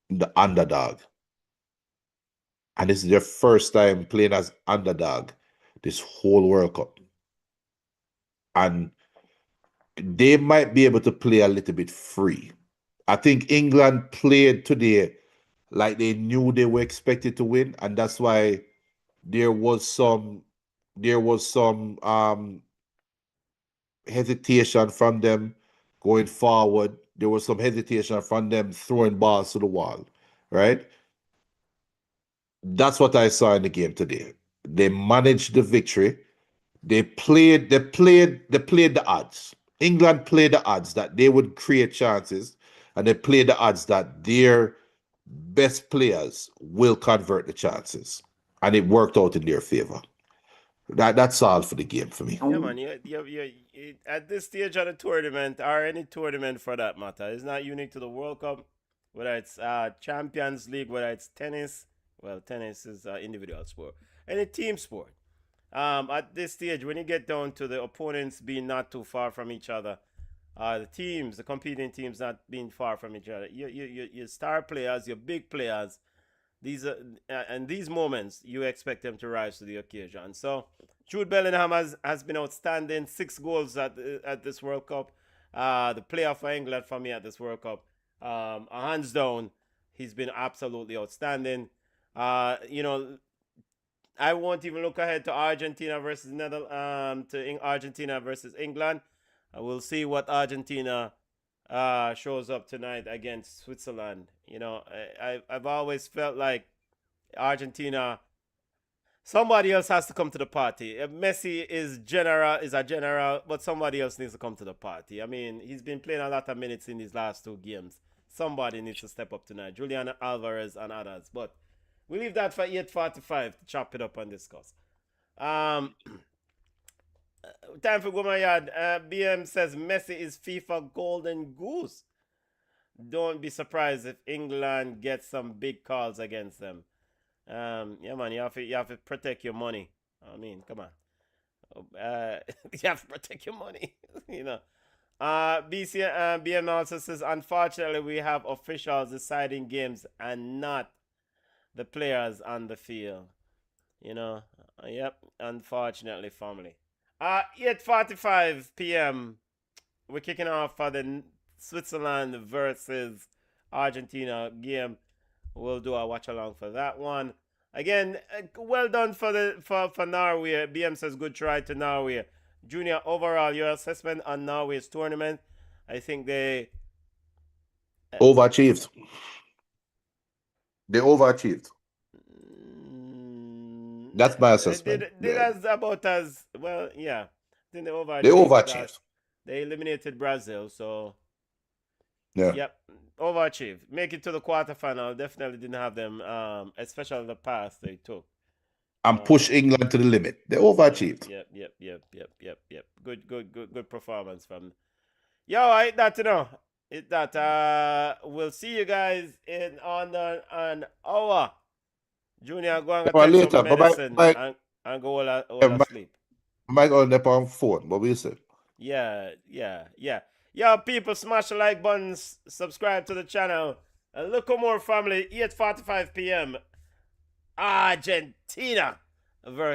the underdog. And this is their first time playing as underdog this whole World Cup. And they might be able to play a little bit free. I think England played today like they knew they were expected to win, and that's why there was some hesitation from them going forward. There was some hesitation from them throwing balls to the wall, right? That's what I saw in the game today. They managed the victory. They played the odds. England played the odds that they would create chances, and they played the odds that their best players will convert the chances. And it worked out in their favor. That's all for the game for me. Yeah, man. At this stage of the tournament, or any tournament for that matter, it's not unique to the World Cup. Whether it's Champions League, whether it's tennis. Well, tennis is an individual sport. Any team sport. At this stage, when you get down to the opponents being not too far from each other, the competing teams not being far from each other, your star players, your big players, and these moments, you expect them to rise to the occasion. So, Jude Bellingham has been outstanding. 6 goals at this World Cup. The player for England for me at this World Cup. Hands down, he's been absolutely outstanding. I won't even look ahead to Argentina versus Argentina versus England. We'll see what Argentina shows up tonight against Switzerland. I've always felt like Argentina, somebody else has to come to the party. Messi is a general, but somebody else needs to come to the party. I mean, he's been playing a lot of minutes in these last 2 games. Somebody needs to step up tonight. Julian Alvarez and others, but we leave that for 8:45 to chop it up and discuss. Time for go my yard. BM says Messi is FIFA golden goose. Don't be surprised if England gets some big calls against them. Yeah, man, you have to protect your money. I mean, come on. You have to protect your money. BM also says, unfortunately, we have officials deciding games and not the players on the field. Yep, unfortunately, family. 8:45 p.m. We're kicking off for the Switzerland versus Argentina game. We'll do a watch along for that one. Again, well done for Norway. BM says good try to Norway. Junior, overall, your assessment on Norway's tournament? I think they overachieved. They overachieved. That's my assessment. They about as well, yeah. I think they overachieved. They overachieved. They eliminated Brazil, so yeah. Yep, overachieved. Make it to the quarterfinal. Definitely didn't have them, especially the path they took. And push England to the limit. They overachieved. Yep. Good performance from. Yo, I hate that to know. We'll see you guys on an hour. Junior, go and take some medicine and go all asleep. I might go up on phone, but we'll see. Yeah. Yo, people, smash the like buttons, subscribe to the channel, and look more family, 8:45 p.m. Argentina versus